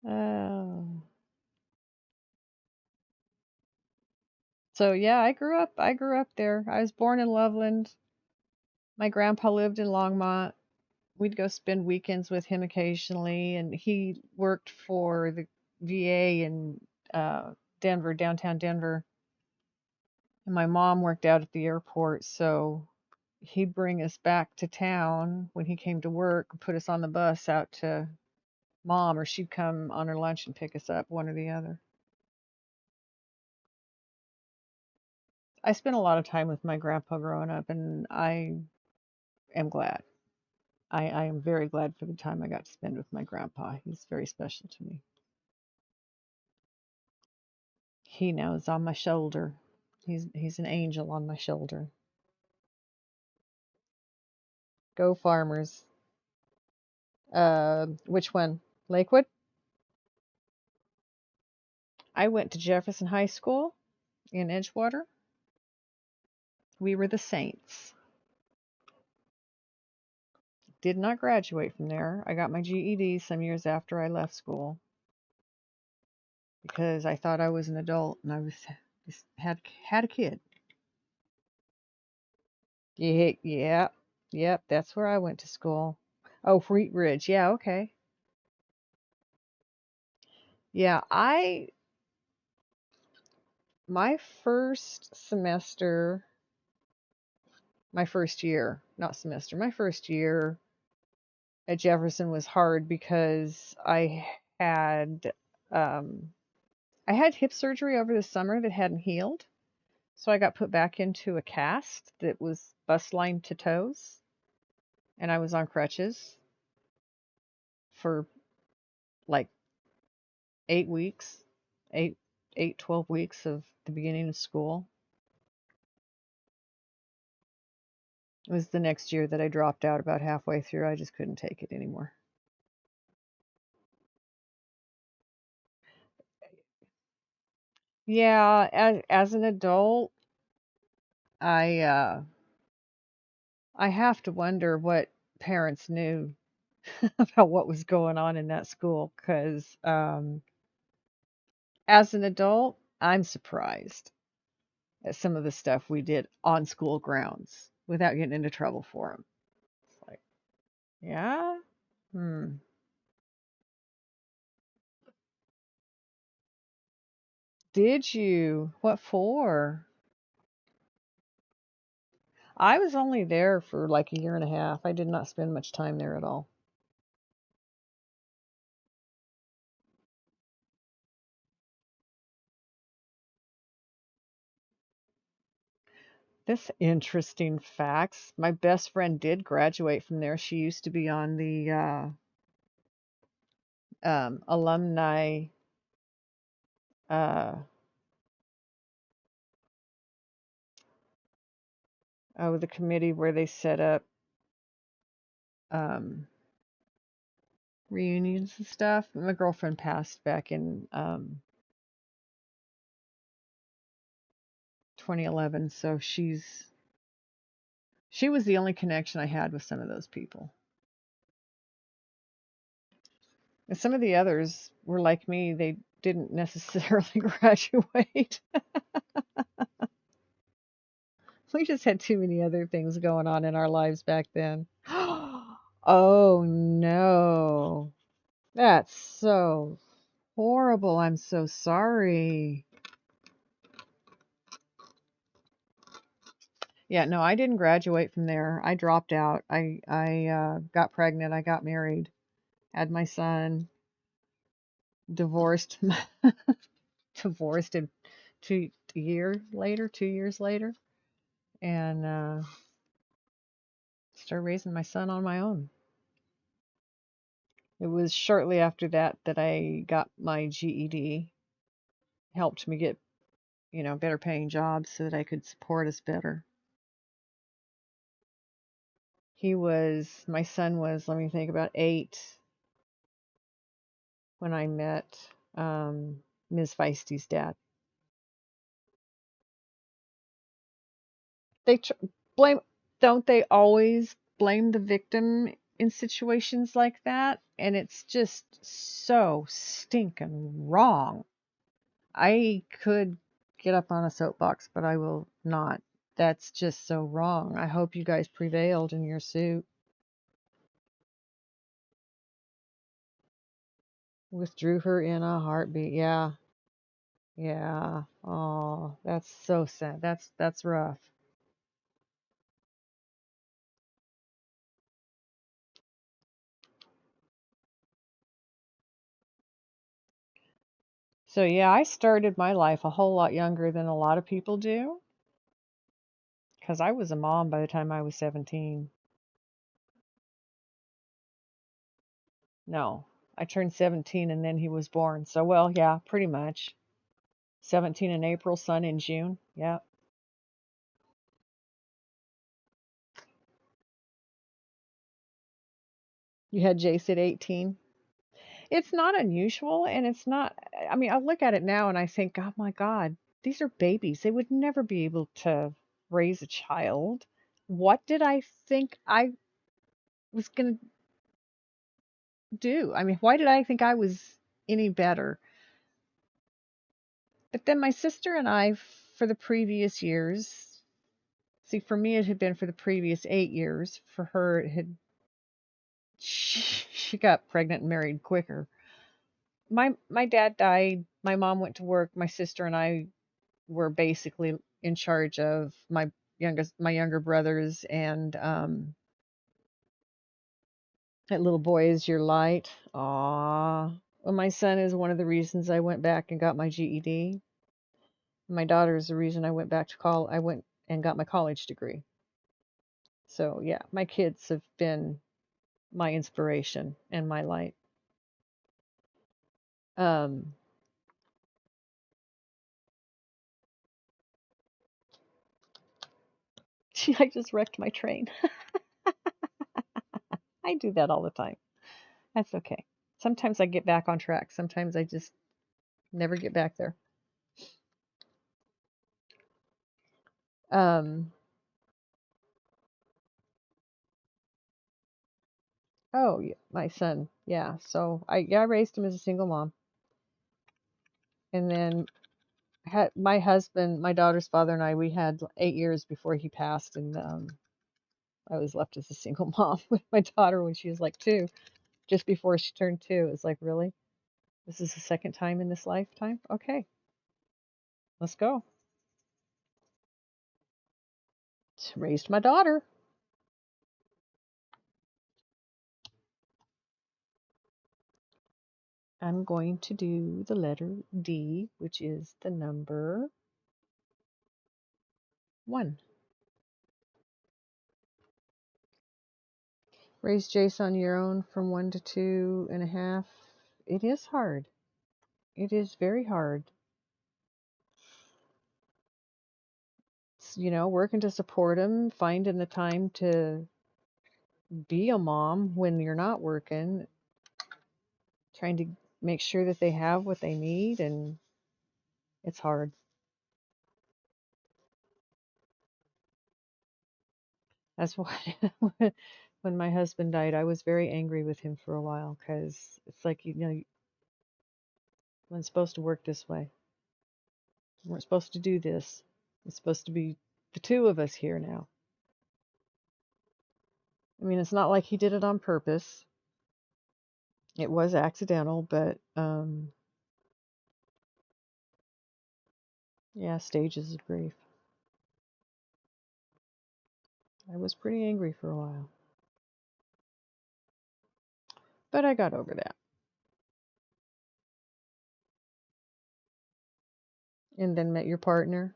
Oh. So yeah, I grew up there. I was born in Loveland. My grandpa lived in Longmont. We'd go spend weekends with him occasionally, and he worked for the VA in Denver, downtown Denver. And my mom worked out at the airport, so he'd bring us back to town when he came to work and put us on the bus out to mom, or she'd come on her lunch and pick us up, one or the other. I spent a lot of time with my grandpa growing up, and I am glad. I am very glad for the time I got to spend with my grandpa. He's very special to me. He knows on my shoulder. He's an angel on my shoulder. Go Farmers. Which one? Lakewood? I went to Jefferson High School in Edgewater. We were the Saints. did not graduate from there. I got my GED some years after I left school because I thought I was an adult and I was just had a kid. Yeah, yeah, yep. That's where I went to school. Oh, Wheat Ridge. Yeah, okay. Yeah, I my first semester, my first year, not semester, my first year at Jefferson was hard because had um I had hip surgery over the summer that hadn't healed. So I got put back into a cast that was bust lined to toes, and I was on crutches for like 8 weeks, eight, 12 weeks of the beginning of school. It was the next year that I dropped out about halfway through. I just couldn't take it anymore. Yeah, as an adult, I I have to wonder what parents knew about what was going on in that school because as an adult, I'm surprised at some of the stuff we did on school grounds without getting into trouble for them. It's like, yeah, hmm. Did you? What for? I was only there for like a year and a half. I did not spend much time there at all. This interesting facts. My best friend did graduate from there. She used to be on the alumni uh, the committee where they set up um, reunions and stuff. My girlfriend passed back in 2011, so she was the only connection I had with some of those people. And some of the others were like me, they didn't necessarily graduate. We just had too many other things going on in our lives back then. Oh no. That's so horrible. I'm so sorry. Yeah, no, I didn't graduate from there. I dropped out. I got pregnant. I got married, had my son, divorced, divorced in 2 years later, and started raising my son on my own. It was shortly after that that I got my GED, helped me get, better paying jobs so that I could support us better. My son was, let me think, about 8 when I met Ms. Feisty's dad. They blame, don't they always blame the victim in situations like that? And it's just so stinking wrong. I could get up on a soapbox, but I will not. That's just so wrong. I hope you guys prevailed in your suit. Withdrew her in a heartbeat. Yeah. Yeah. Oh, that's so sad. That's rough. So yeah, I started my life a whole lot younger than a lot of people do because I was a mom by the time I was 17. No, I turned 17 and then he was born. So well, yeah, pretty much. 17 in April, son in June. Yeah. You had Jace at 18. It's not unusual and it's not, I mean, I look at it now and I think, oh my God, these are babies. They would never be able to raise a child. What did I think? was going to do. I mean, why did I think I was any better? But then my sister and I, for the previous years, see, for me, it had been for the previous 8 years. For her, it had, she got pregnant and married quicker. My dad died. My mom went to work. My sister and I were basically in charge of my younger brothers, and that little boy is your light. Aww. Well, my son is one of the reasons I went back and got my GED. My daughter is the reason I went back to college. I went and got my college degree. So yeah, my kids have been my inspiration and my light. Um, I just wrecked my train. I do that all the time. That's okay. Sometimes I get back on track. Sometimes I just never get back there. Um, oh, yeah, my son. Yeah. So I raised him as a single mom, and then had my husband, my daughter's father, and I. We had 8 years before he passed, and I was left as a single mom with my daughter when she was like 2, just before she turned 2. It was like, really? This is the second time in this lifetime? Okay, let's go. Raised my daughter. I'm going to do the letter D, which is the number 1. Raise Jace on your own from 1 to 2.5. It is hard. It is very hard. Working to support him, finding the time to be a mom when you're not working, trying to make sure that they have what they need, and it's hard. That's why when my husband died, I was very angry with him for a while, because it's like, you weren't supposed to work this way. You weren't supposed to do this. It's supposed to be the two of us here now. I mean, it's not like he did it on purpose. It was accidental, but yeah, stages of grief. I was pretty angry for a while, but I got over that. And then met your partner.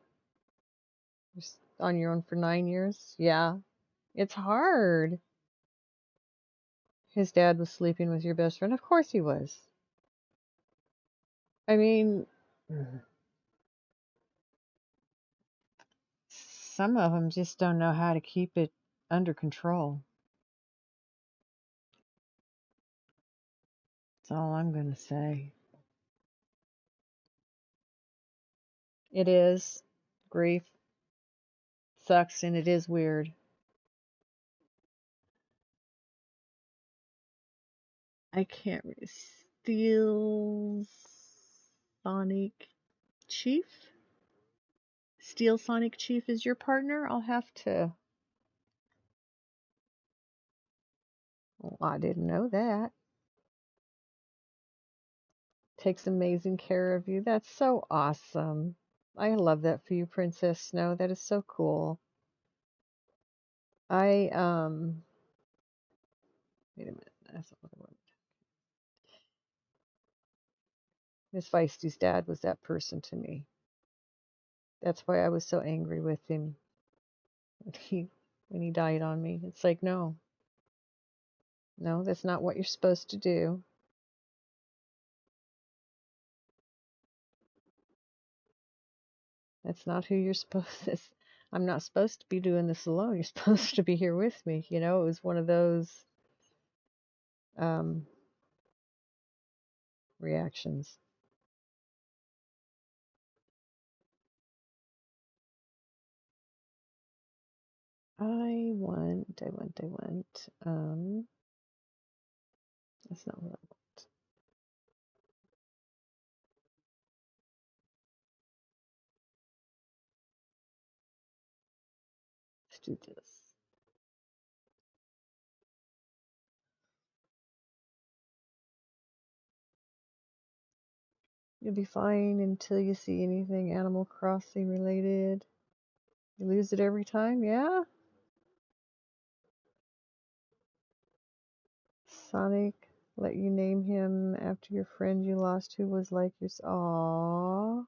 Just on your own for 9 years. Yeah, it's hard. His dad was sleeping with your best friend. Of course he was. I mean, some of them just don't know how to keep it under control. That's all I'm going to say. It is. Grief sucks, and it is weird. I can't read. Steel Sonic Chief? Steel Sonic Chief is your partner? I'll have to. Oh, I didn't know that. Takes amazing care of you. That's so awesome. I love that for you, Princess Snow. That is so cool. I wait a minute. That's not what I wanted. Miss Feisty's dad was that person to me. That's why I was so angry with him when he died on me. It's like, no, no, that's not what you're supposed to do. That's not who you're supposed to. I'm not supposed to be doing this alone. You're supposed to be here with me. It was one of those um, reactions. I want. That's not what I want. Let's do this. You'll be fine until you see anything Animal Crossing related. You lose it every time, yeah? Sonic let you name him after your friend you lost who was like your... Aww.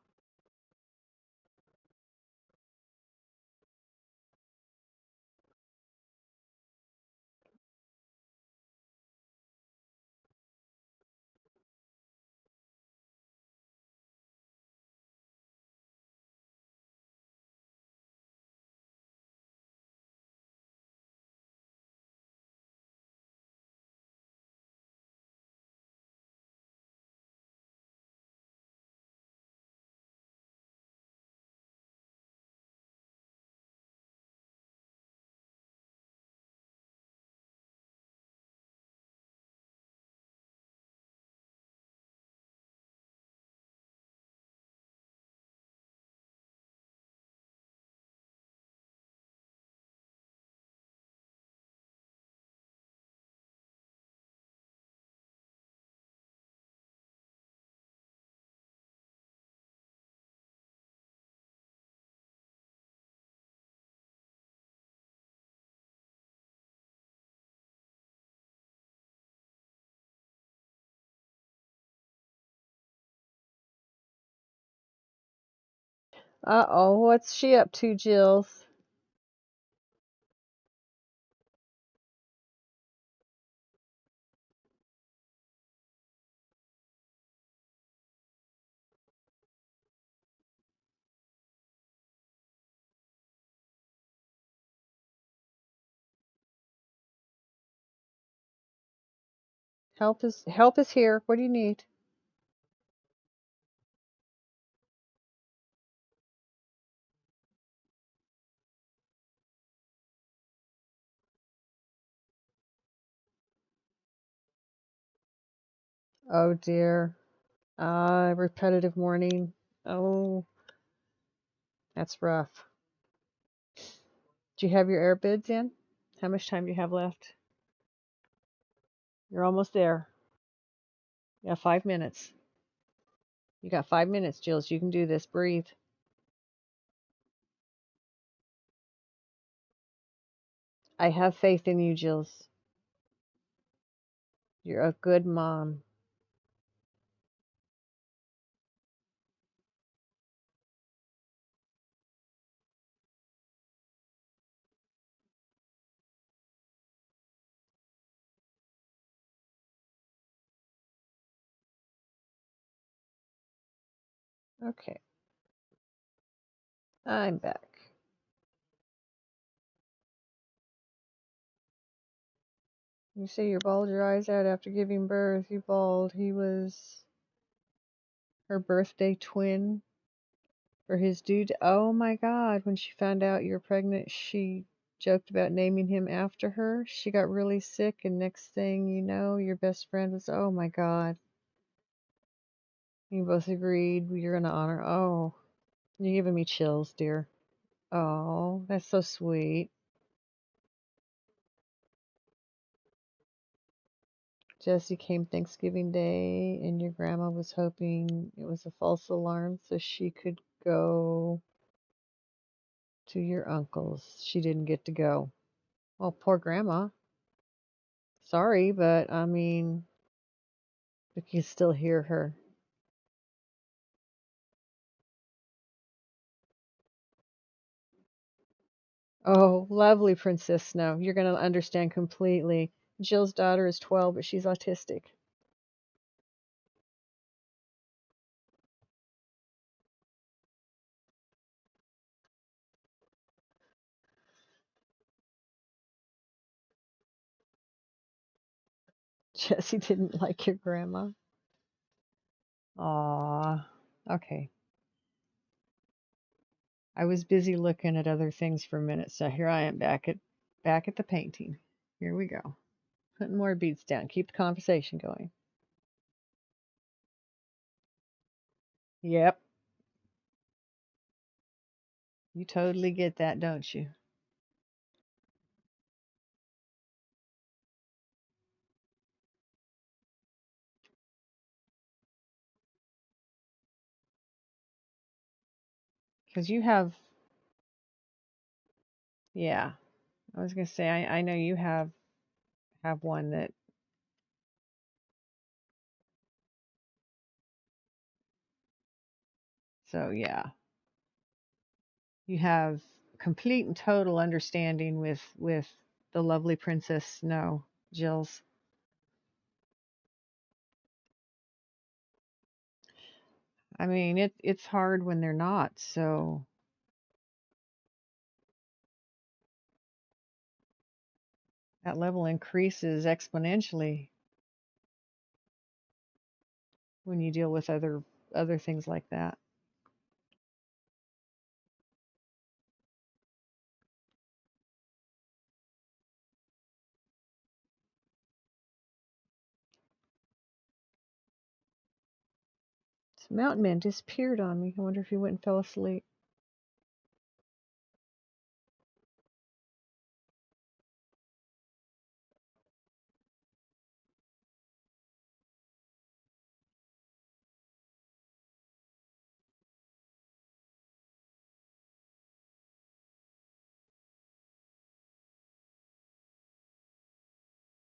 Uh-oh, what's she up to, Jills? Help is here. What do you need? Oh dear. Repetitive morning. Oh, that's rough. Do you have your earbuds in? How much time do you have left? You're almost there. Yeah, 5 minutes. You got 5 minutes, Jills. You can do this. Breathe. I have faith in you, Jills. You're a good mom. Okay, I'm back. You say you bawled your eyes out after giving birth. You bawled. He was her birthday twin for his dude. Oh my God, when she found out you were pregnant, she joked about naming him after her. She got really sick, and next thing you know, your best friend was, oh my God. You both agreed you're going to honor. Oh, you're giving me chills, dear. Oh, that's so sweet. Jessie came Thanksgiving Day, and your grandma was hoping it was a false alarm so she could go to your uncle's. She didn't get to go. Well, poor grandma. Sorry, but I mean, you can still hear her. Oh, lovely Princess Snow. You're going to understand completely. Jill's daughter is 12, but she's autistic. Jessie didn't like your grandma. Aw. Okay. I was busy looking at other things for a minute, so here I am back at the painting. Here we go. Putting more beads down. Keep the conversation going. Yep, you totally get that, don't you? Because you have, yeah. I was gonna say I know you have one that, so yeah, you have complete and total understanding with the lovely Princess Snow, Jill's. I mean, it's hard when they're not. So that level increases exponentially when you deal with other things like that. So Mountain Man disappeared on me. I wonder if he went and fell asleep.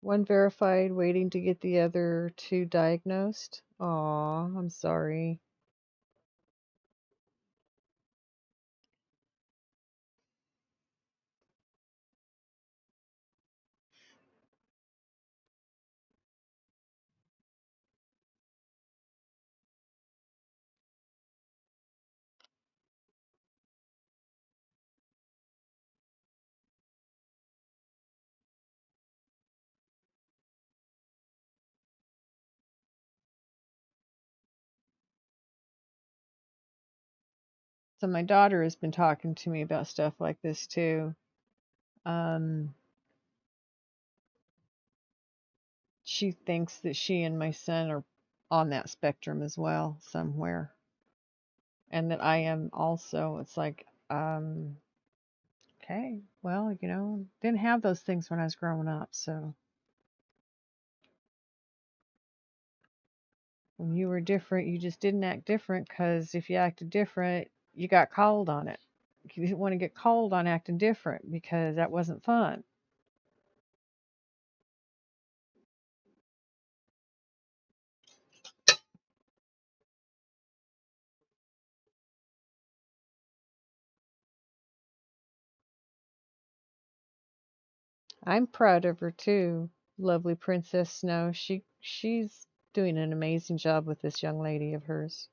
One verified, waiting to get the other two diagnosed. Aw, I'm sorry. So my daughter has been talking to me about stuff like this too. Um, she thinks that she and my son are on that spectrum as well somewhere, and that I am also. It's like, okay, well, didn't have those things when I was growing up. So when you were different, you just didn't act different because if you acted different, you got called on it. You didn't want to get called on acting different because that wasn't fun. I'm proud of her too, lovely Princess Snow. She's doing an amazing job with this young lady of hers.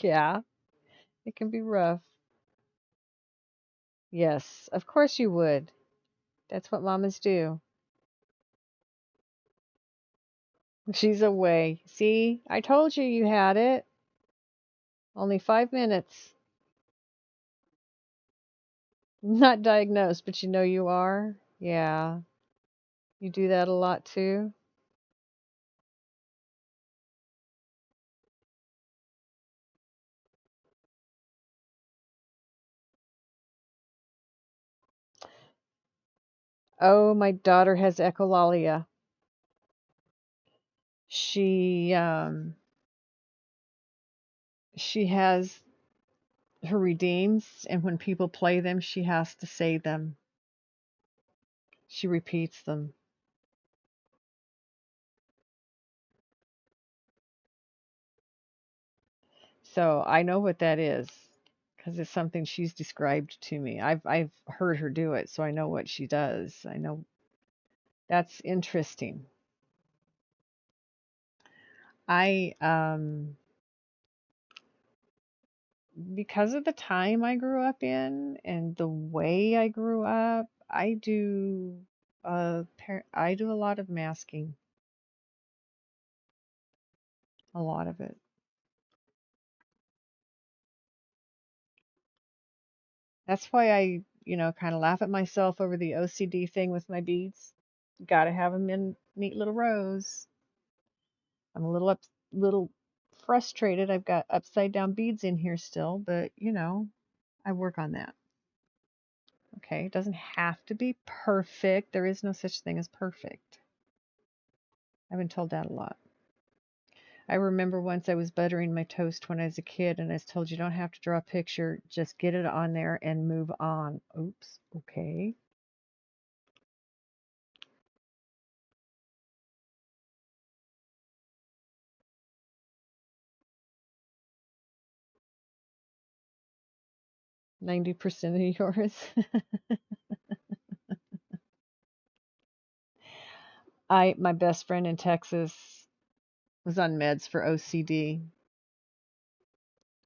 Yeah, it can be rough. Yes, of course you would. That's what mamas do. She's away. See, I told you you had it. Only 5 minutes. Not diagnosed, but you know you are. Yeah, you do that a lot too. Oh, my daughter has echolalia. She um she has her redeems, and when people play them, she has to say them. She repeats them. So I know what that is because it's something she's described to me. I've heard her do it, so I know what she does. I know that's interesting. I because of the time I grew up in and the way I grew up, I do a lot of masking, a lot of it. That's why I, kind of laugh at myself over the OCD thing with my beads. Got to have them in neat little rows. I'm a little frustrated. I've got upside down beads in here still, but I work on that. Okay, it doesn't have to be perfect. There is no such thing as perfect. I've been told that a lot. I remember once I was buttering my toast when I was a kid, and I was told you don't have to draw a picture, just get it on there and move on. Oops, okay. 90% of yours. My best friend in Texas was on meds for OCD.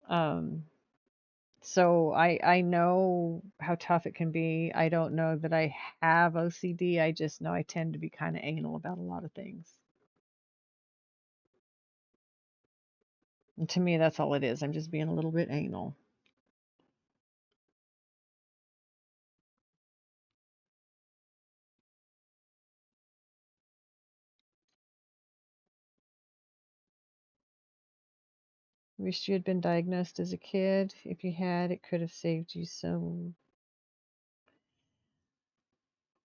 Um, so I know how tough it can be. I don't know that I have OCD. I just know I tend to be kind of anal about a lot of things. And to me, that's all it is. I'm just being a little bit anal. Wish you had been diagnosed as a kid. If you had, it could have saved you some.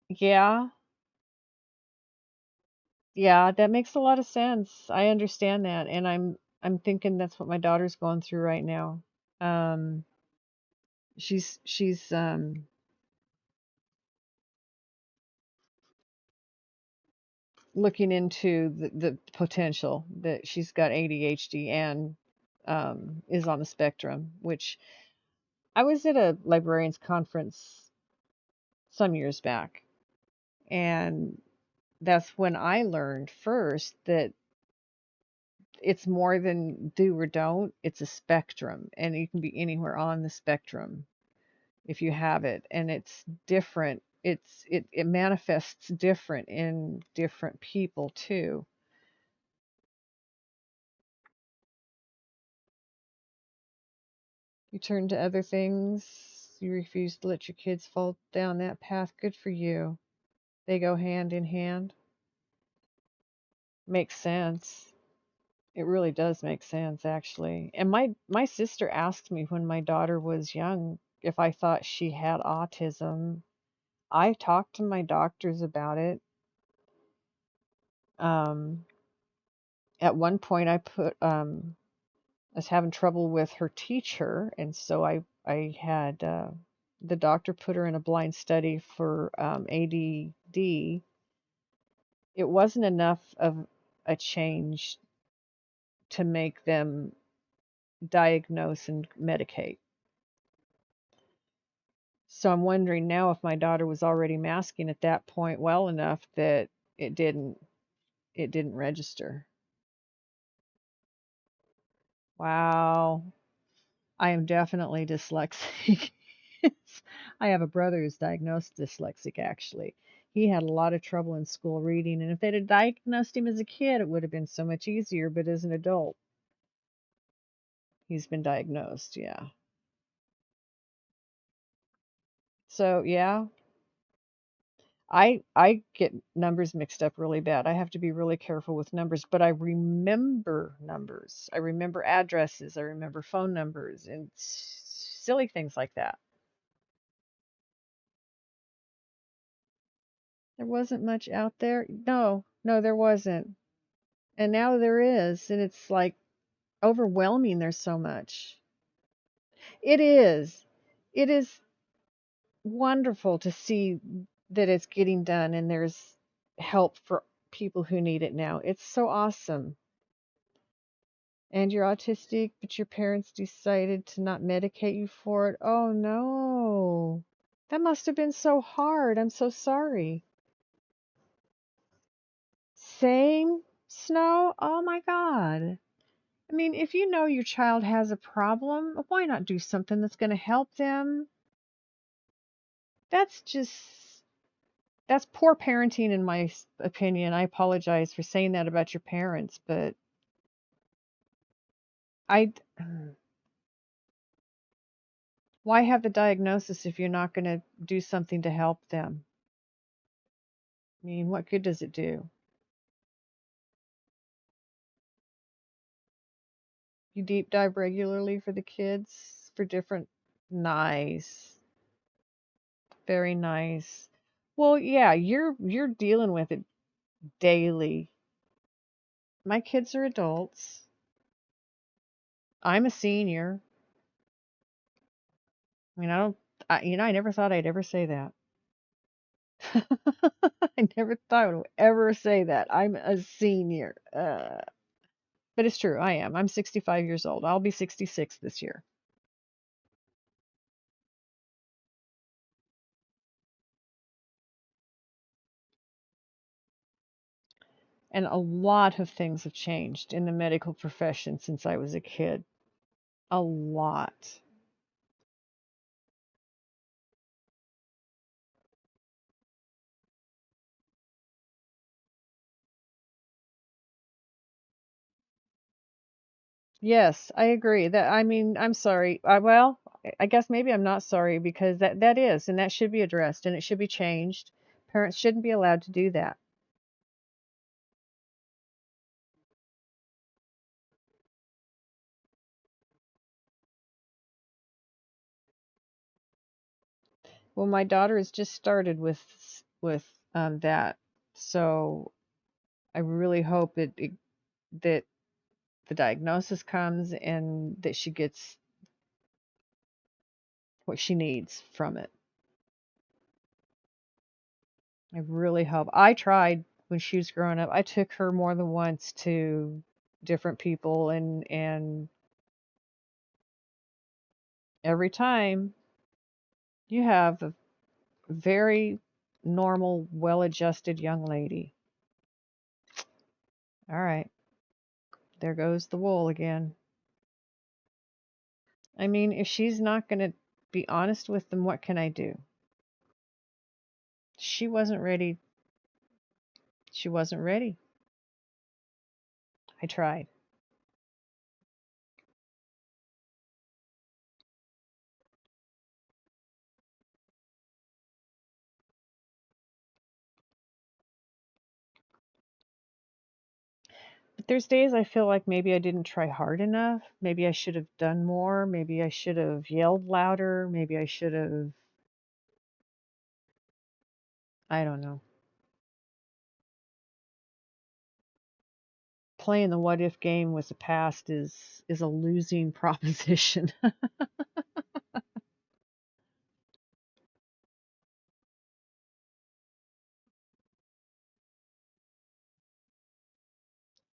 Yeah, yeah, that makes a lot of sense. I understand that, and I'm thinking that's what my daughter's going through right now. Um, she's looking into the potential that she's got ADHD and is on the spectrum, which I was at a librarians conference some years back, and that's when I learned first that it's more than do or don't. It's a spectrum, and you can be anywhere on the spectrum if you have it, and it's different. It manifests different in different people too. You turn to other things. You refuse to let your kids fall down that path. Good for you. They go hand in hand. Makes sense. It really does make sense, actually. And my sister asked me when my daughter was young if I thought she had autism. I talked to my doctors about it. Um, at one point, I was having trouble with her teacher, and so I had the doctor put her in a blind study for ADD. It wasn't enough of a change to make them diagnose and medicate. So I'm wondering now if my daughter was already masking at that point well enough that it didn't it didn't register. Wow. I am definitely dyslexic. I have a brother who's diagnosed dyslexic actually. He had a lot of trouble in school reading, and if they'd have diagnosed him as a kid, it would have been so much easier, but as an adult, he's been diagnosed, yeah. So, yeah, I get numbers mixed up really bad. I have to be really careful with numbers, but I remember numbers. I remember addresses, I remember phone numbers and silly things like that. There wasn't much out there. No, no, there wasn't. And now there is, and it's like overwhelming. There's so much. It is. It is wonderful to see that it's getting done and there's help for people who need it now. It's so awesome. And you're autistic, but your parents decided to not medicate you for it. Oh no. That must have been so hard. I'm so sorry. Same snow? Oh my God. I mean, if you know your child has a problem, why not do something that's going to help them? That's just that's poor parenting in my opinion. I apologize for saying that about your parents, but I why have the diagnosis if you're not going to do something to help them? I mean, what good does it do? You deep dive regularly for the kids for different nice. Very nice. Well, yeah, you're dealing with it daily. My kids are adults. I'm a senior. I mean, I never thought I'd ever say that. I never thought I would ever say that. I'm a senior. But it's true. I am. I'm 65 years old. I'll be 66 this year. And a lot of things have changed in the medical profession since I was a kid. A lot. Yes, I agree. That I mean, I'm sorry. Well, I guess maybe I'm not sorry because that is and that should be addressed and it should be changed. Parents shouldn't be allowed to do that. Well, my daughter has just started with that, so I really hope that the diagnosis comes and that she gets what she needs from it. I really hope. I tried when she was growing up. I took her more than once to different people and every time you have a very normal, well-adjusted young lady. All right, there goes the wool again. I mean, if she's not going to be honest with them, what can I do? She wasn't ready. She wasn't ready. I tried. But there's days I feel like maybe I didn't try hard enough. Maybe I should have done more. Maybe I should have yelled louder. Maybe I should have, I don't know. Playing the what if game with the past is a losing proposition.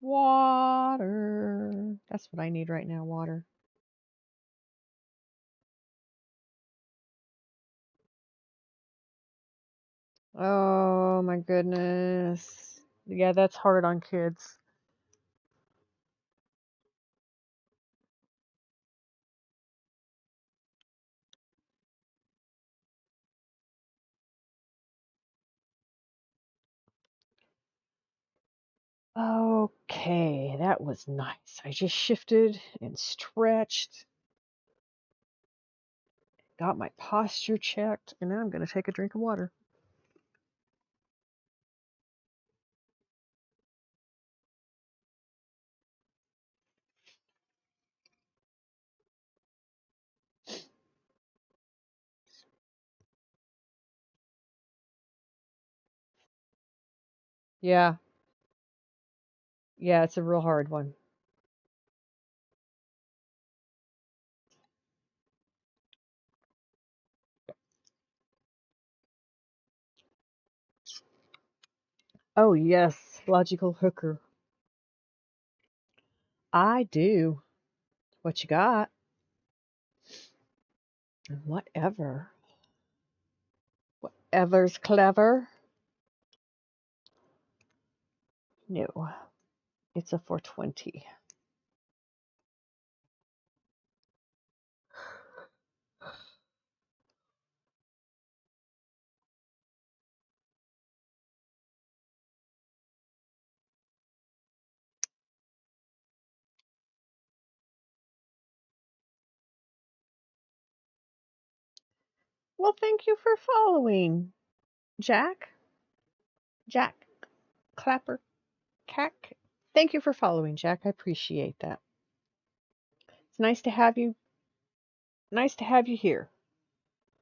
Water. That's what I need right now, water. Oh my goodness. Yeah, that's hard on kids. Okay, that was nice. I just shifted and stretched, got my posture checked, and now I'm going to take a drink of water. Yeah, yeah, it's a real hard one. Oh, yes, logical hooker. I do. What you got? Whatever. Whatever's clever. No, it's a 420. Well, thank you for following, Jack. Jack Clapper Cack. Thank you for following, Jack. I appreciate that. It's nice to have you. Nice to have you here.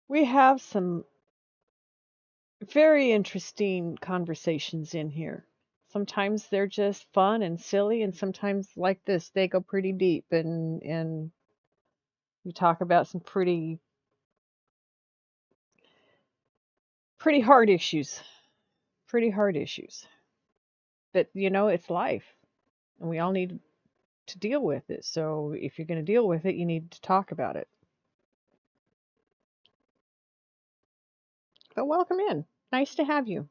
We have some very interesting conversations in here. Sometimes they're just fun and silly, and sometimes like this, they go pretty deep and we talk about some pretty hard issues. Pretty hard issues. But it's life, and we all need to deal with it. So if you're going to deal with it, you need to talk about it. But welcome in. Nice to have you.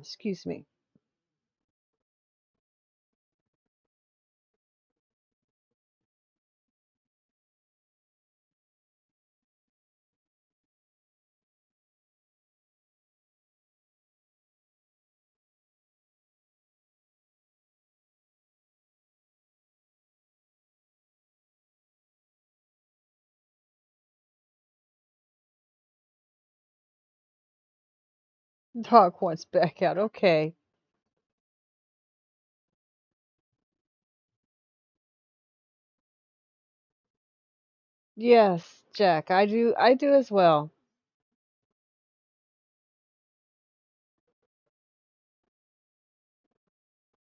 Excuse me. Dog wants back out. Okay. Yes, Jack. I do as well.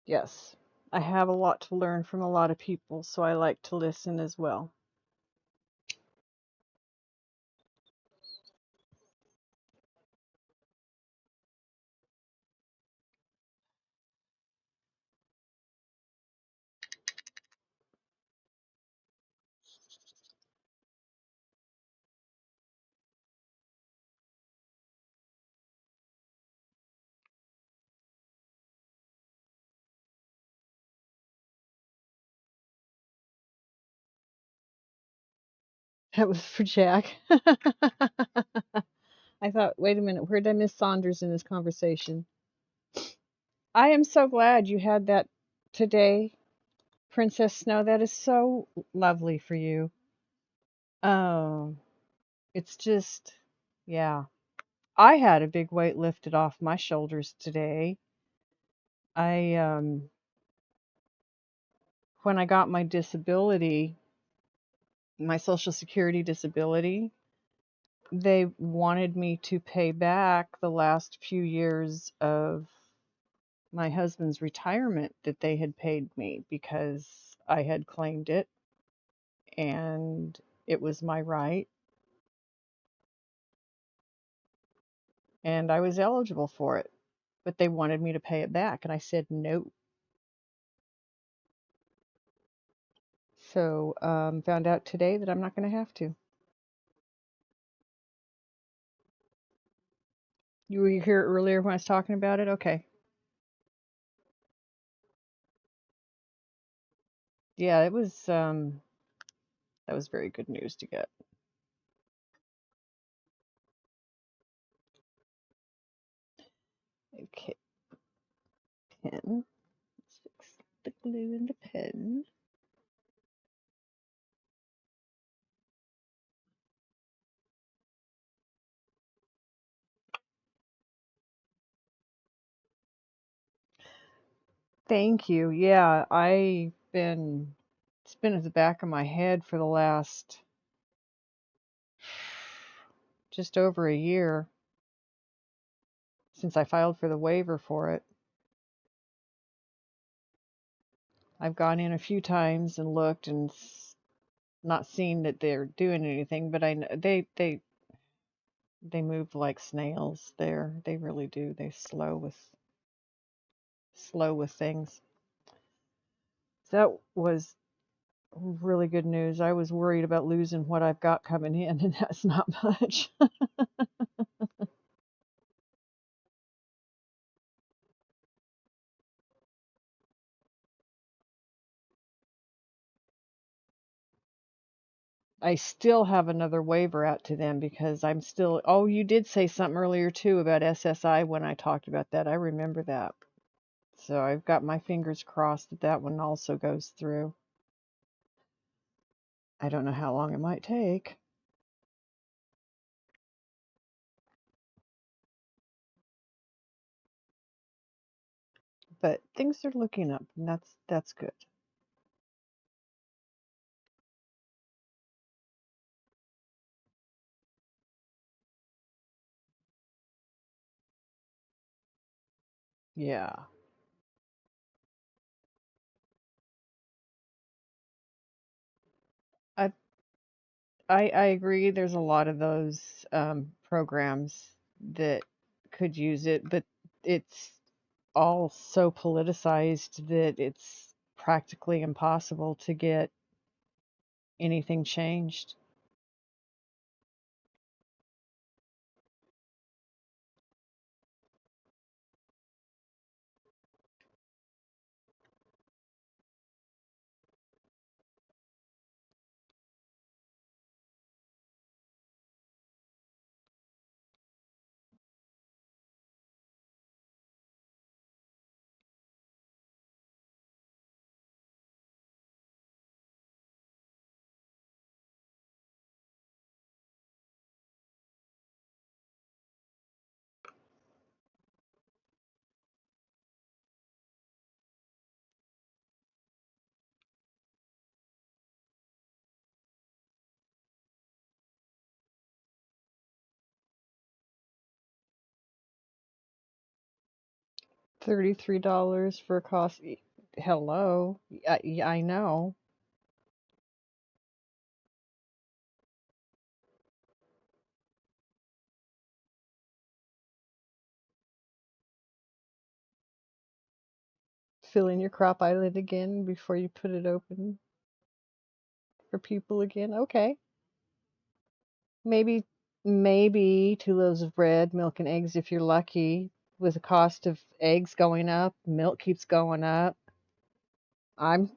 Yes. I have a lot to learn from a lot of people, so I like to listen as well. That was for Jack. I thought, wait a minute, where did I miss Saunders in this conversation? I am so glad you had that today, Princess Snow. That is so lovely for you. Oh, it's just, yeah. I had a big weight lifted off my shoulders today. I when I got my disability, my Social Security disability, they wanted me to pay back the last few years of my husband's retirement that they had paid me because I had claimed it and it was my right and I was eligible for it. But they wanted me to pay it back and I said no. So found out today that I'm not going to have to. You were here earlier when I was talking about it? Okay. Yeah, it was that was very good news to get. Okay. 10, 6. glue in the pen. Thank you. Yeah, it's been at the back of my head for the last just over a year since I filed for the waiver for it. I've gone in a few times and looked and not seen that they're doing anything, but I know they move like snails there. They really do. They slow with things. So that was really good news. I was worried about losing what I've got coming in, and that's not much. I still have another waiver out to them because I'm still. Oh, you did say something earlier too about SSI when I talked about that. I remember that. So I've got my fingers crossed that that one also goes through. I don't know how long it might take, but things are looking up, and that's good. Yeah. I I agree. There's a lot of those programs that could use it, but it's all so politicized that it's practically impossible to get anything changed. 33 for a coffee. Hello. I know. Fill in your crop island again before you put it open for people again. Okay. Maybe maybe 2 loaves of bread, milk and eggs if you're lucky. With the cost of eggs going up, milk keeps going up. I'm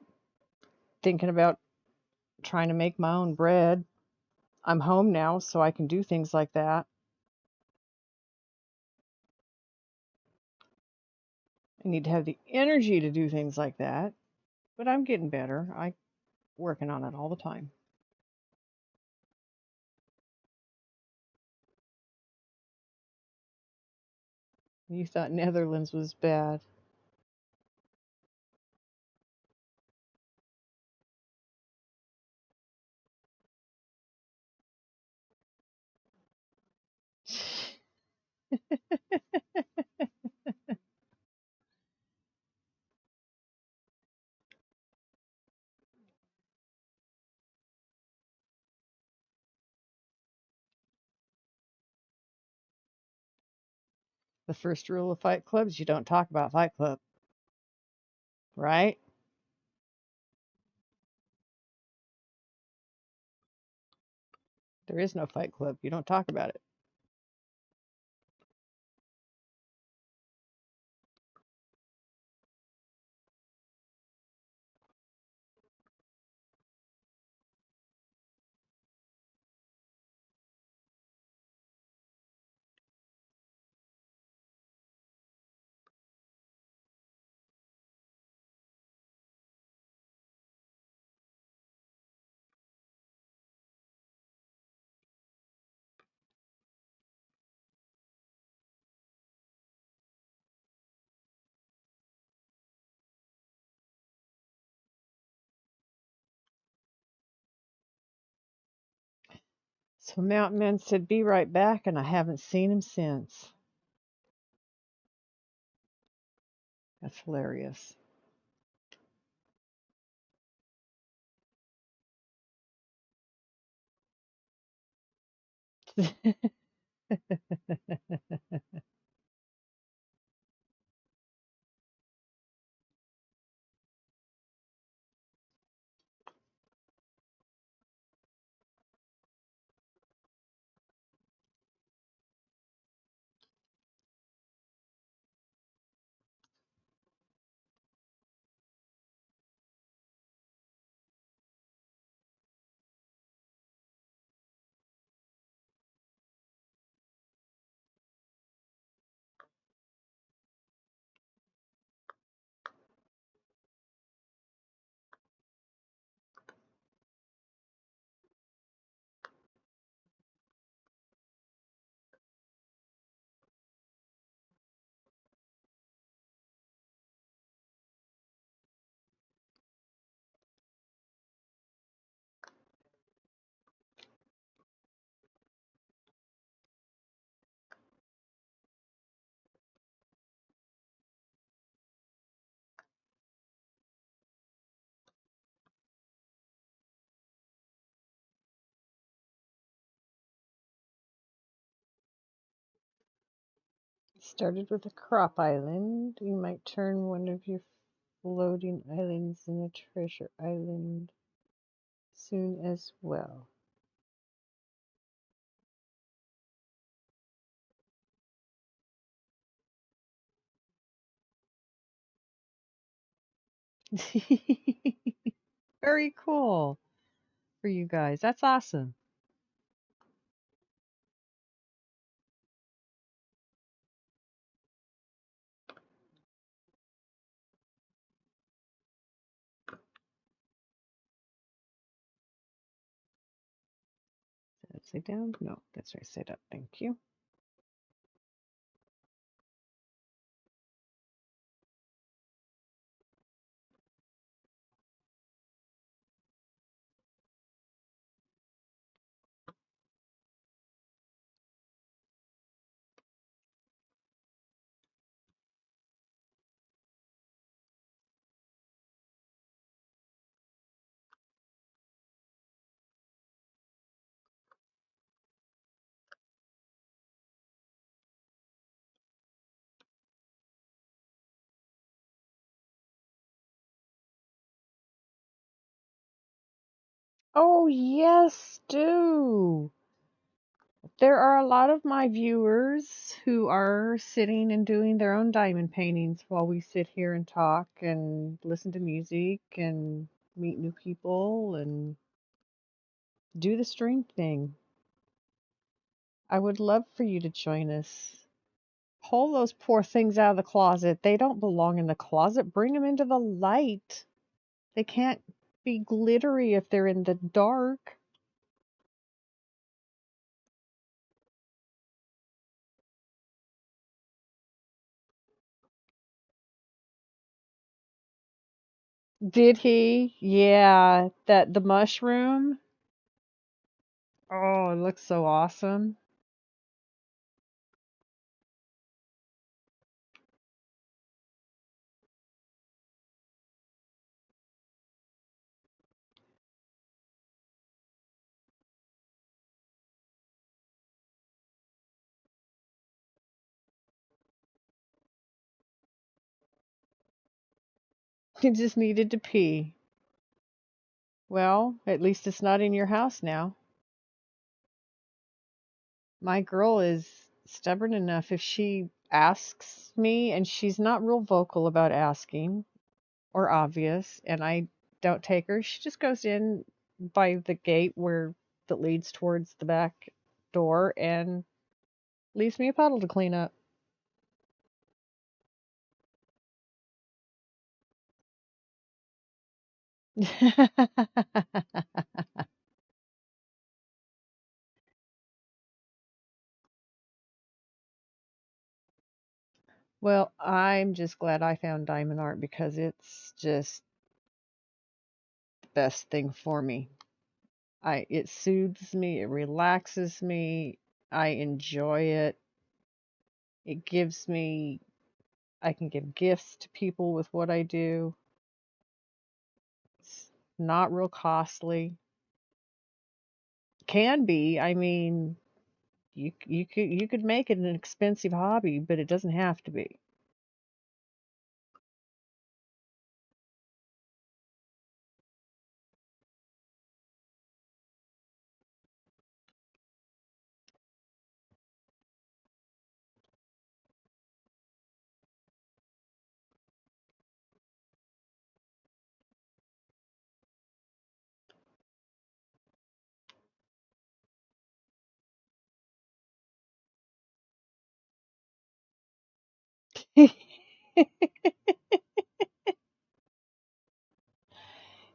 thinking about trying to make my own bread. I'm home now, so I can do things like that. I need to have the energy to do things like that, but I'm getting better. I'm working on it all the time. You thought Netherlands was bad. The first rule of Fight Club is you don't talk about Fight Club, right? There is no Fight Club. You don't talk about it. So Mountain Man said, "Be right back," and I haven't seen him since. That's hilarious. Started with a crop island. You might turn one of your floating islands in a treasure island soon as well. Very cool for you guys. That's awesome. Upside down? No, that's right side up. Thank you. Oh, yes, do. There are a lot of my viewers who are sitting and doing their own diamond paintings while we sit here and talk and listen to music and meet new people and do the stream thing. I would love for you to join us. Pull those poor things out of the closet. They don't belong in the closet. Bring them into the light. They can't be glittery if they're in the dark. Did he? Yeah, that the mushroom. Oh, it looks so awesome. He just needed to pee. Well, at least it's not in your house now. My girl is stubborn enough if she asks me, and she's not real vocal about asking or obvious, and I don't take her. She just goes in by the gate where that leads towards the back door and leaves me a puddle to clean up. Well, I'm just glad I found diamond art because it's just the best thing for me. It soothes me, it relaxes me, I enjoy it. It gives me I can give gifts to people with what I do. It's not real costly. Can be. I mean, you could make it an expensive hobby, but it doesn't have to be.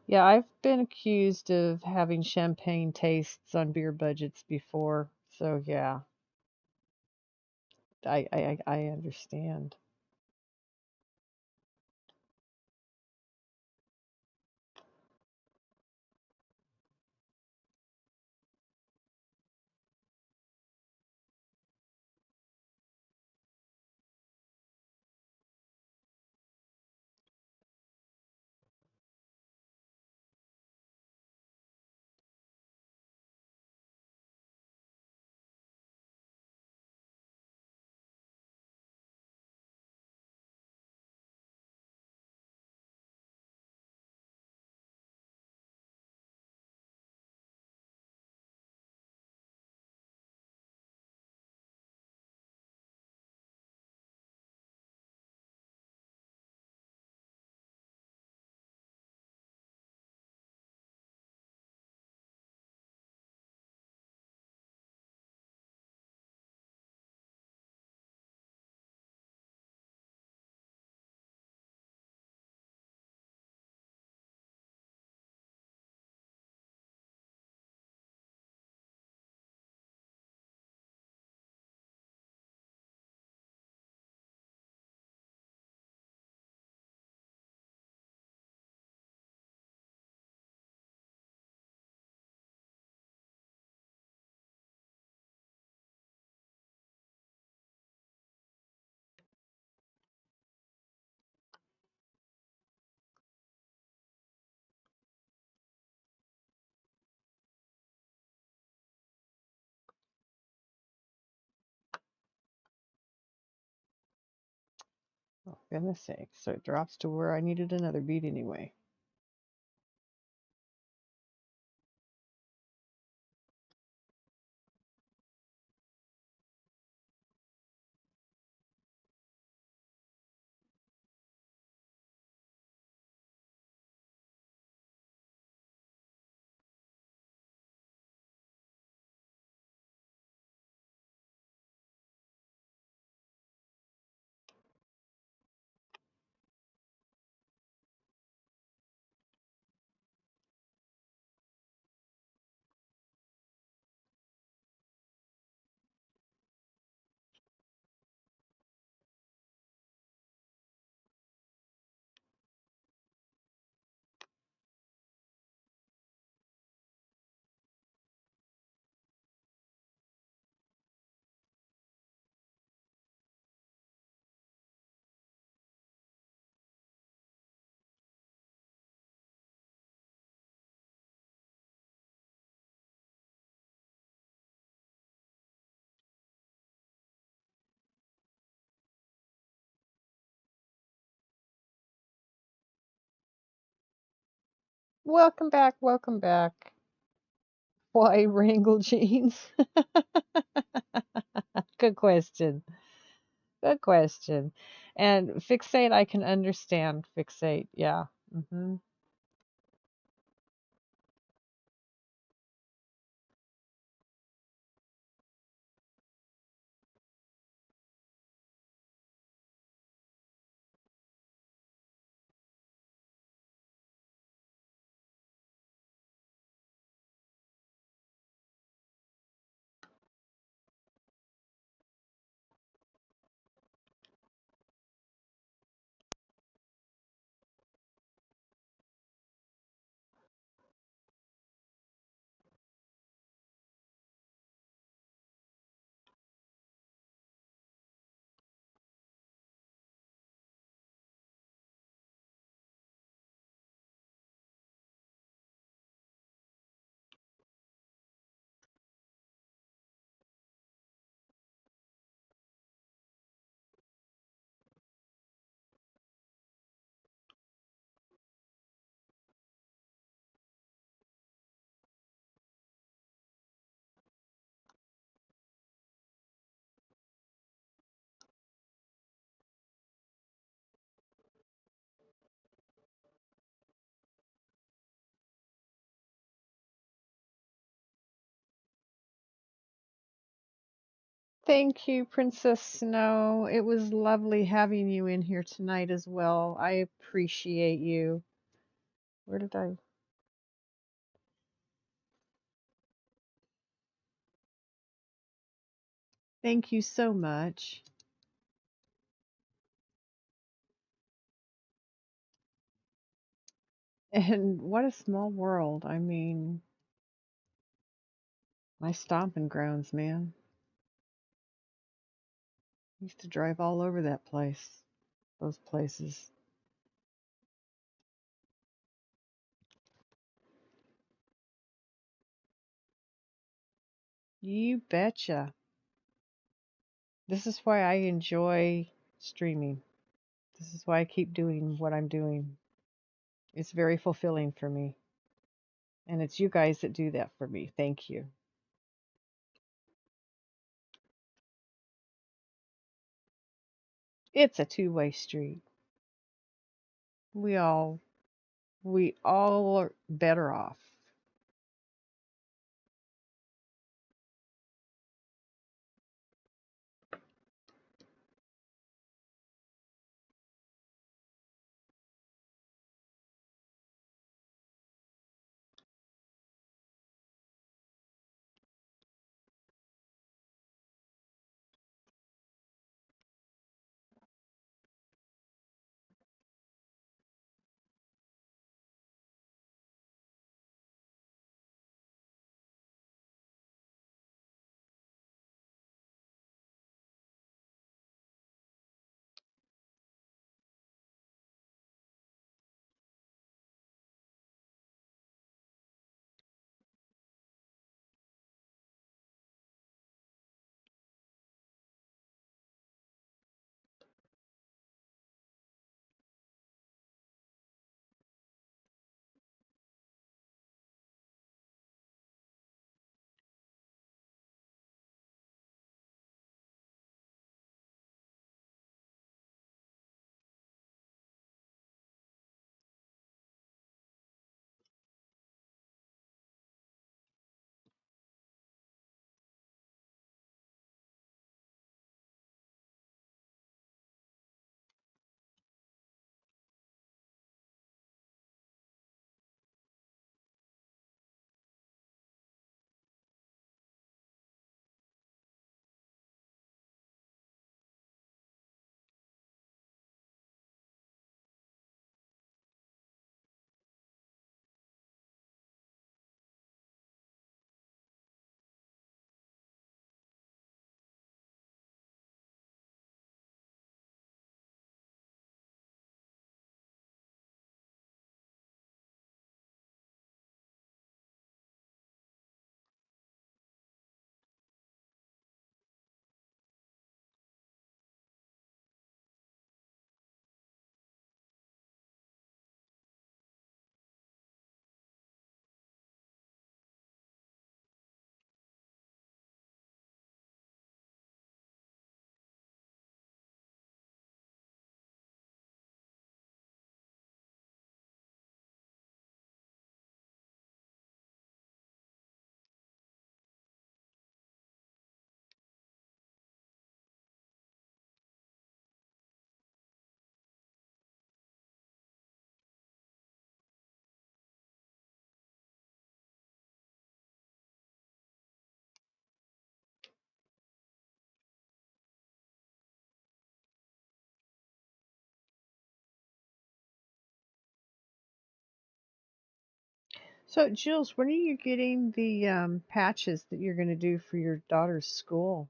Yeah, I've been accused of having champagne tastes on beer budgets before. So yeah, I understand. Oh, goodness sake. So it drops to where I needed another beat anyway. Welcome back, welcome back. Why wrangle jeans? Good question. Good question. And fixate, I can understand fixate. Yeah. Hmm. Thank you, Princess Snow. It was lovely having you in here tonight as well. I appreciate you. Where did I? Thank you so much. And what a small world. I mean, my stomping grounds, man. I used to drive all over that place, those places. You betcha. This is why I enjoy streaming. This is why I keep doing what I'm doing. It's very fulfilling for me. And it's you guys that do that for me. Thank you. It's a two-way street. We all we all are better off. So, Jules, when are you getting the patches that you're going to do for your daughter's school?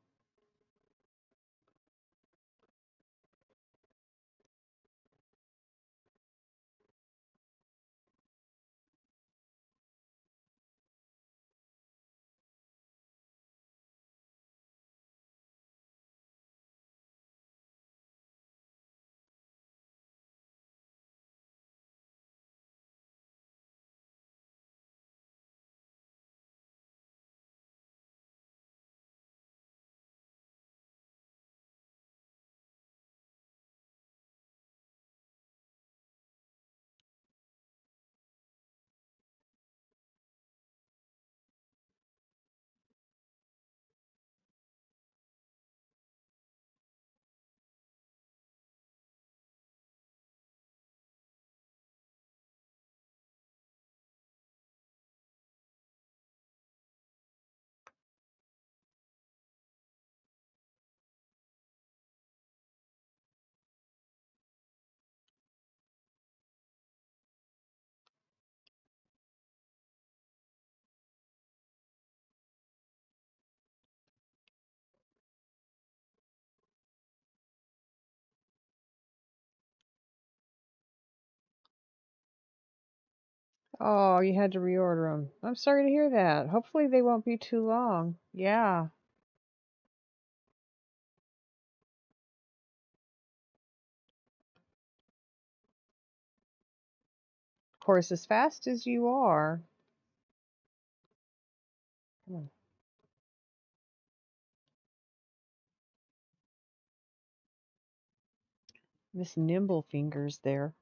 Oh, you had to reorder them. I'm sorry to hear that. Hopefully they won't be too long. Yeah. Of course, as fast as you are. Come on. Miss Nimble Fingers there.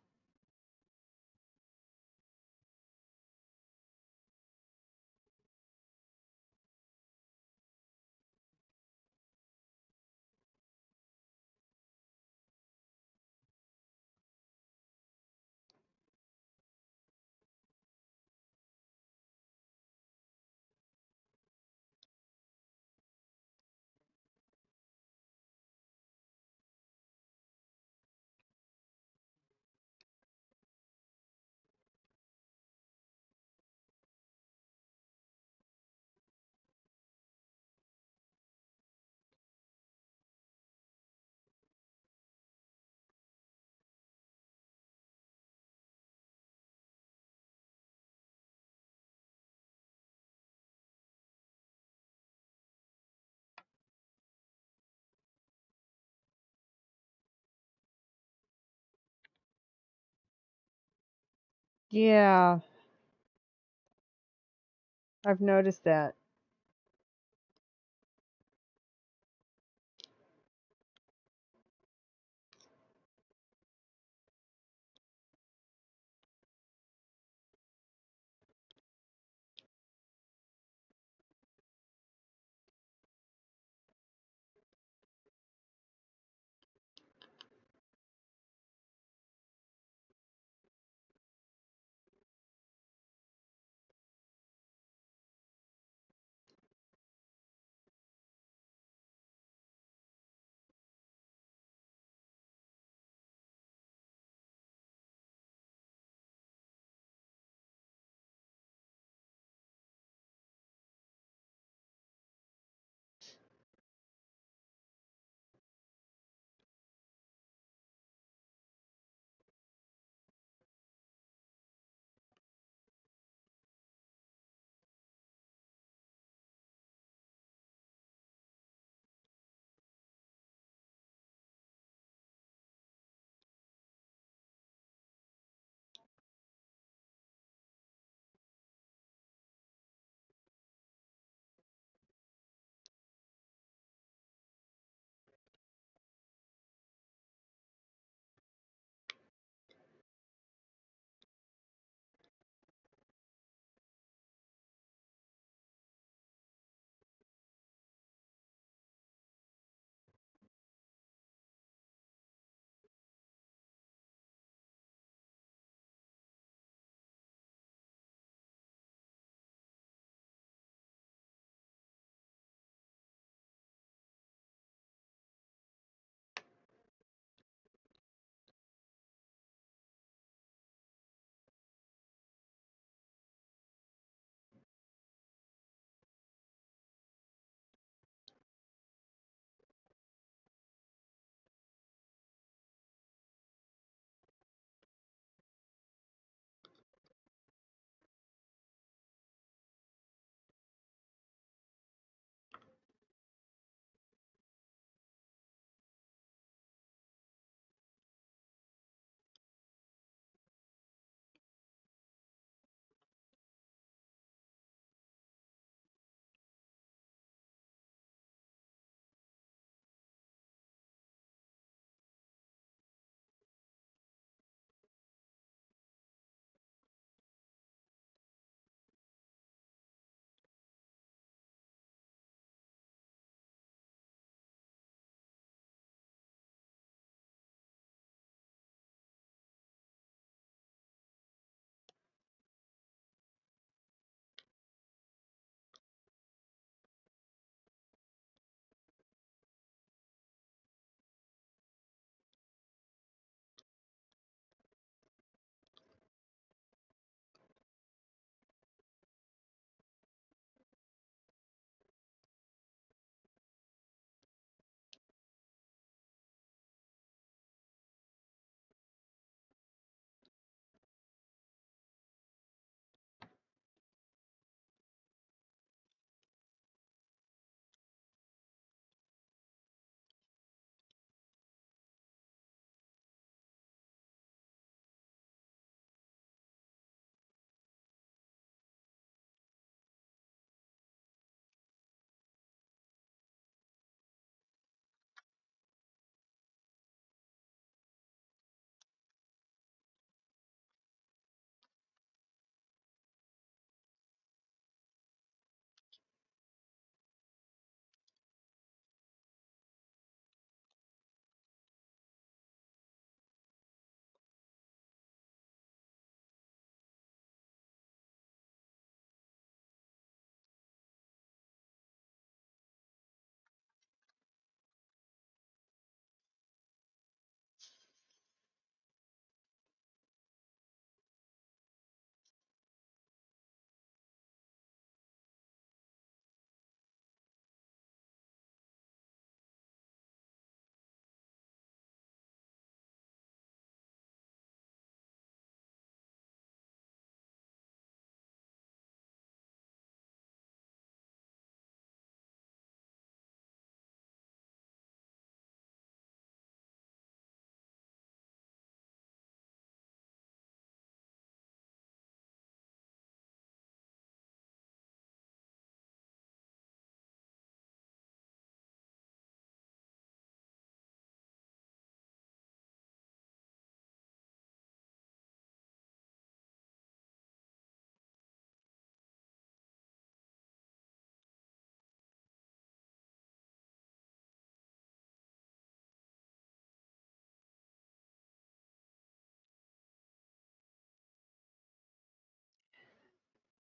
Yeah, I've noticed that.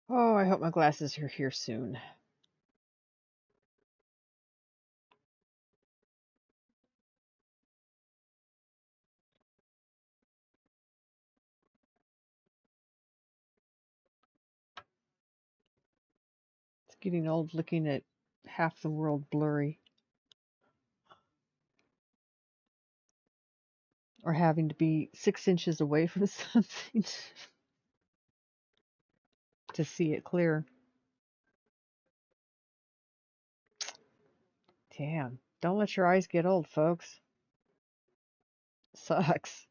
Oh, I hope my glasses are here soon. It's getting old looking at half the world blurry, or having to be 6 inches away from something to see it clear. Damn. Don't let your eyes get old, folks. Sucks.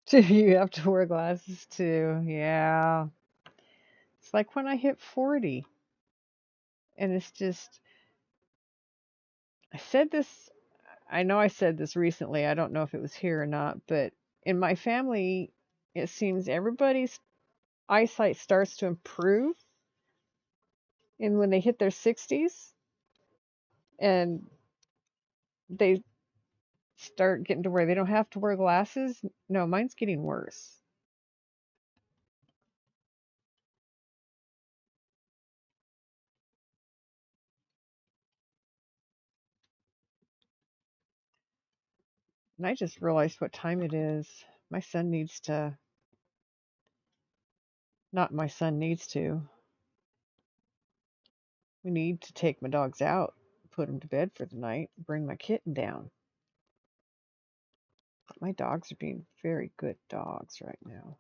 Do you have to wear glasses too? Yeah. It's like when I hit 40, and it's just, I said this, I know I said this recently. I don't know if it was here or not, but in my family, it seems everybody's eyesight starts to improve and when they hit their 60s, and they start getting to where they don't have to wear glasses. No, mine's getting worse. And I just realized what time it is. My son needs to, not my son needs to, we need to take my dogs out, put them to bed for the night, bring my kitten down. My dogs are being very good dogs right now.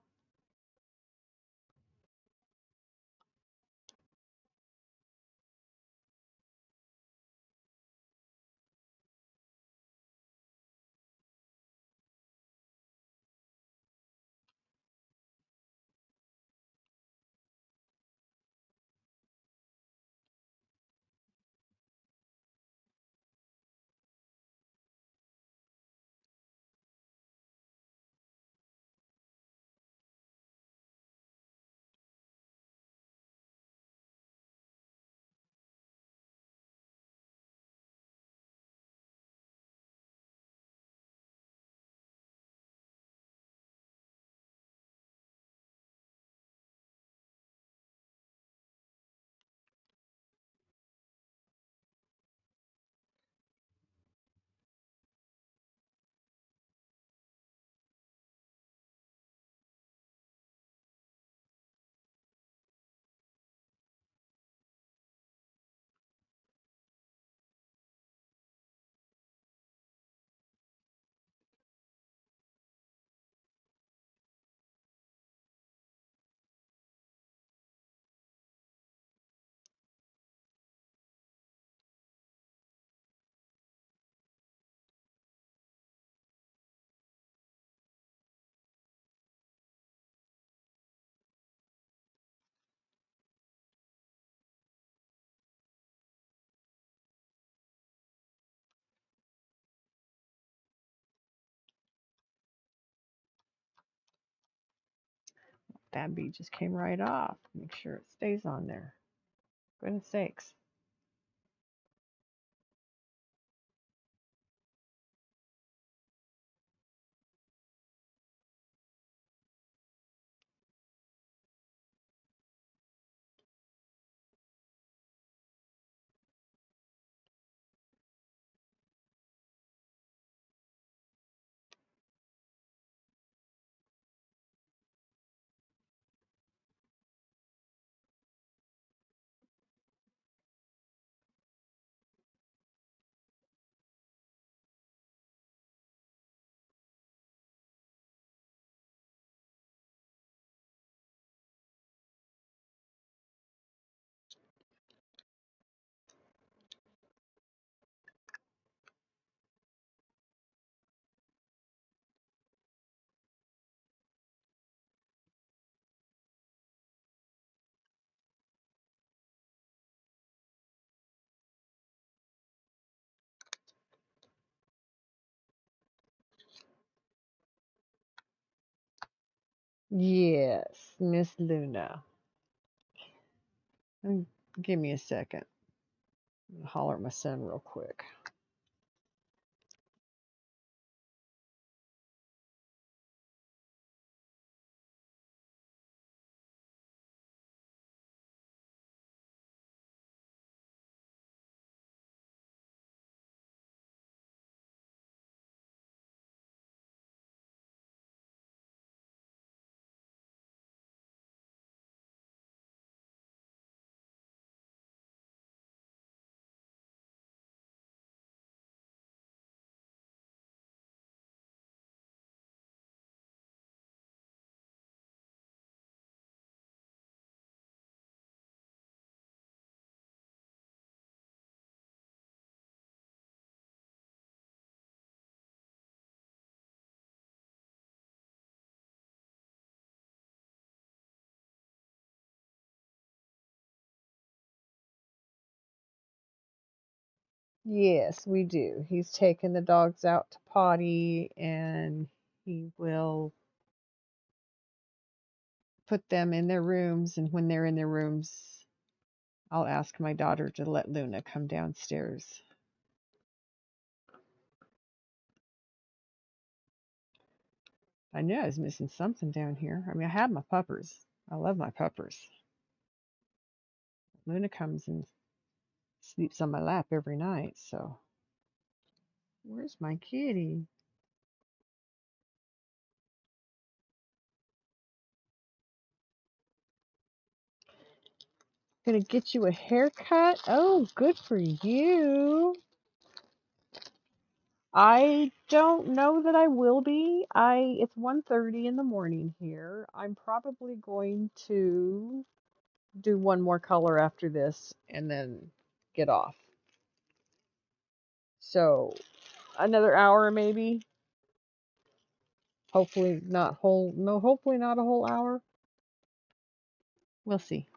That bee just came right off. Make sure it stays on there. Goodness sakes. Yes, Miss Luna. Give me a second. I'll holler at my son real quick. Yes, we do. He's taken the dogs out to potty and he will put them in their rooms. And when they're in their rooms, I'll ask my daughter to let Luna come downstairs. I knew I was missing something down here. I mean, I have my puppers. I love my puppers. Luna comes and sleeps on my lap every night, so. Where's my kitty? Gonna get you a haircut? Oh, good for you. I don't know that I will be. It's 1:30 in the morning here. I'm probably going to do one more color after this and then get off. So, another hour maybe. Hopefully not whole no, hopefully not a whole hour. We'll see.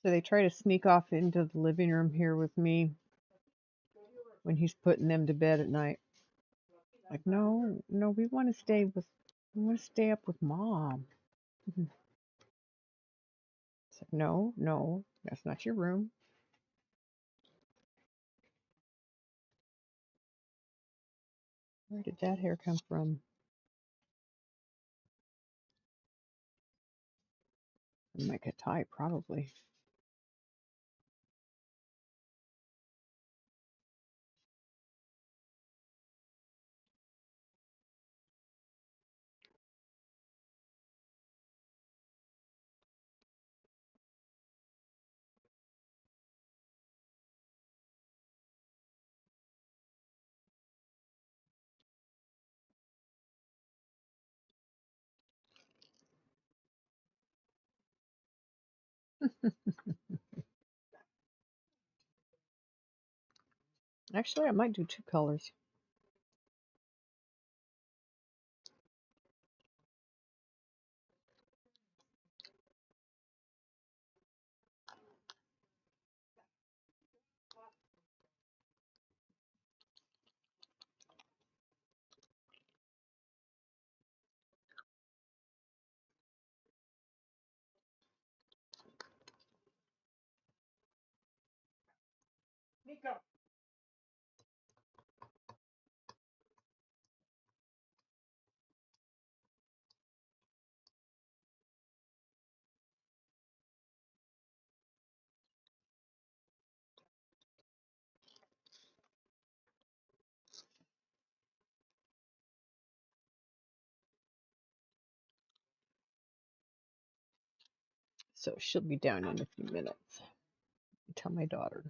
So they try to sneak off into the living room here with me when he's putting them to bed at night. Like, no, no, we want to stay up with mom. It's like, no, no, that's not your room. Where did that hair come from? Make a tie, probably. Actually, I might do two colors. So she'll be down in a few minutes. Tell my daughter.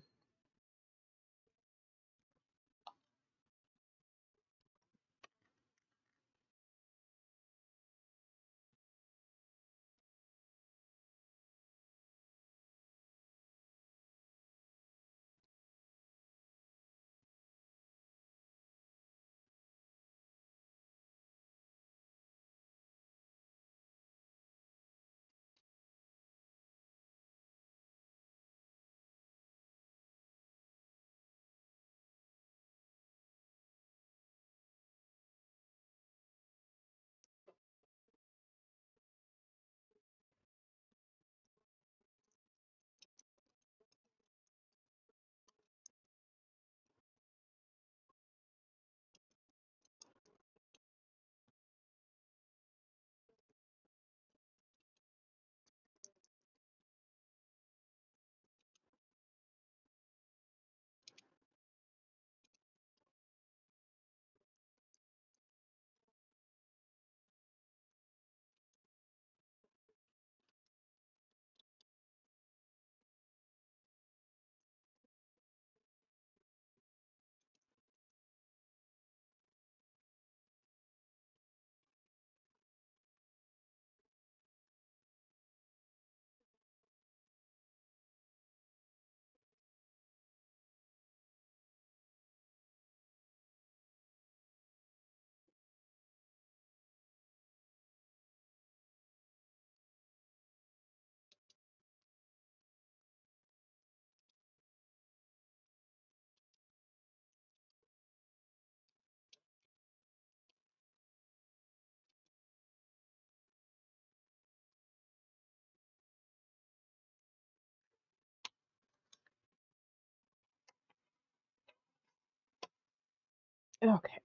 Okay.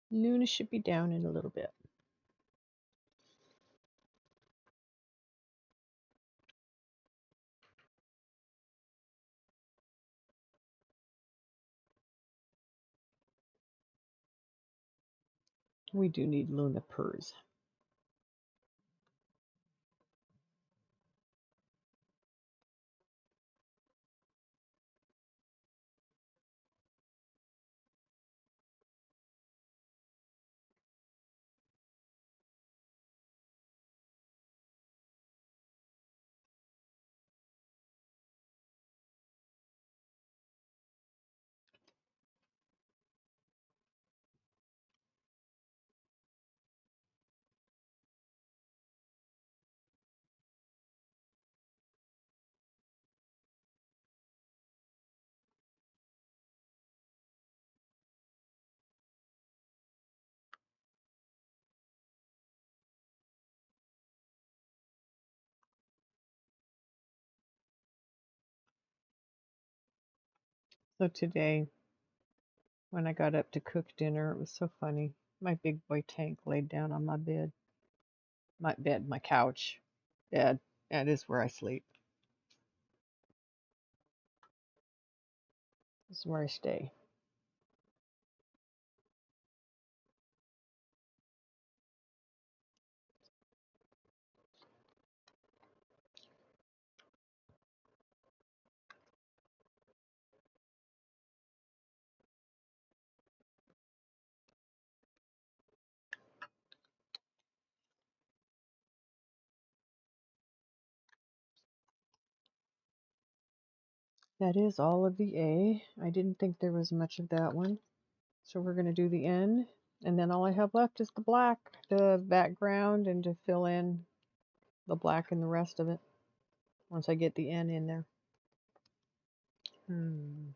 Luna should be down in a little bit. We do need Luna purrs. So today, when I got up to cook dinner, it was so funny. My big boy Tank laid down on my couch, bed. That is where I sleep. This is where I stay. That is all of the A. I didn't think there was much of that one. So we're going to do the N, and then all I have left is the black, the background, and to fill in the black and the rest of it once I get the N in there. Hmm.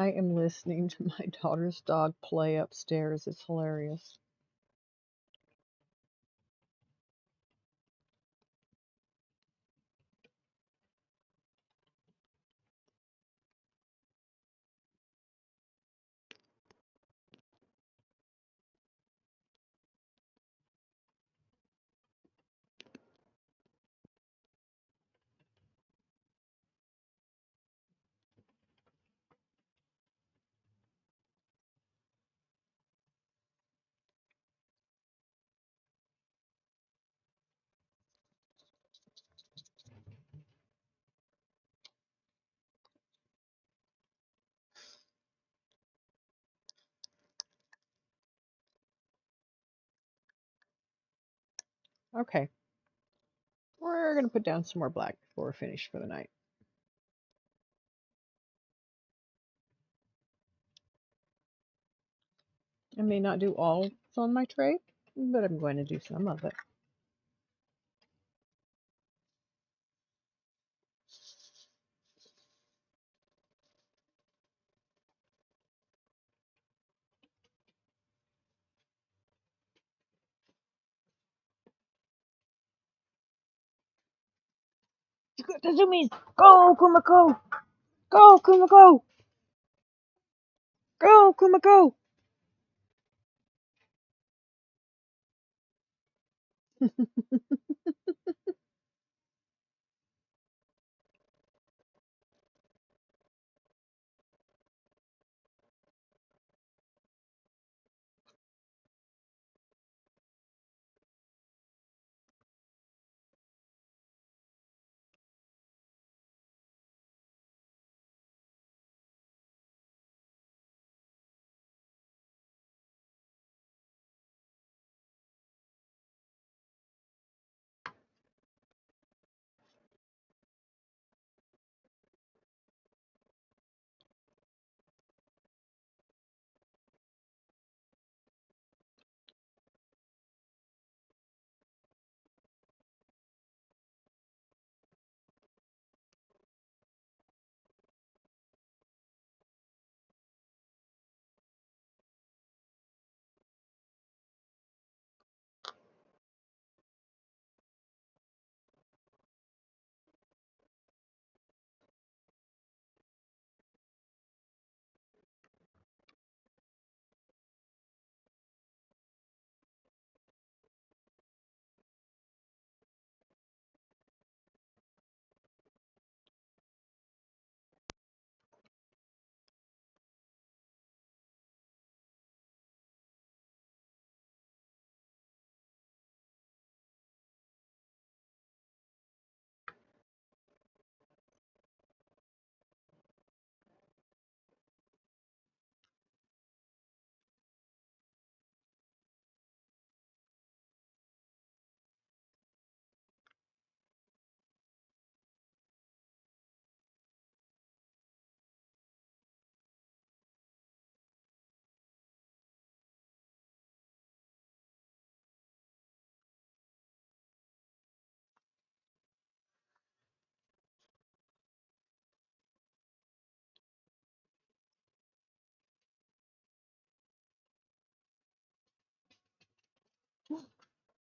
I am listening to my daughter's dog play upstairs. It's hilarious. Okay, we're going to put down some more black before we're finished for the night. I may not do all that's on my tray, but I'm going to do some of it. You got the zoomies! Go, Kumako! Go, Kumako! Go, Kumako!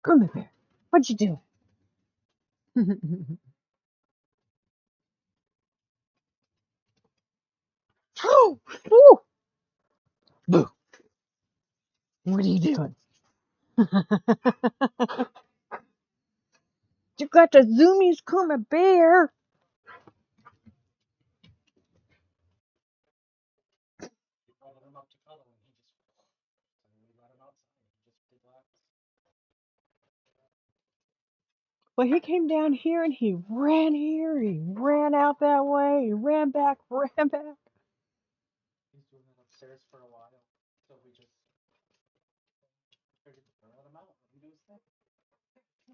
Come here. What you doing? Oh, ooh, boo. What are you doing? You got the zoomies, Kuma Bear. Well, he came down here and he ran here, he ran out that way, he ran back, ran back.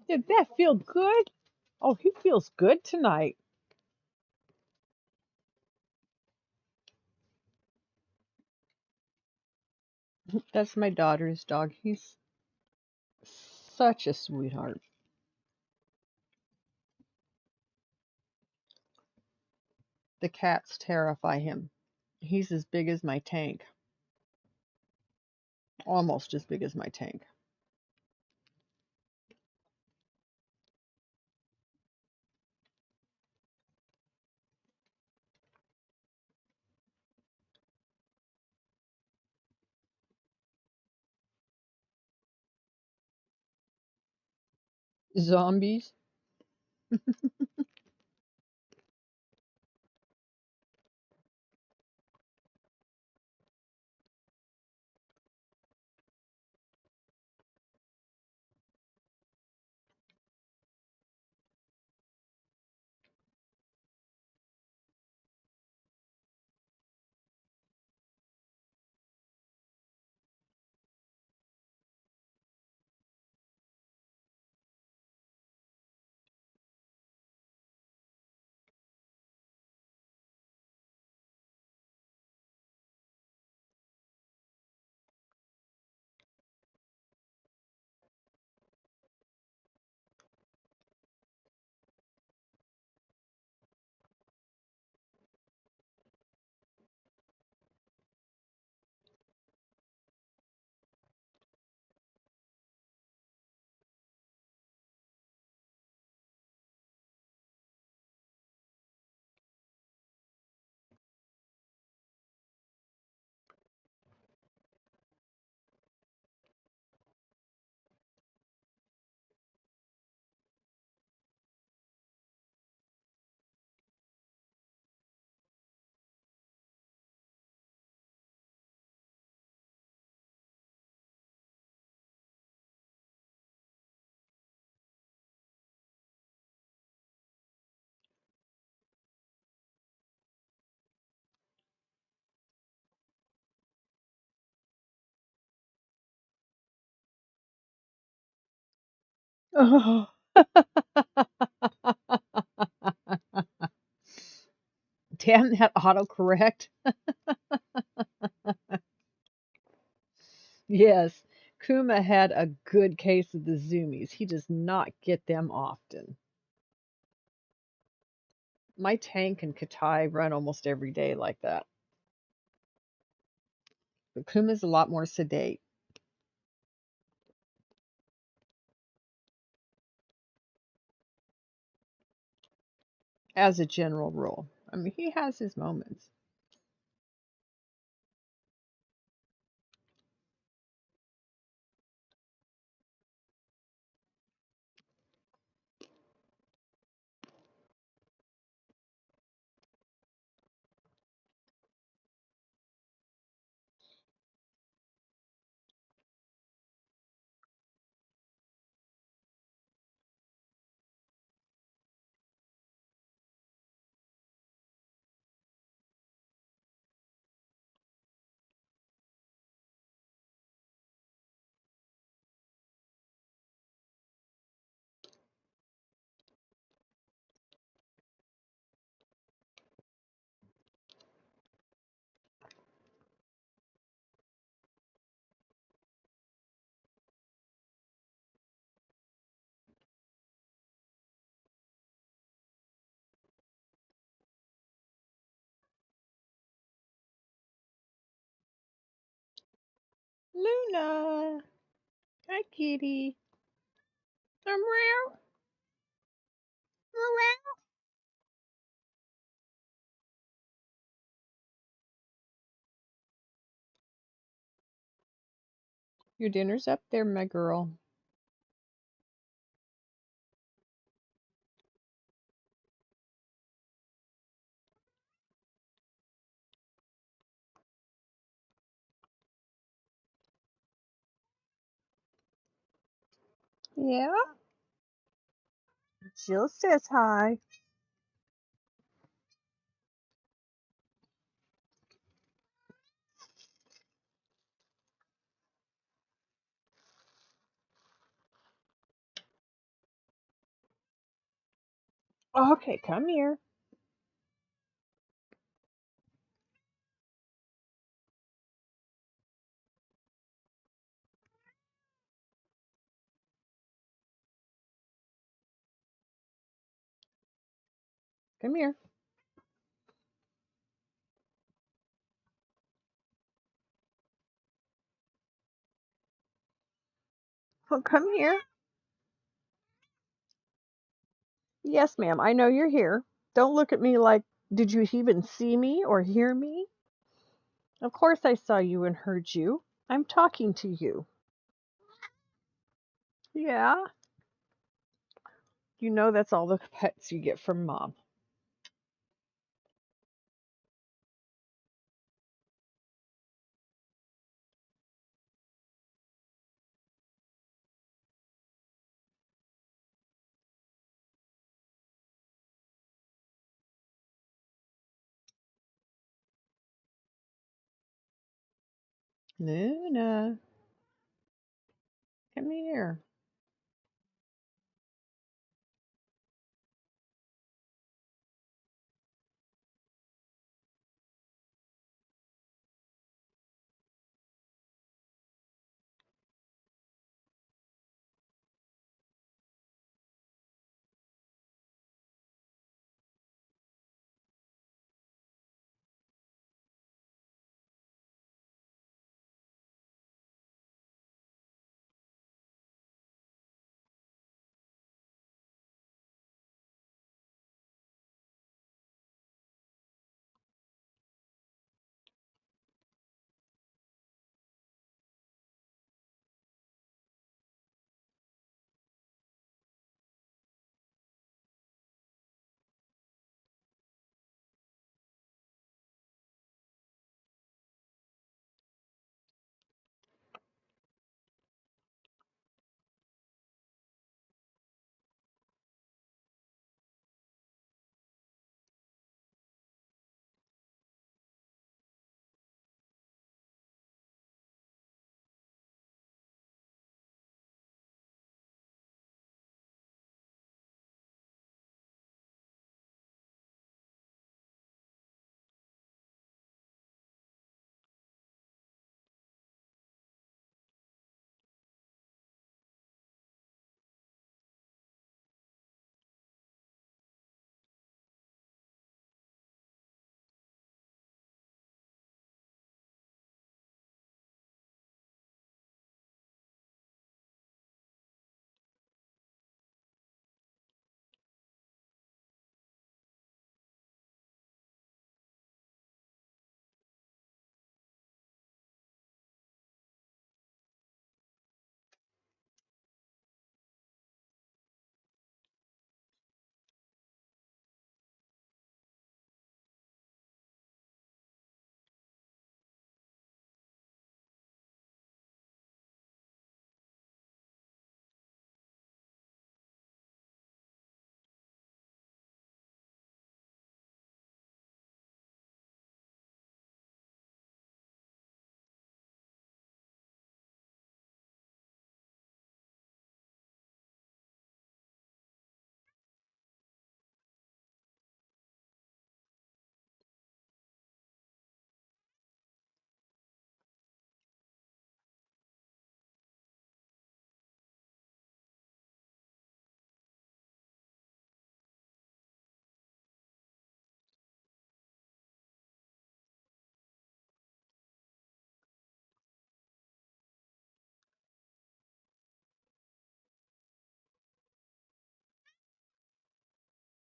Did that feel good? Oh, he feels good tonight. That's my daughter's dog. He's such a sweetheart. The cats terrify him. He's as big as my tank. Almost as big as my tank. Zombies. Oh. Damn that autocorrect. Yes, Kuma had a good case of the zoomies. He does not get them often. My tank and Katai run almost every day like that. But Kuma's a lot more sedate, as a general rule. I mean, he has his moments. Luna! Hi, kitty. Meow. Meow. Your dinner's up there, my girl. Yeah? Jill says hi. Okay, come here. Come here. Well, come here. Yes, ma'am. I know you're here. Don't look at me like, did you even see me or hear me? Of course I saw you and heard you. I'm talking to you. Yeah. You know that's all the pets you get from mom. Luna, come here.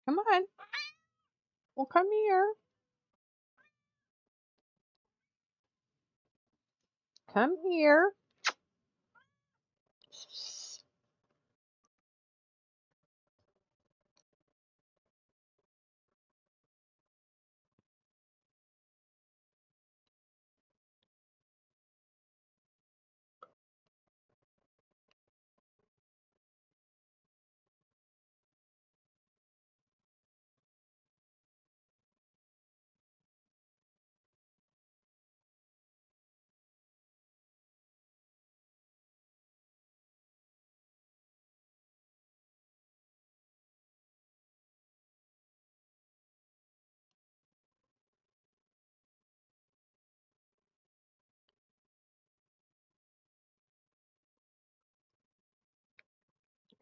Come on. Well, come here. Come here.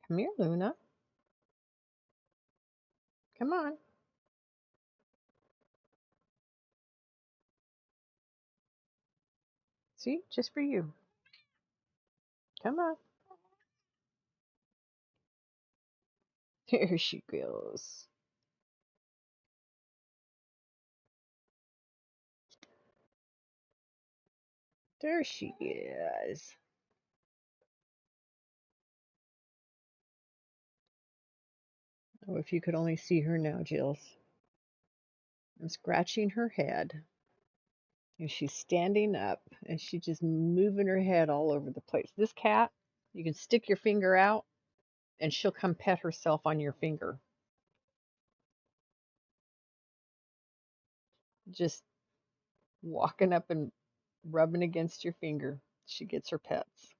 Come here, Luna. Come on. See, just for you. Come on. There she goes. There she is. Oh, if you could only see her now, Jills. I'm scratching her head. And she's standing up and she's just moving her head all over the place. This cat, you can stick your finger out and she'll come pet herself on your finger. Just walking up and rubbing against your finger. She gets her pets.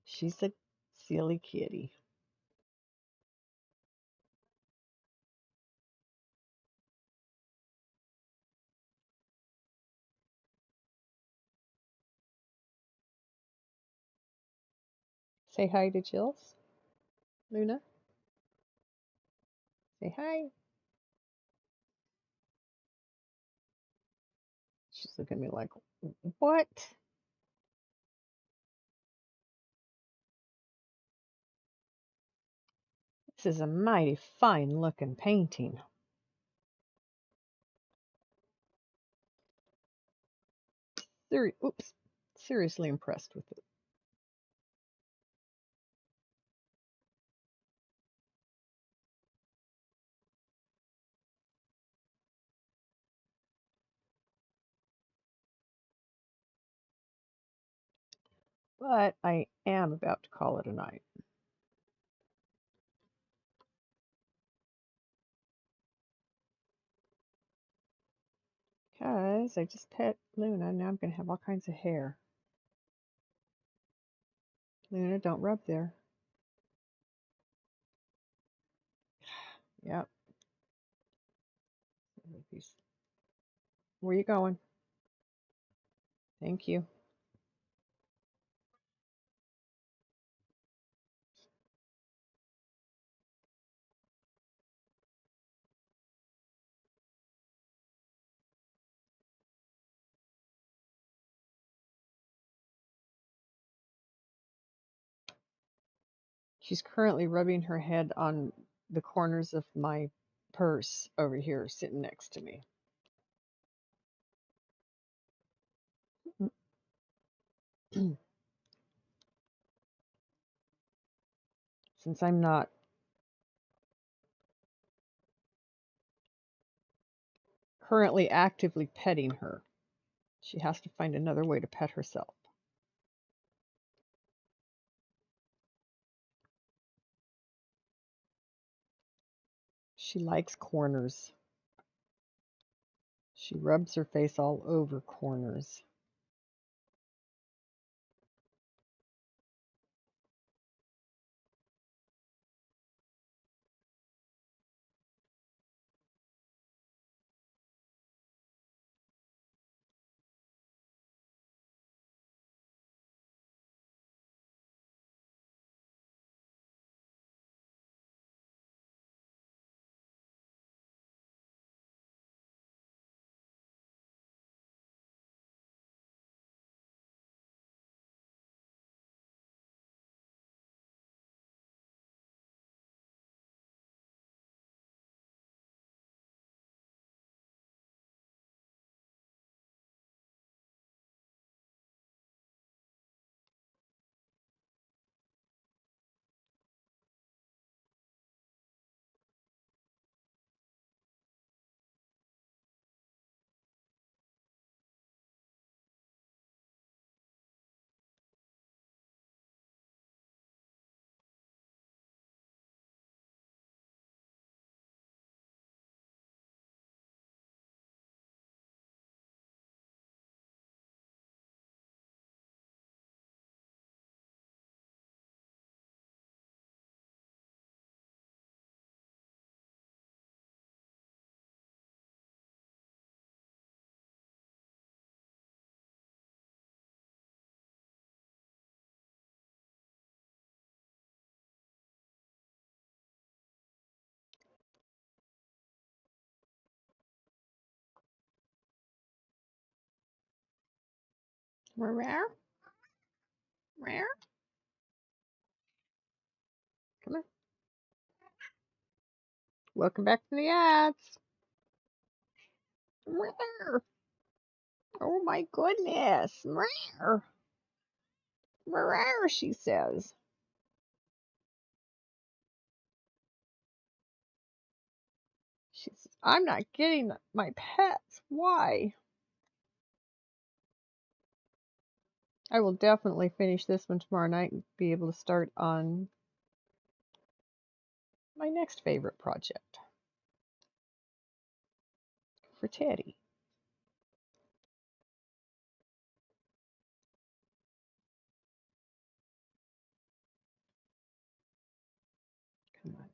She's a silly kitty. Say hi to Jills. Luna, say hi. She's looking at me like, what? This is a mighty fine looking painting. Oops. Seriously impressed with it. But I am about to call it a night. Because I just pet Luna. Now I'm going to have all kinds of hair. Luna, don't rub there. Yep. Where are you going? Thank you. She's currently rubbing her head on the corners of my purse over here, sitting next to me. Since I'm not currently actively petting her, she has to find another way to pet herself. She likes corners. She rubs her face all over corners. Rare? Rare? Welcome back to the ads. Meow. Oh my goodness. Meow. Meow, she says. She says, I'm not getting my pets. Why? I will definitely finish this one tomorrow night and be able to start on my next favorite project for Teddy. Come on.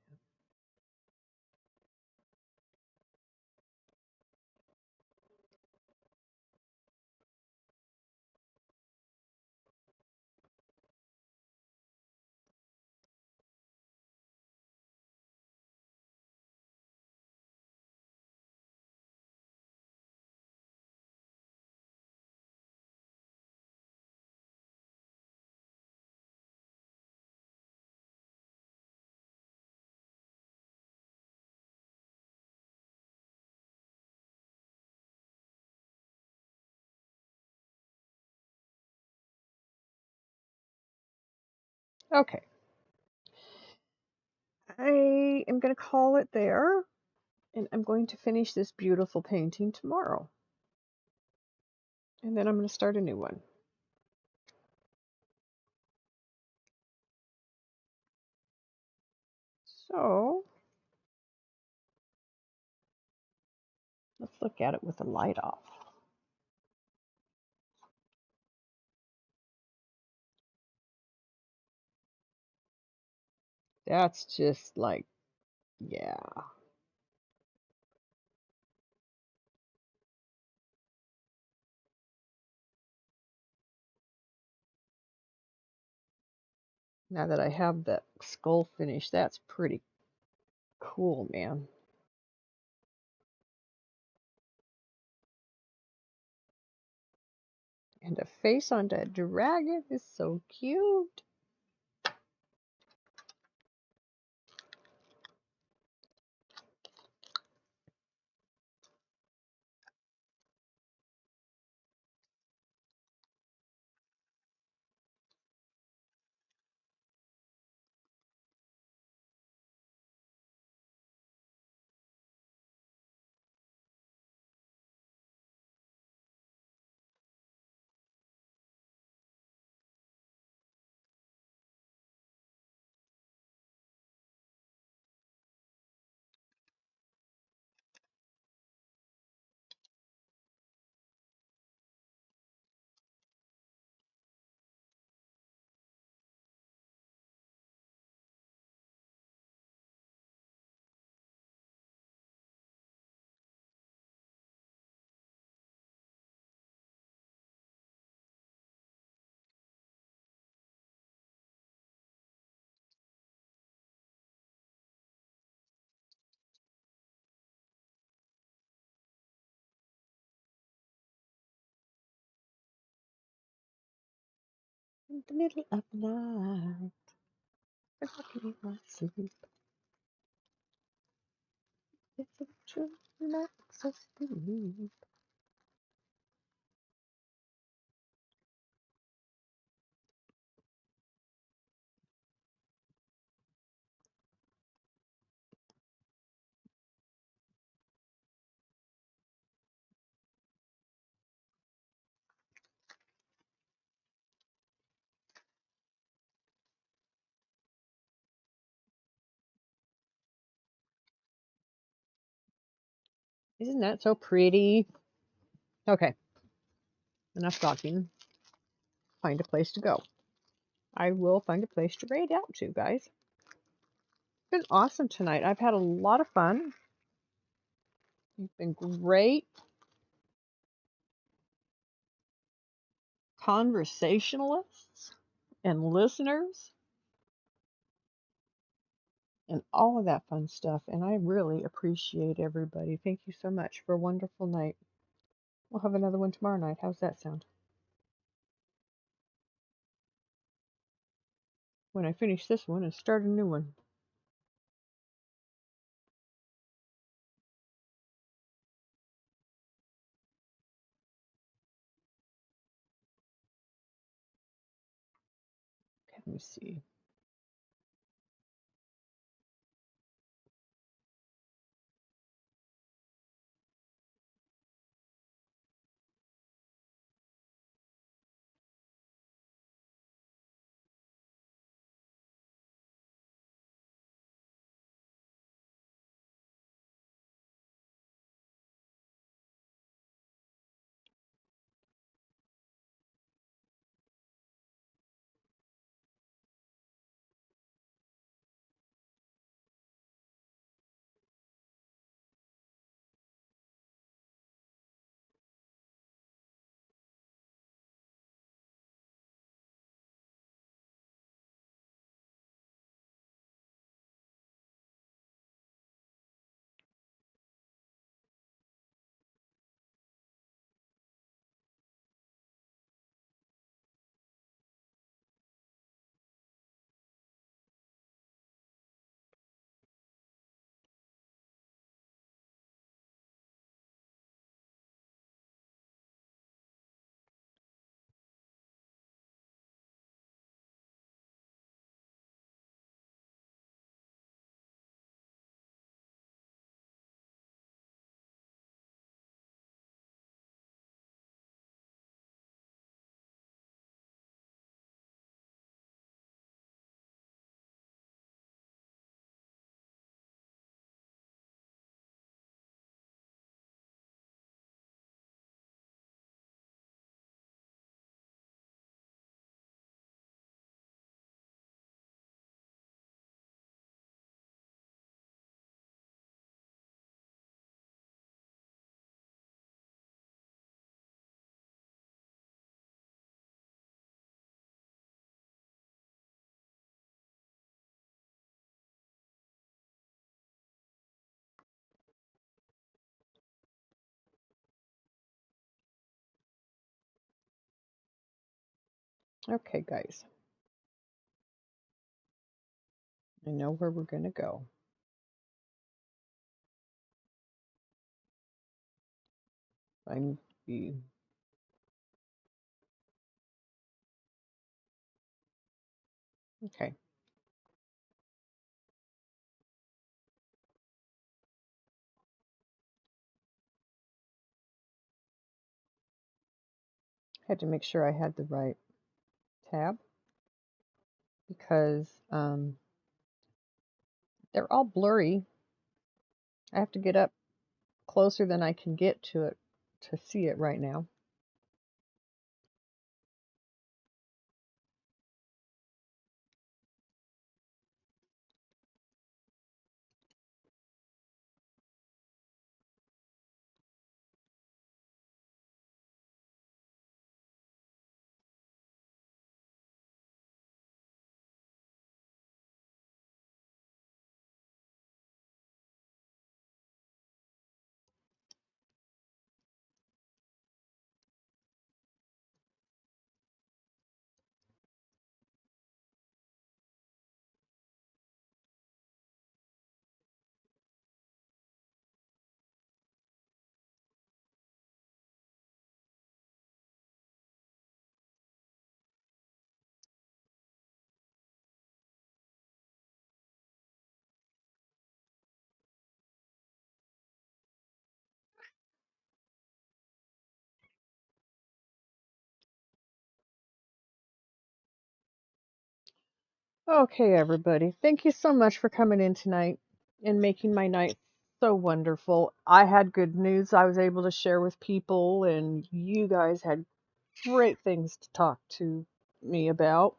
Okay. I am going to call it there, and I'm going to finish this beautiful painting tomorrow. And then I'm going to start a new one. So, let's look at it with the light off. That's just like, yeah. Now that I have that skull finish, that's pretty cool, man. And the face on that dragon is so cute. In the middle of the night, I'm looking at my sleep. It's a true relax sleep. Isn't that so pretty? Okay, enough talking. Find a place to go. I will find a place to raid out to, guys. It's been awesome tonight. I've had a lot of fun. You've been great conversationalists and listeners and all of that fun stuff. And I really appreciate everybody. Thank you so much for a wonderful night. We'll have another one tomorrow night. How's that sound? When I finish this one and start a new one. Let me see. Okay, guys, I know where we're going to go. I'm be okay. Had to make sure I had the right tab because they're all blurry. I have to get up closer than I can get to it to see it right now. Okay, everybody. Thank you so much for coming in tonight and making my night so wonderful. I had good news I was able to share with people, and you guys had great things to talk to me about,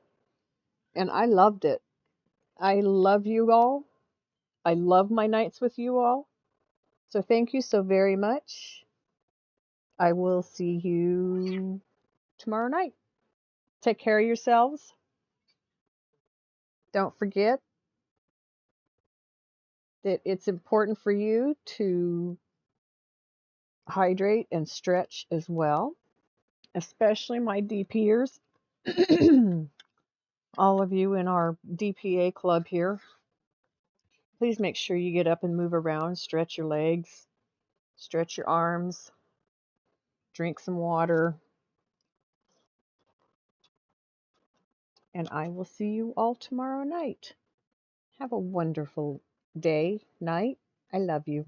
and I loved it. I love you all. I love my nights with you all. So thank you so very much. I will see you tomorrow night. Take care of yourselves. Don't forget that it's important for you to hydrate and stretch as well, especially my DPers. All of you in our DPA club here, please make sure you get up and move around, stretch your legs, stretch your arms, drink some water, and I will see you all tomorrow night. Have a wonderful day, night. I love you.